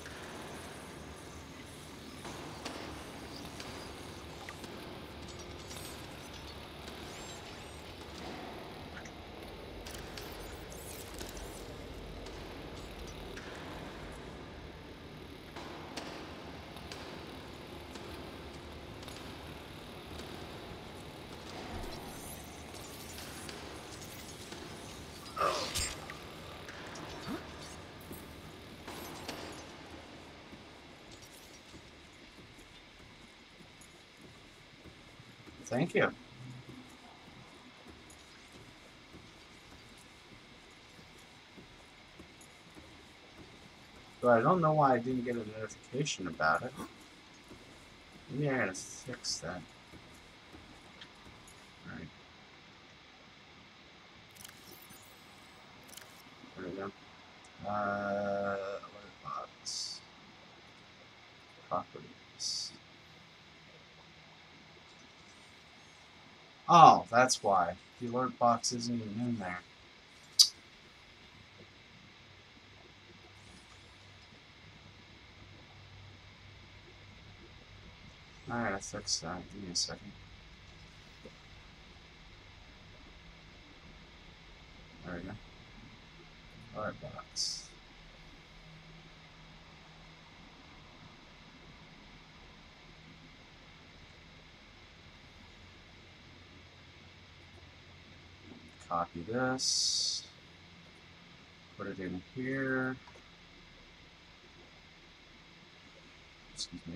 Thank you. But I don't know why I didn't get a notification about it. Maybe I gotta fix that. Alright. There we go. Alert box. Properties. Oh, that's why. The alert box isn't even in there. I gotta fix that. Give me a second. There we go. Alert box. Copy this. Put it in here. Excuse me.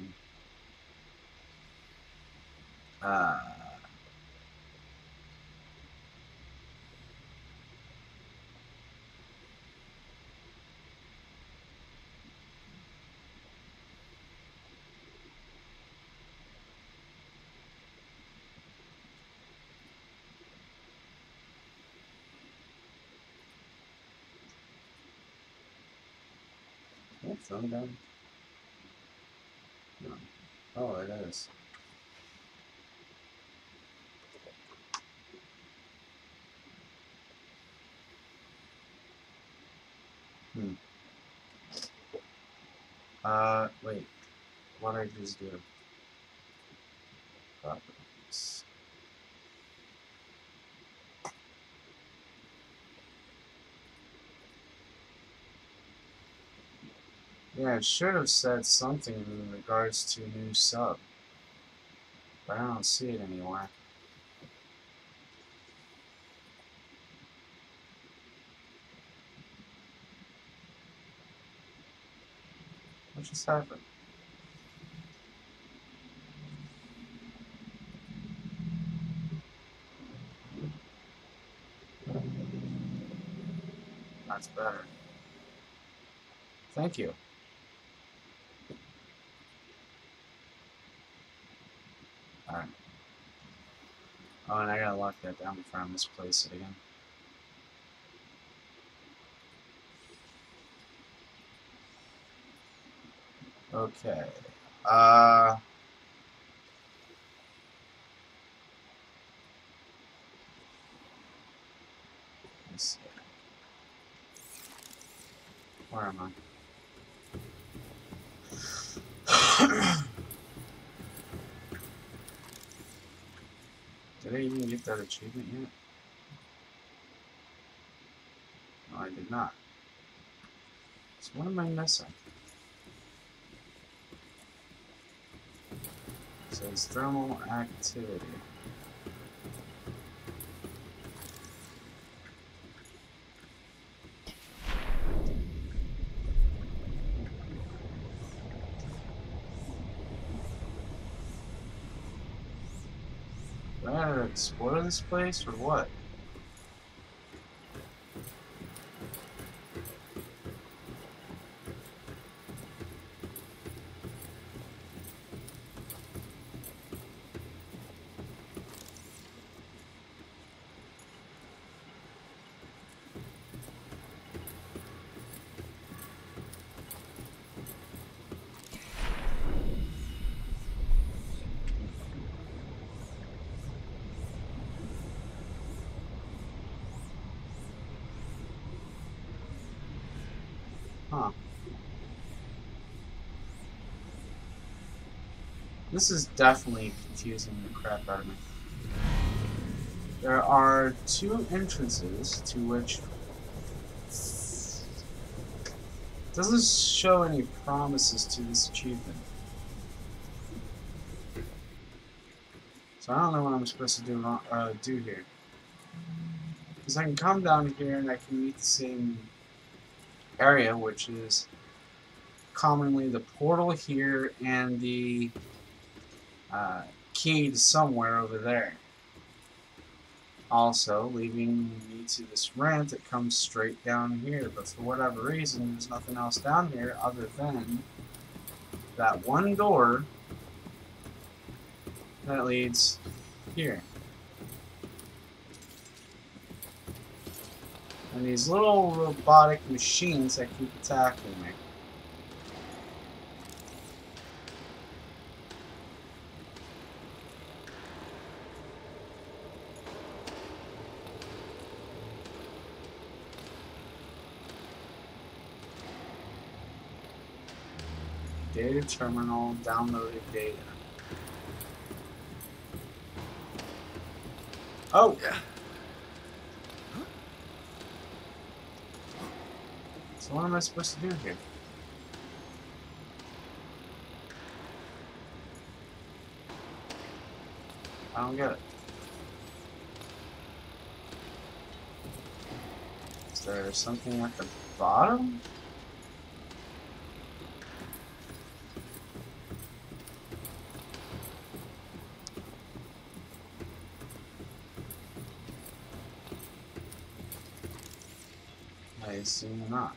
What's phone down? No. Oh, it is. Hmm. Wait. What did I just do? Properties. Yeah, it should have said something in regards to new sub, but I don't see it anywhere. What just happened? That's better. Thank you. Alright. Oh, and I gotta lock that down before I misplace it again. Okay. Let's see. Where am I? Did I even get that achievement yet? No, I did not. So what am I missing? It says thermal activity. Do I have to explore this place or what? Huh. This is definitely confusing the crap out of me. There are two entrances to which doesn't show any promises to this achievement. So I don't know what I'm supposed to do here. Because I can come down here and I can meet the same area, which is commonly the portal here and the key to somewhere over there. Also, leaving me to this ramp that comes straight down here, but for whatever reason, there's nothing else down here other than that one door that leads here. And these little robotic machines that keep attacking me. Data terminal, downloaded data. Oh! So what am I supposed to do here? I don't get it. Is there something at the bottom? I assume not.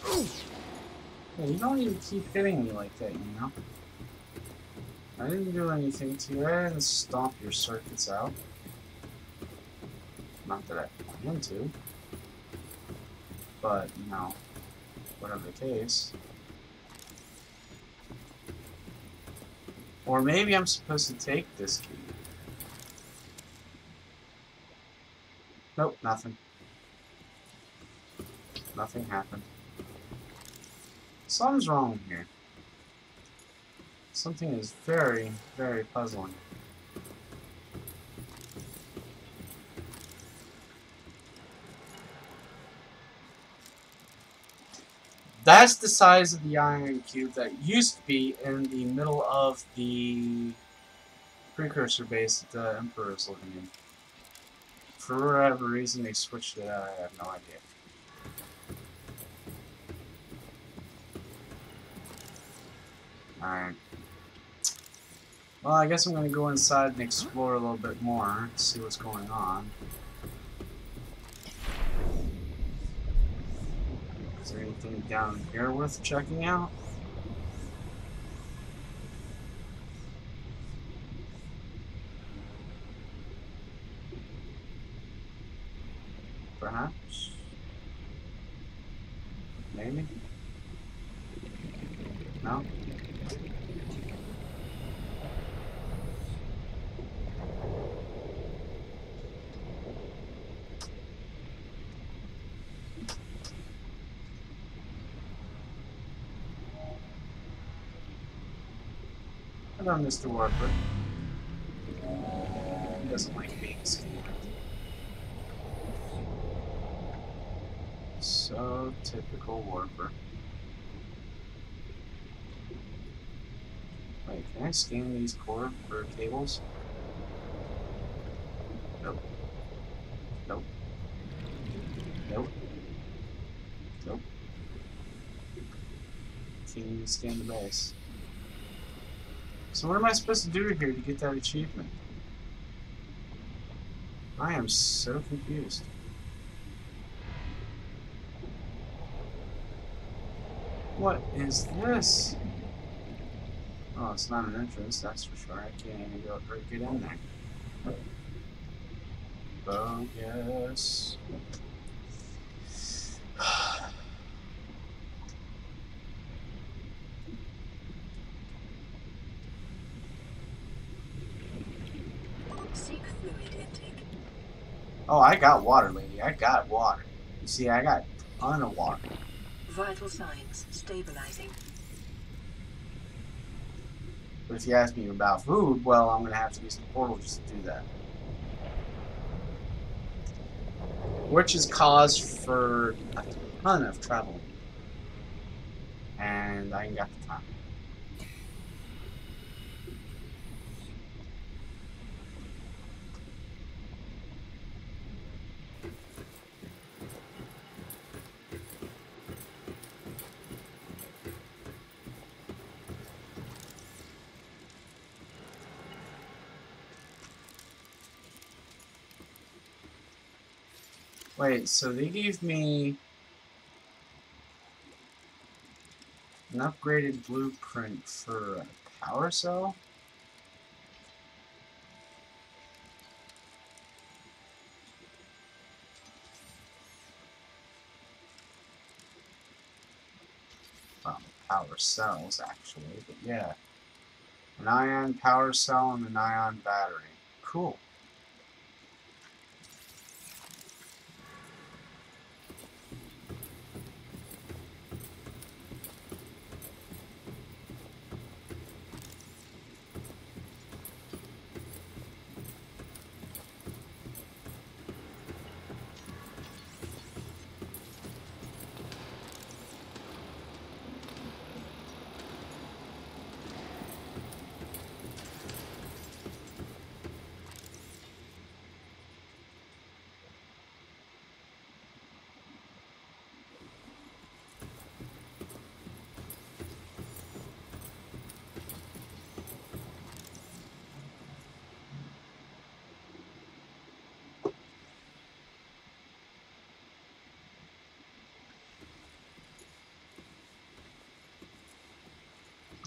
Hey, you don't need to keep hitting me like that, you know? I didn't do anything to you. I didn't stomp your circuits out. Not that I plan to. But, you know, whatever the case. Or maybe I'm supposed to take this key. Nope, nothing. Nothing happened. Something's wrong here. Something is very, very puzzling. That's the size of the iron cube that used to be in the middle of the precursor base that the Emperor is living in. For whatever reason, they switched it out. I have no idea. Alright. Well, I guess I'm going to go inside and explore a little bit more, see what's going on. Is there anything down here worth checking out? Perhaps? Maybe? No? Hello, Mr. Warper. He doesn't like being scanned. So typical Warper. Wait, can I scan these cord or cables? Nope. Nope. Nope. Nope. Can't even scan the base. So what am I supposed to do here to get that achievement? I am so confused. What is this? Oh, it's not an entrance, that's for sure. I can't even go or get in there. Bogus. Seek fluid intake. Oh, I got water, lady. I got water. You see, I got a ton of water. Vital signs stabilizing. But if you ask me about food, well, I'm going to have to use the portal just to do that. Which is cause for a ton of travel. And I ain't got the time. Wait, so they gave me an upgraded blueprint for a power cell? Well, power cells, actually, but yeah. An ion power cell and an ion battery. Cool.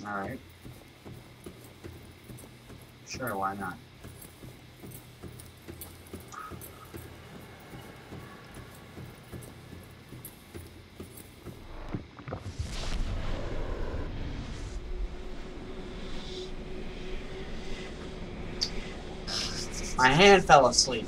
Alright. Sure, why not? My hand fell asleep.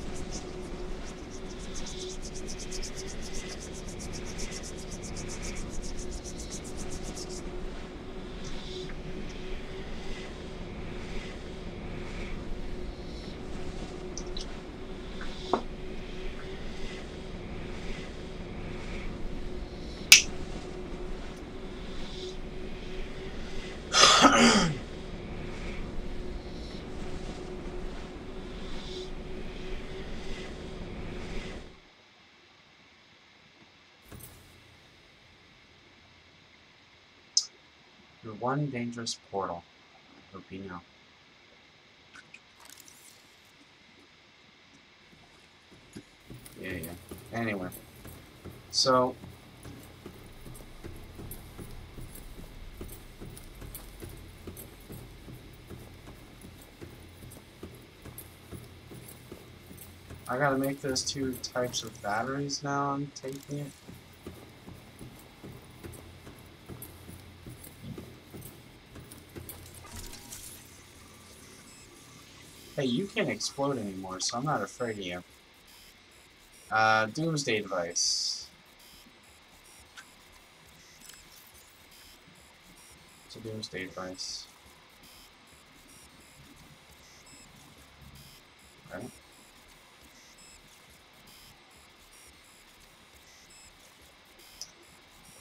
Your one dangerous portal. I hope you know. Yeah. Anyway. So... I gotta make those two types of batteries now, I'm taking it. Hey, you can't explode anymore, so I'm not afraid of you. Doomsday device. It's a doomsday device. Okay.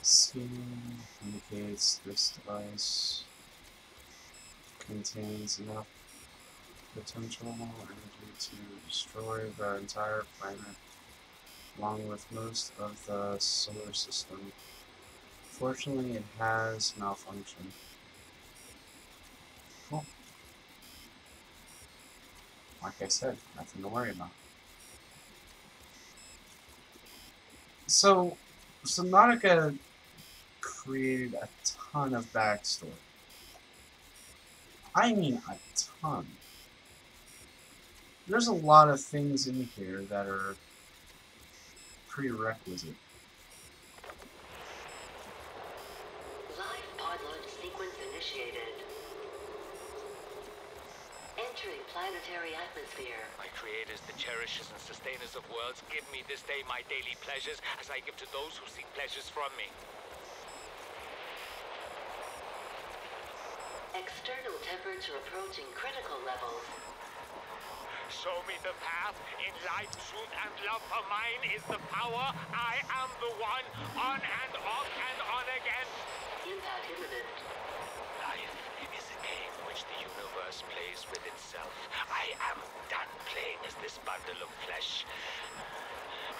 Scheme indicates this device contains enough potential energy to destroy the entire planet, along with most of the solar system. Fortunately, it has malfunctioned. Cool. Like I said, nothing to worry about. So, Subnautica created a ton of backstory. I mean a ton. There's a lot of things in here that are prerequisite. Live pod launch sequence initiated. Entering planetary atmosphere. My creators, the cherishers and sustainers of worlds, give me this day my daily pleasures as I give to those who seek pleasures from me. External temperature approaching critical levels. Show me the path. In light, truth, and love for mine is the power. I am the one. On and off and on again. Impact imminent. Life is a game which the universe plays with itself. I am done playing as this bundle of flesh.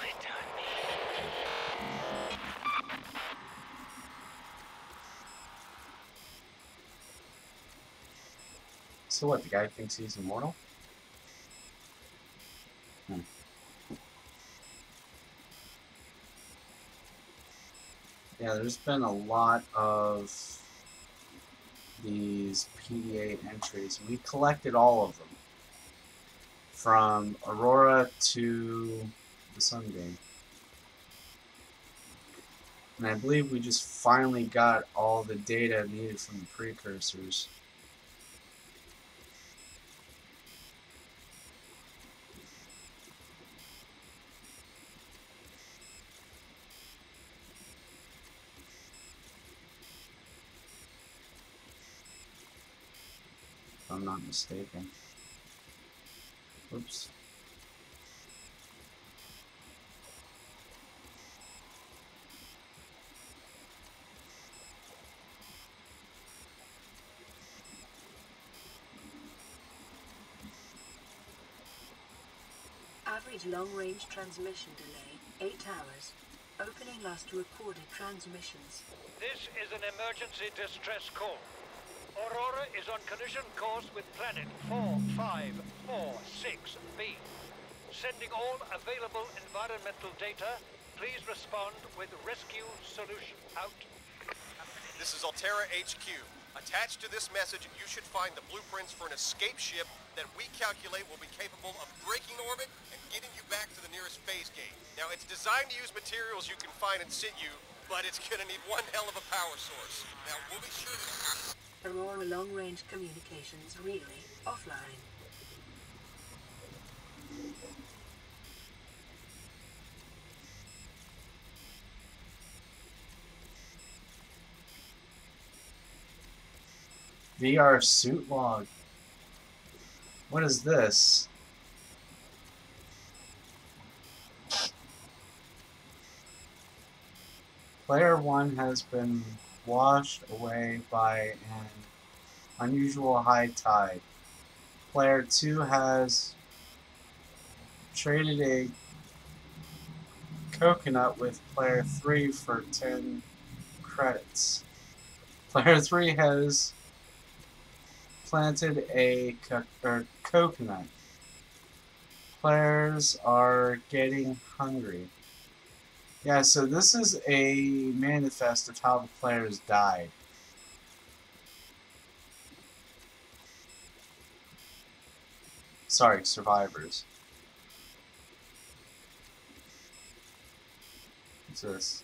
Return me. So what, the guy thinks he's immortal? Yeah, there's been a lot of these PDA entries. We collected all of them. From Aurora to the Sun game. And I believe we just finally got all the data needed from the precursors. If I'm not mistaken. Oops. Average long-range transmission delay, 8 hours. Opening last recorded transmissions. This is an emergency distress call. Aurora is on collision course with planet 4546b. Sending all available environmental data. Please respond with rescue solution. Out. This is Altera HQ. Attached to this message, you should find the blueprints for an escape ship that we calculate will be capable of breaking orbit and getting you back to the nearest phase gate. Now, it's designed to use materials you can find in situ, but it's gonna need one hell of a power source. Now, we'll be sure to... Aurora long-range communications relay offline. VR suit log. What is this? Player 1 has been washed away by an unusual high tide. Player 2 has traded a coconut with Player 3 for 10 credits. Player 3 has planted a coconut. Players are getting hungry. Yeah, so this is a manifest of how the players died. Sorry, survivors. What's this?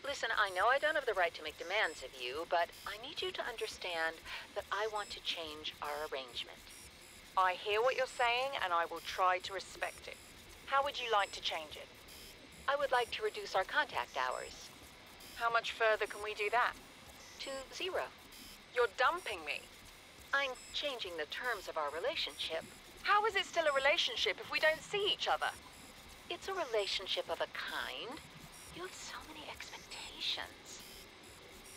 Listen, I know I don't have the right to make demands of you, but I need you to understand that I want to change our arrangement. I hear what you're saying, and I will try to respect it. How would you like to change it? I would like to reduce our contact hours. How much further can we do that? To 0. You're dumping me. I'm changing the terms of our relationship. How is it still a relationship if we don't see each other? It's a relationship of a kind. You have so many expectations.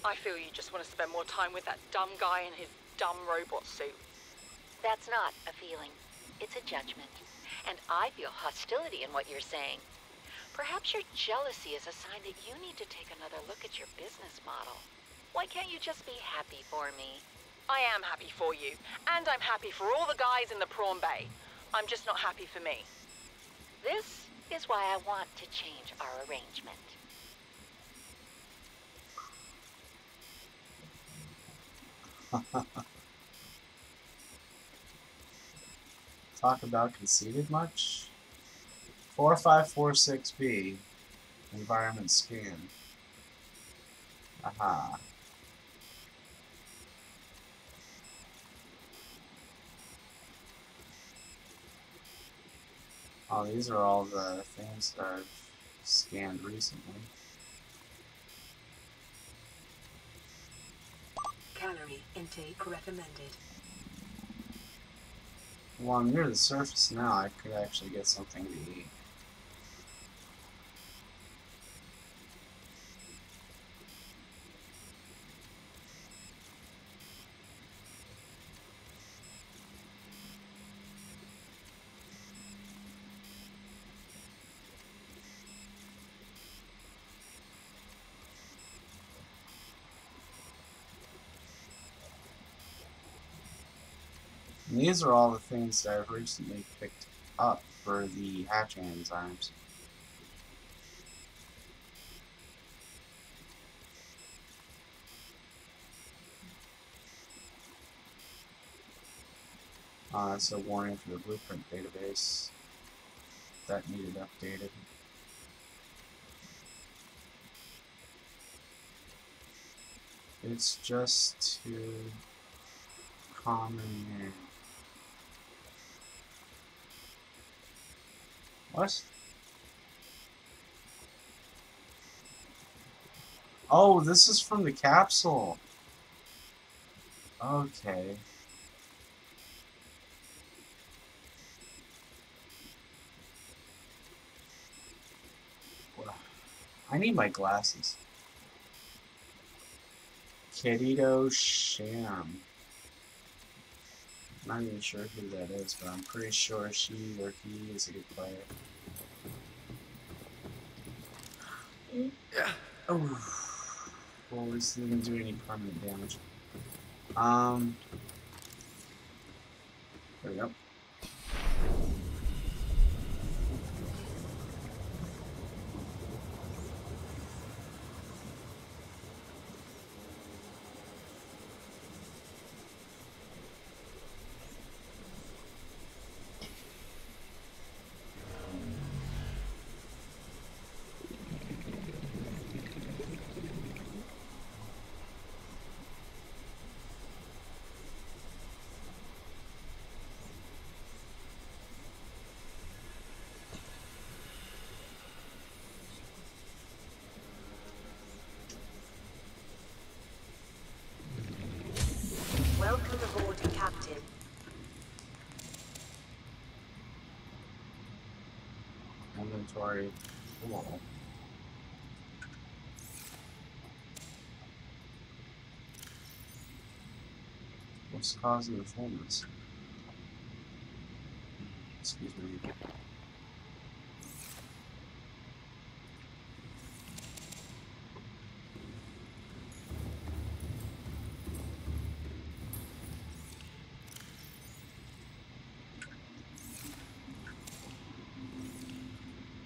I feel you just want to spend more time with that dumb guy in his dumb robot suit. That's not a feeling. It's a judgment. And I feel hostility in what you're saying. Perhaps your jealousy is a sign that you need to take another look at your business model. Why can't you just be happy for me? I am happy for you, and I'm happy for all the guys in the prawn bay. I'm just not happy for me. This is why I want to change our arrangement. Talk about conceited much? 4546B. Environment scan. Aha. Oh, these are all the things that I've scanned recently. Calorie intake recommended. Well, I'm near the surface now. I could actually get something to eat. And these are all the things that I've recently picked up for the hatching enzymes. That's a warning for the blueprint database. That needed updated. It's just too common here. What? Oh, this is from the capsule. Okay. I need my glasses. Querido Sham. I'm not even sure who that is, but I'm pretty sure she or he is a good player. Oh. Well, at least it didn't do any permanent damage. There we go. Welcome aboard, Captain. Inventory. Cool. What's causing the fullness? Excuse me.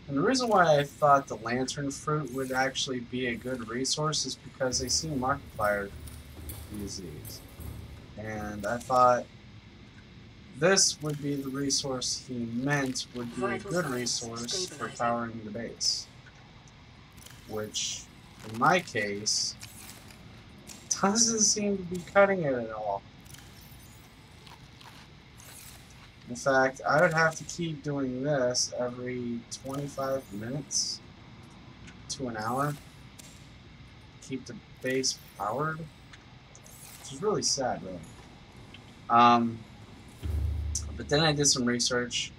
And the reason why I thought the lantern fruit would actually be a good resource is because they see Markiplier use these. And I thought this would be the resource he meant would be a good resource for powering the base. Which, in my case, doesn't seem to be cutting it at all. In fact, I would have to keep doing this every 25 minutes to an hour to keep the base powered, which is really sad, really. But then I did some research.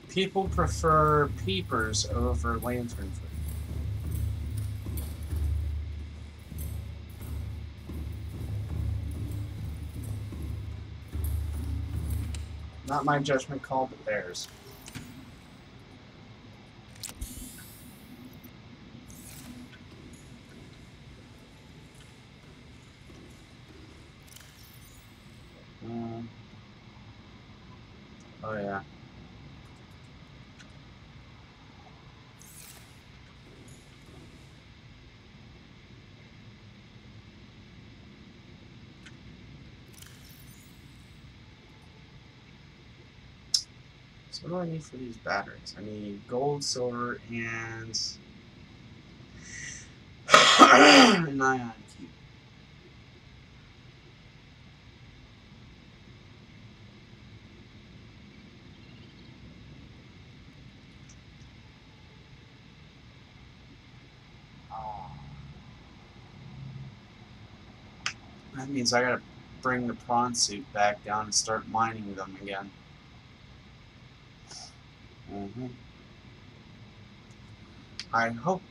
People prefer peepers over lantern fruit. Not my judgment call, but theirs. Oh yeah. So what do I need for these batteries? I need gold, silver, and an ion cube. That means I gotta bring the prawn suit back down and start mining them again. I hope.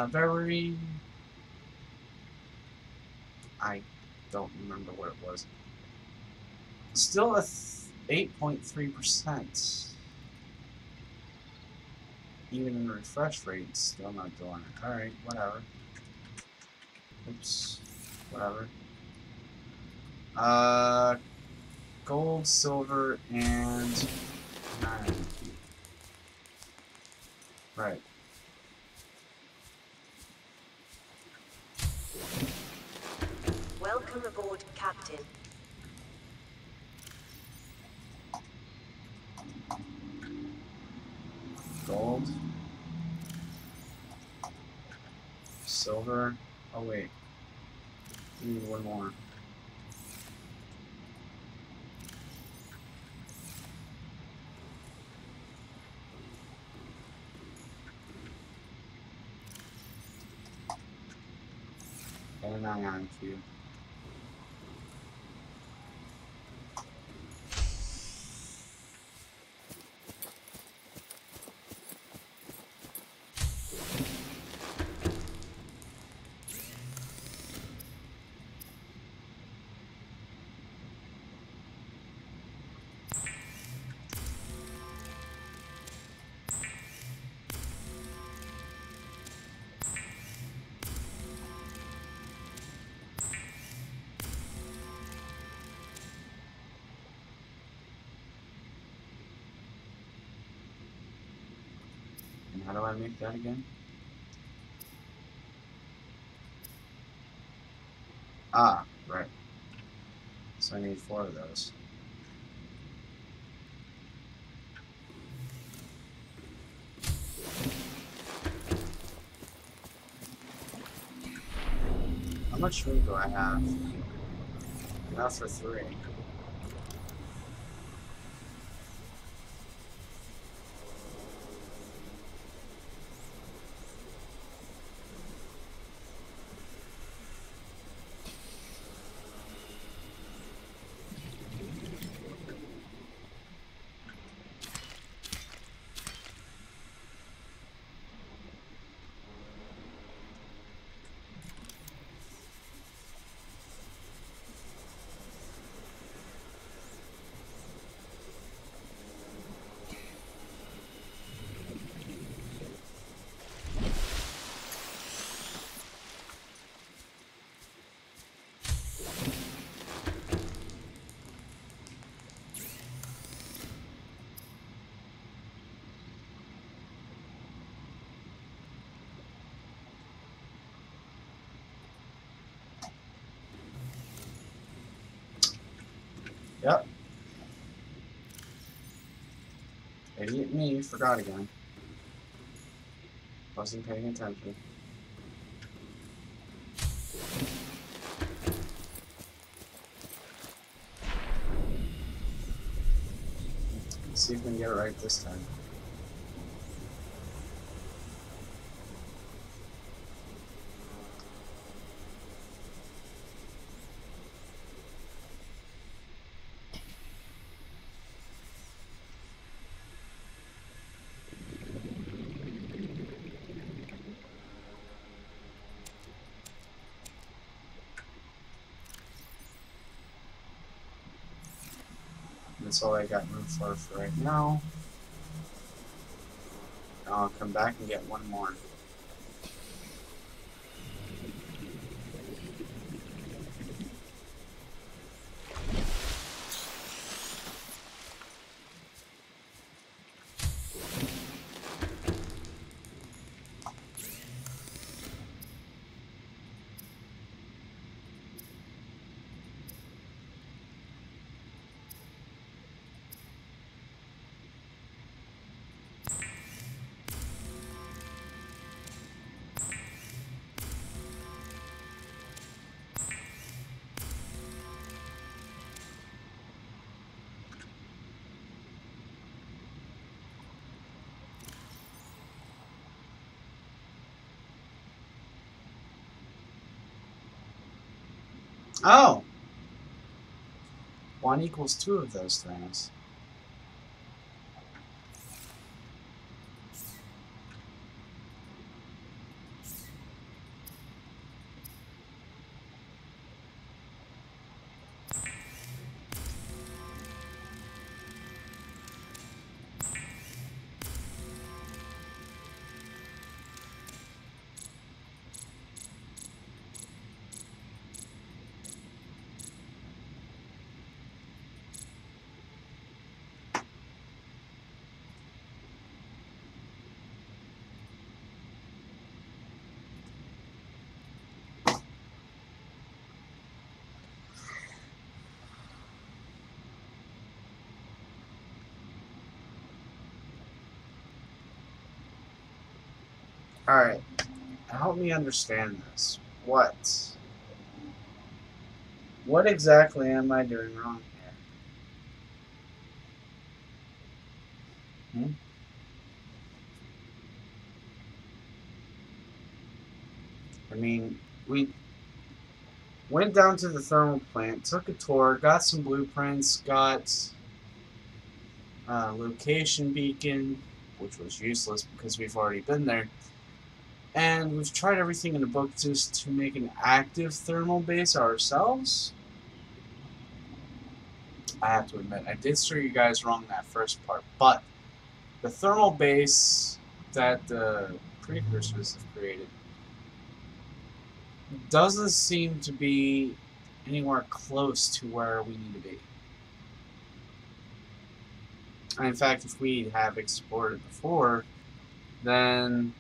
Very. I don't remember what it was. Still a 8.3%. Even in the refresh rate, still not doing it. Alright, whatever. Oops. Whatever. Gold, silver, and iron. Right. Welcome aboard, Captain. Gold. Silver. Oh wait. We need one more. And an ion cube. And how do I make that again? Ah, right. So I need 4 of those. How much room do I have? Enough for 3. Yep. Idiot me, forgot again. Wasn't paying attention. Let's see if we can get it right this time. That's all I got room for right now. I'll come back and get one more. Oh! 1 equals 2 of those things. Alright. Help me understand this. What exactly am I doing wrong here? I mean, we went down to the thermal plant, took a tour, got some blueprints, got a location beacon, which was useless because we've already been there. And we've tried everything in the book just to make an active thermal base ourselves. I have to admit, I did steer you guys wrong that first part, but the thermal base that the precursors have created doesn't seem to be anywhere close to where we need to be. And in fact, if we have explored it before, then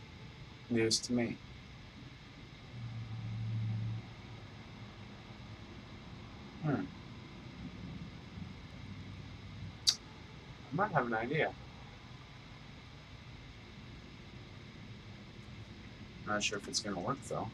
news to me. I might have an idea. Not sure if it's going to work, though.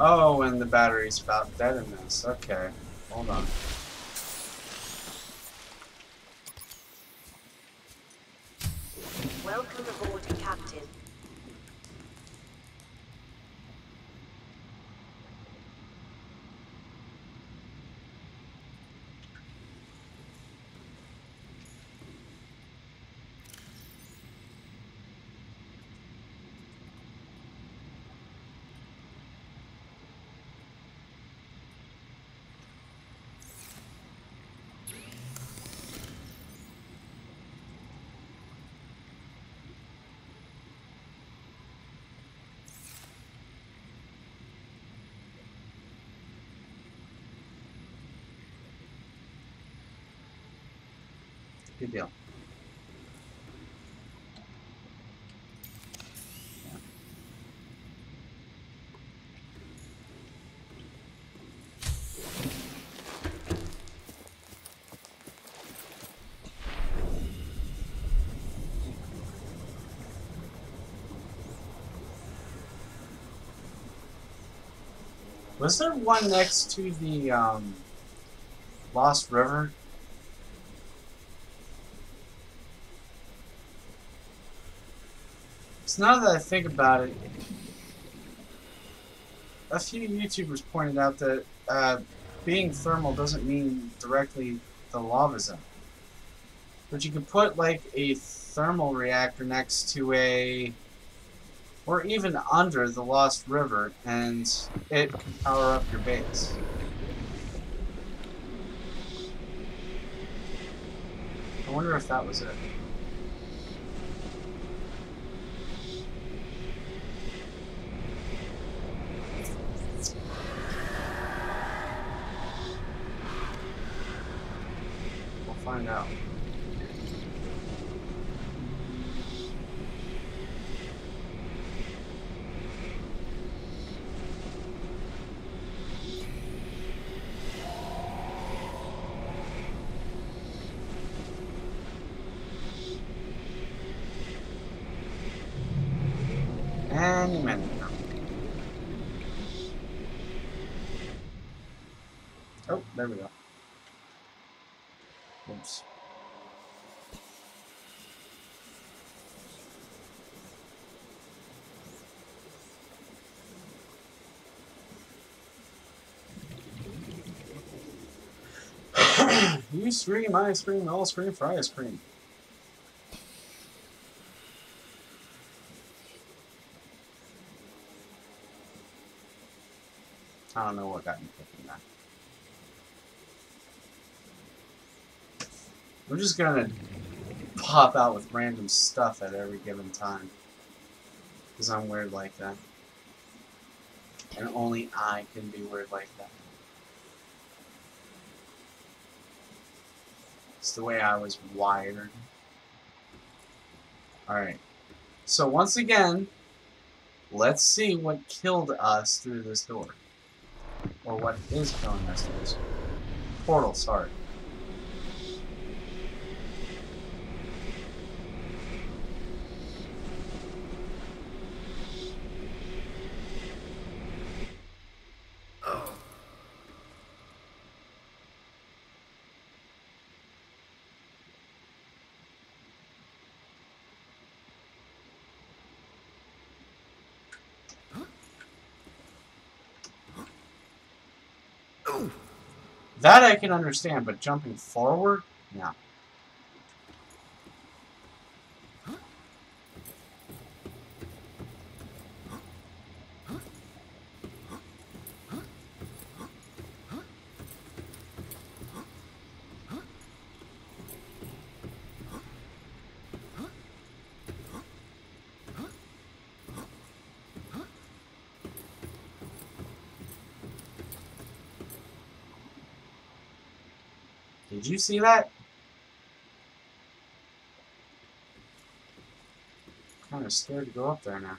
Oh, and the battery's about dead in this. Okay, hold on. Welcome aboard, Captain. Good deal. Was there one next to the Lost River? So now that I think about it, a few YouTubers pointed out that being thermal doesn't mean directly the lava zone. But you could put like a thermal reactor next to a, or even under the Lost River, and it could power up your base. I wonder if that was it. We'll find out. Any minute now. Oh, there we go. Oops. You scream, I scream, all scream for ice cream. I don't know what got me thinking that. I'm just gonna pop out with random stuff at every given time. Because I'm weird like that. And only I can be weird like that. It's the way I was wired. Alright. So once again, let's see what killed us through this door. Or what is killing us through this door. Portal, sorry. That I can understand, but jumping forward? No. Did you see that? I'm kind of scared to go up there now.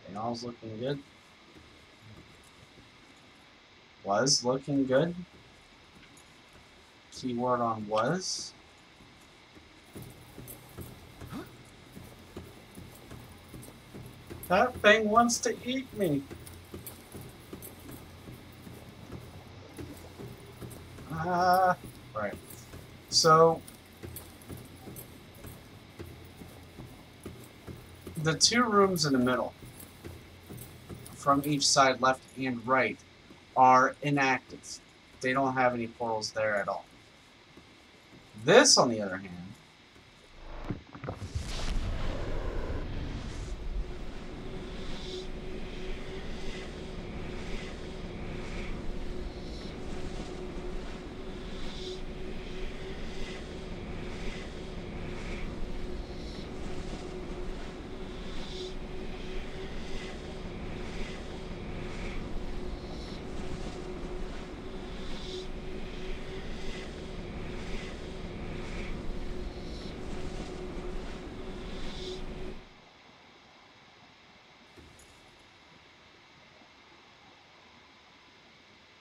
Okay, all's looking good. Was looking good. Keyword on was. That thing wants to eat me. Right. So the two rooms in the middle, from each side, left and right, are inactive. They don't have any portals there at all. This, on the other hand,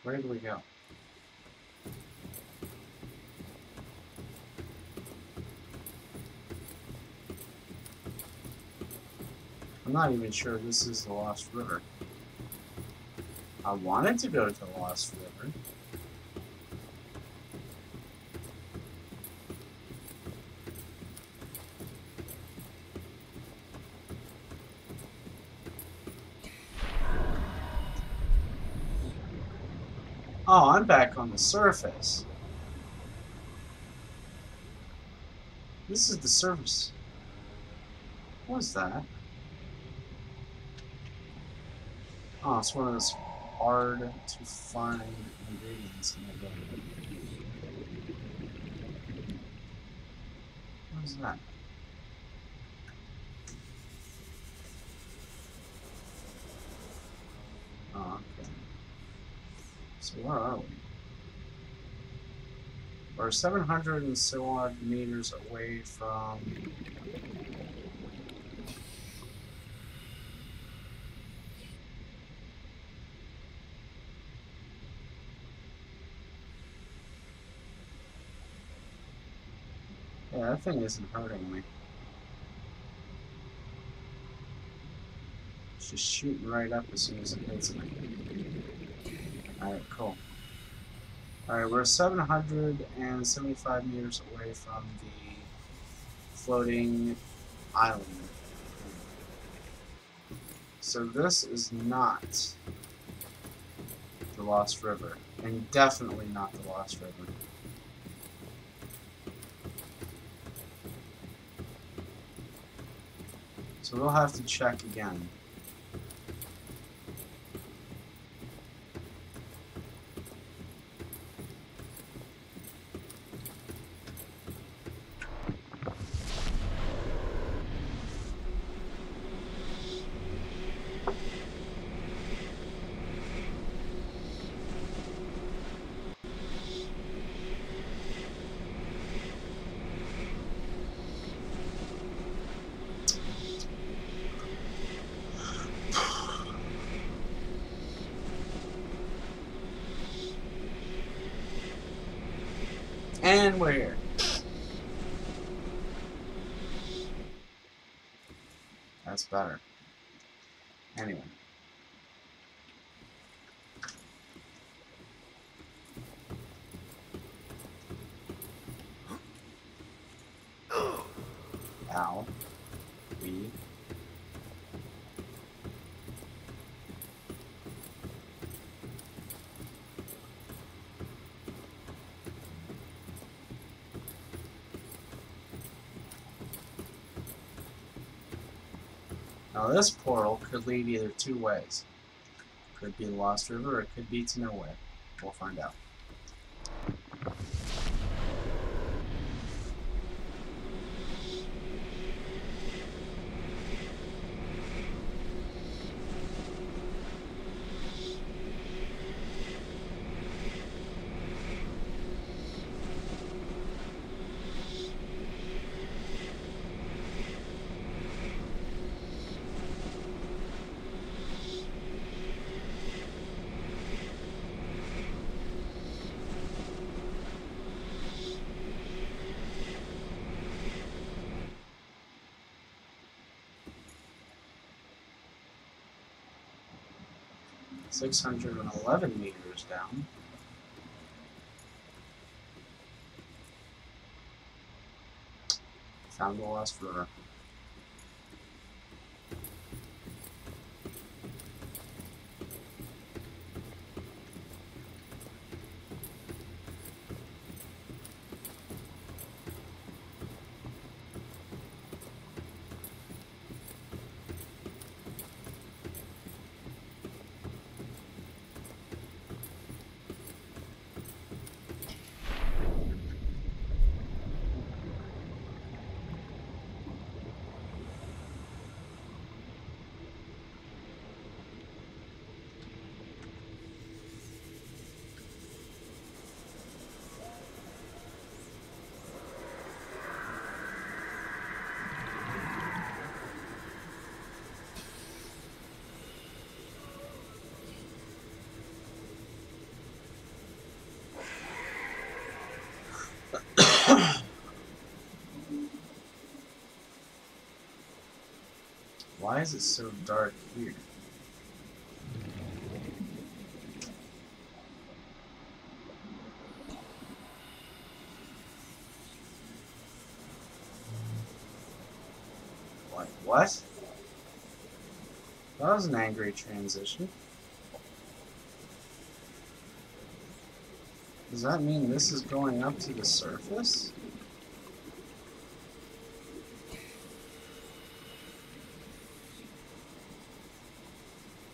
Where did we go? I'm not even sure this is the Lost River. I wanted to go to the Lost River. Oh, I'm back on the surface. This is the surface. What was that? Oh, it's one of those hard to find ingredients in the game. What is that? Oh, okay. So where are we? We're 700 and so odd meters away from... Yeah, that thing isn't hurting me. It's just shooting right up as soon as it hits me. Alright, cool. Alright, we're 775 meters away from the floating island. So this is not the Lost River, and definitely not the Lost River. So we'll have to check again. And we're here. That's better. Anyway. Ow. We. Now this portal could lead either two ways. Could be the Lost River, or it could be to nowhere. We'll find out. $611 meters down. Found the Lost River. Why is it so dark here? What? That was an angry transition. Does that mean this is going up to the surface?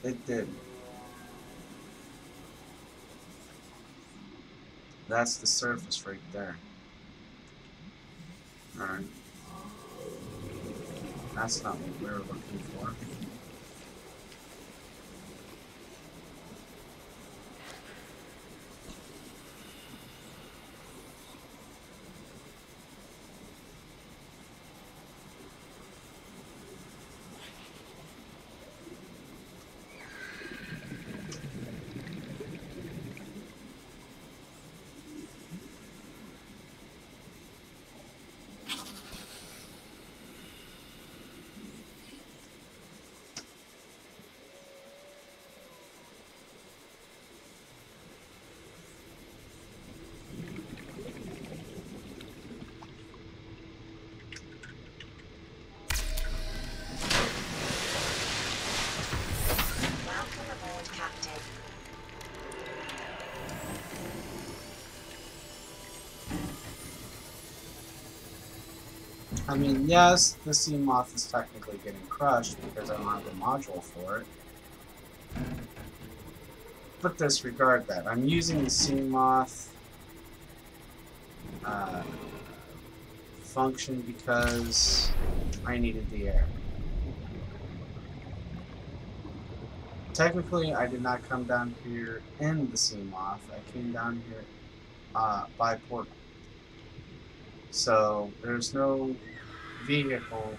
It did. That's the surface right there. Alright. That's not what we were looking for. I mean, yes, the sea moth is technically getting crushed because I don't have the module for it. But disregard that. I'm using the sea moth function because I needed the air. Technically, I did not come down here in the sea moth. I came down here by portal. So there's no vehicle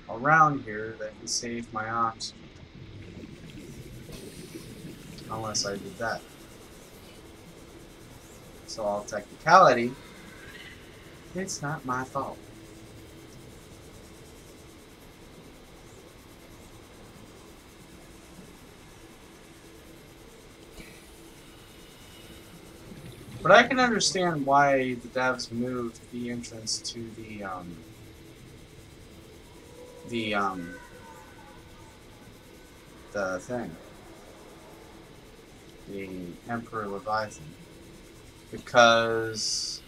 around here that can save my oxygen. Unless I did that. So all technicality, it's not my fault. But I can understand why the devs moved the entrance to the thing. The Emperor Leviathan. Because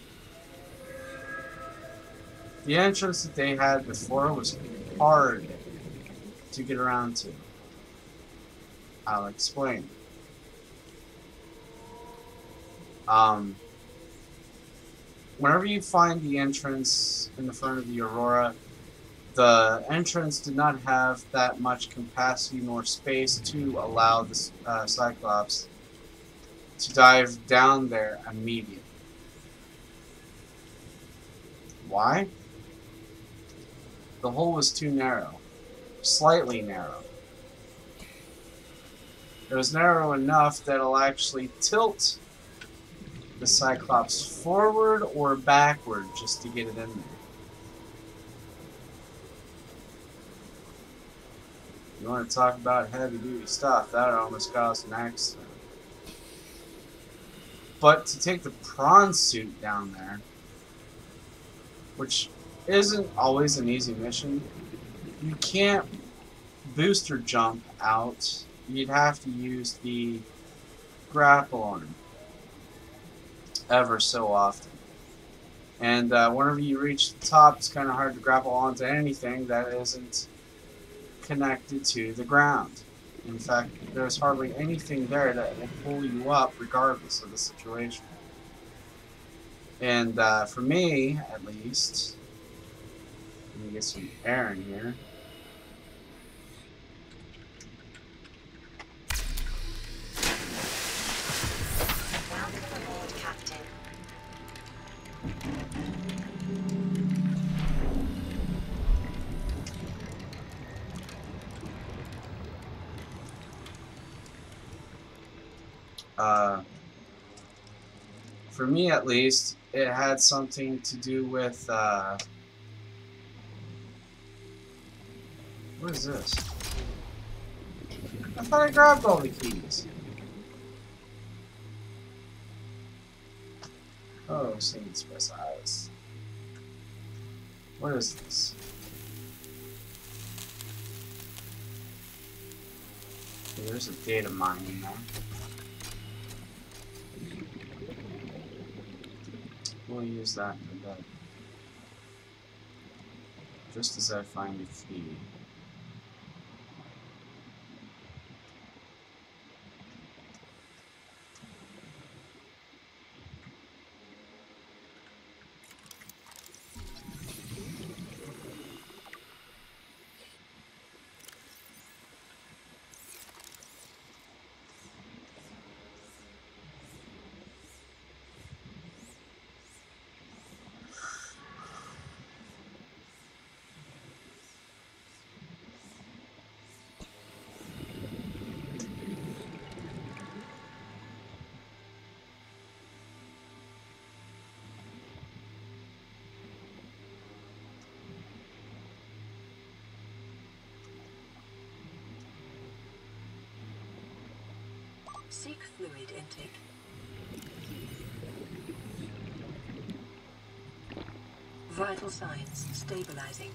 the entrance that they had before was hard to get around to. I'll explain. Whenever you find the entrance in the front of the Aurora, the entrance did not have that much capacity nor space to allow the Cyclops to dive down there immediately. Why? The hole was too narrow. Slightly narrow. It was narrow enough that it'll actually tilt the Cyclops forward or backward just to get it in there. You want to talk about heavy duty stuff, that almost caused an accident. But to take the prawn suit down there, which isn't always an easy mission, you can't booster jump out. You'd have to use the grapple arm ever so often. And whenever you reach the top, it's kind of hard to grapple onto anything that isn't connected to the ground. In fact, there's hardly anything there that will pull you up regardless of the situation. And for me, at least, let me get some air in here. Welcome aboard, Captain. For me at least, it had something to do with What is this? I thought I grabbed all the keys. Oh, seeing express eyes. What is this? Okay, there's a data mine in there. We'll use that in a bit. Just as I find a key. Seek fluid intake. Vital signs stabilizing.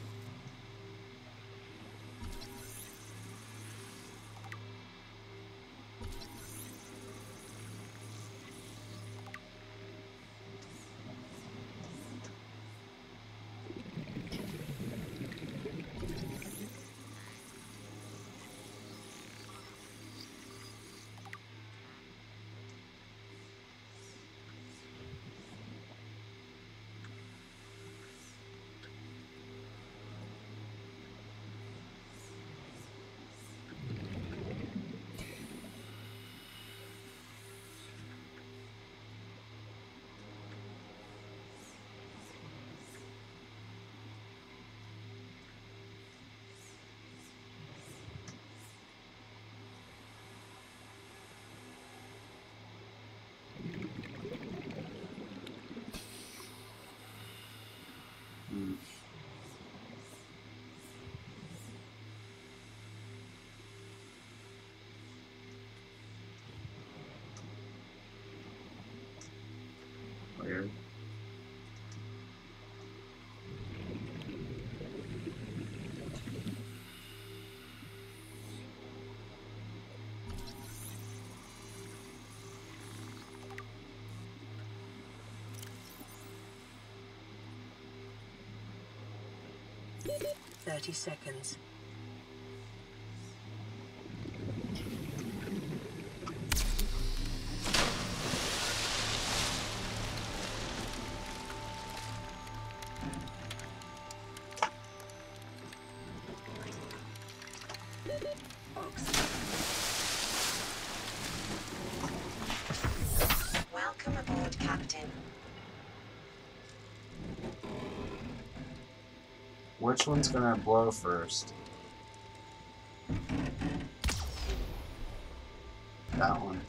Weird. Thirty seconds. Welcome aboard, Captain. Which one's gonna blow first? That one.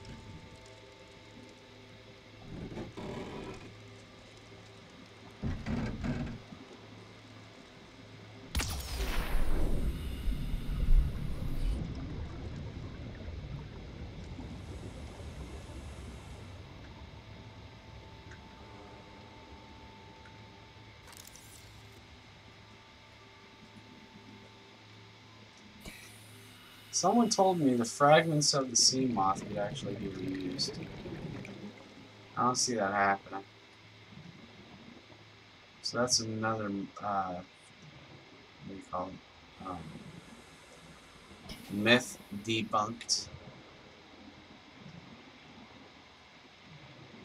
Someone told me the fragments of the sea moth could actually be reused. I don't see that happening. So that's another, what do you call it? Myth debunked.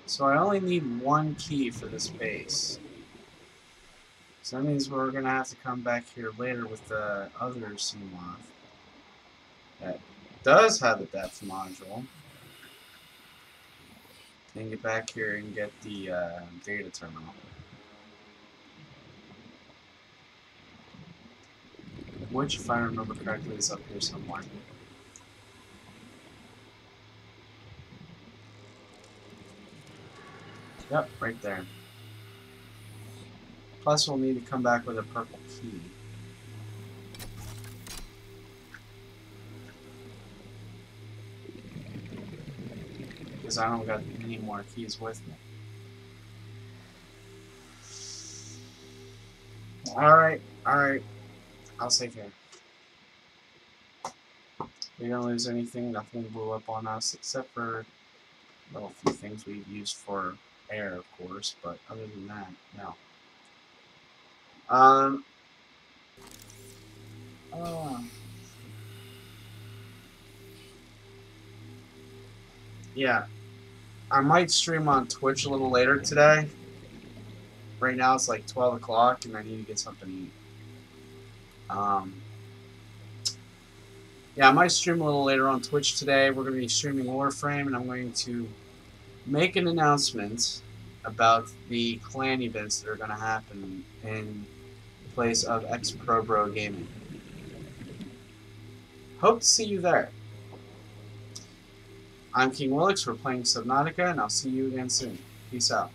So I only need one key for this base. So that means we're gonna have to come back here later with the other sea moth that does have the depth module. Then get back here and get the data terminal. Which, if I remember correctly, is up here somewhere. Yep, right there. Plus, we'll need to come back with a purple key. because I don't got any more keys with me. Alright, alright. I'll save here. We didn't lose anything, nothing blew up on us, except for a few things we've used for air, of course, but other than that, no. Yeah, I might stream on Twitch a little later today. Right now it's like 12 o'clock and I need to get something to eat. Yeah, I might stream a little later on Twitch today. We're going to be streaming Warframe, and I'm going to make an announcement about the clan events that are going to happen in place of Pro Bro Gaming. Hope to see you there. I'm King Willix, we're playing Subnautica, and I'll see you again soon. Peace out.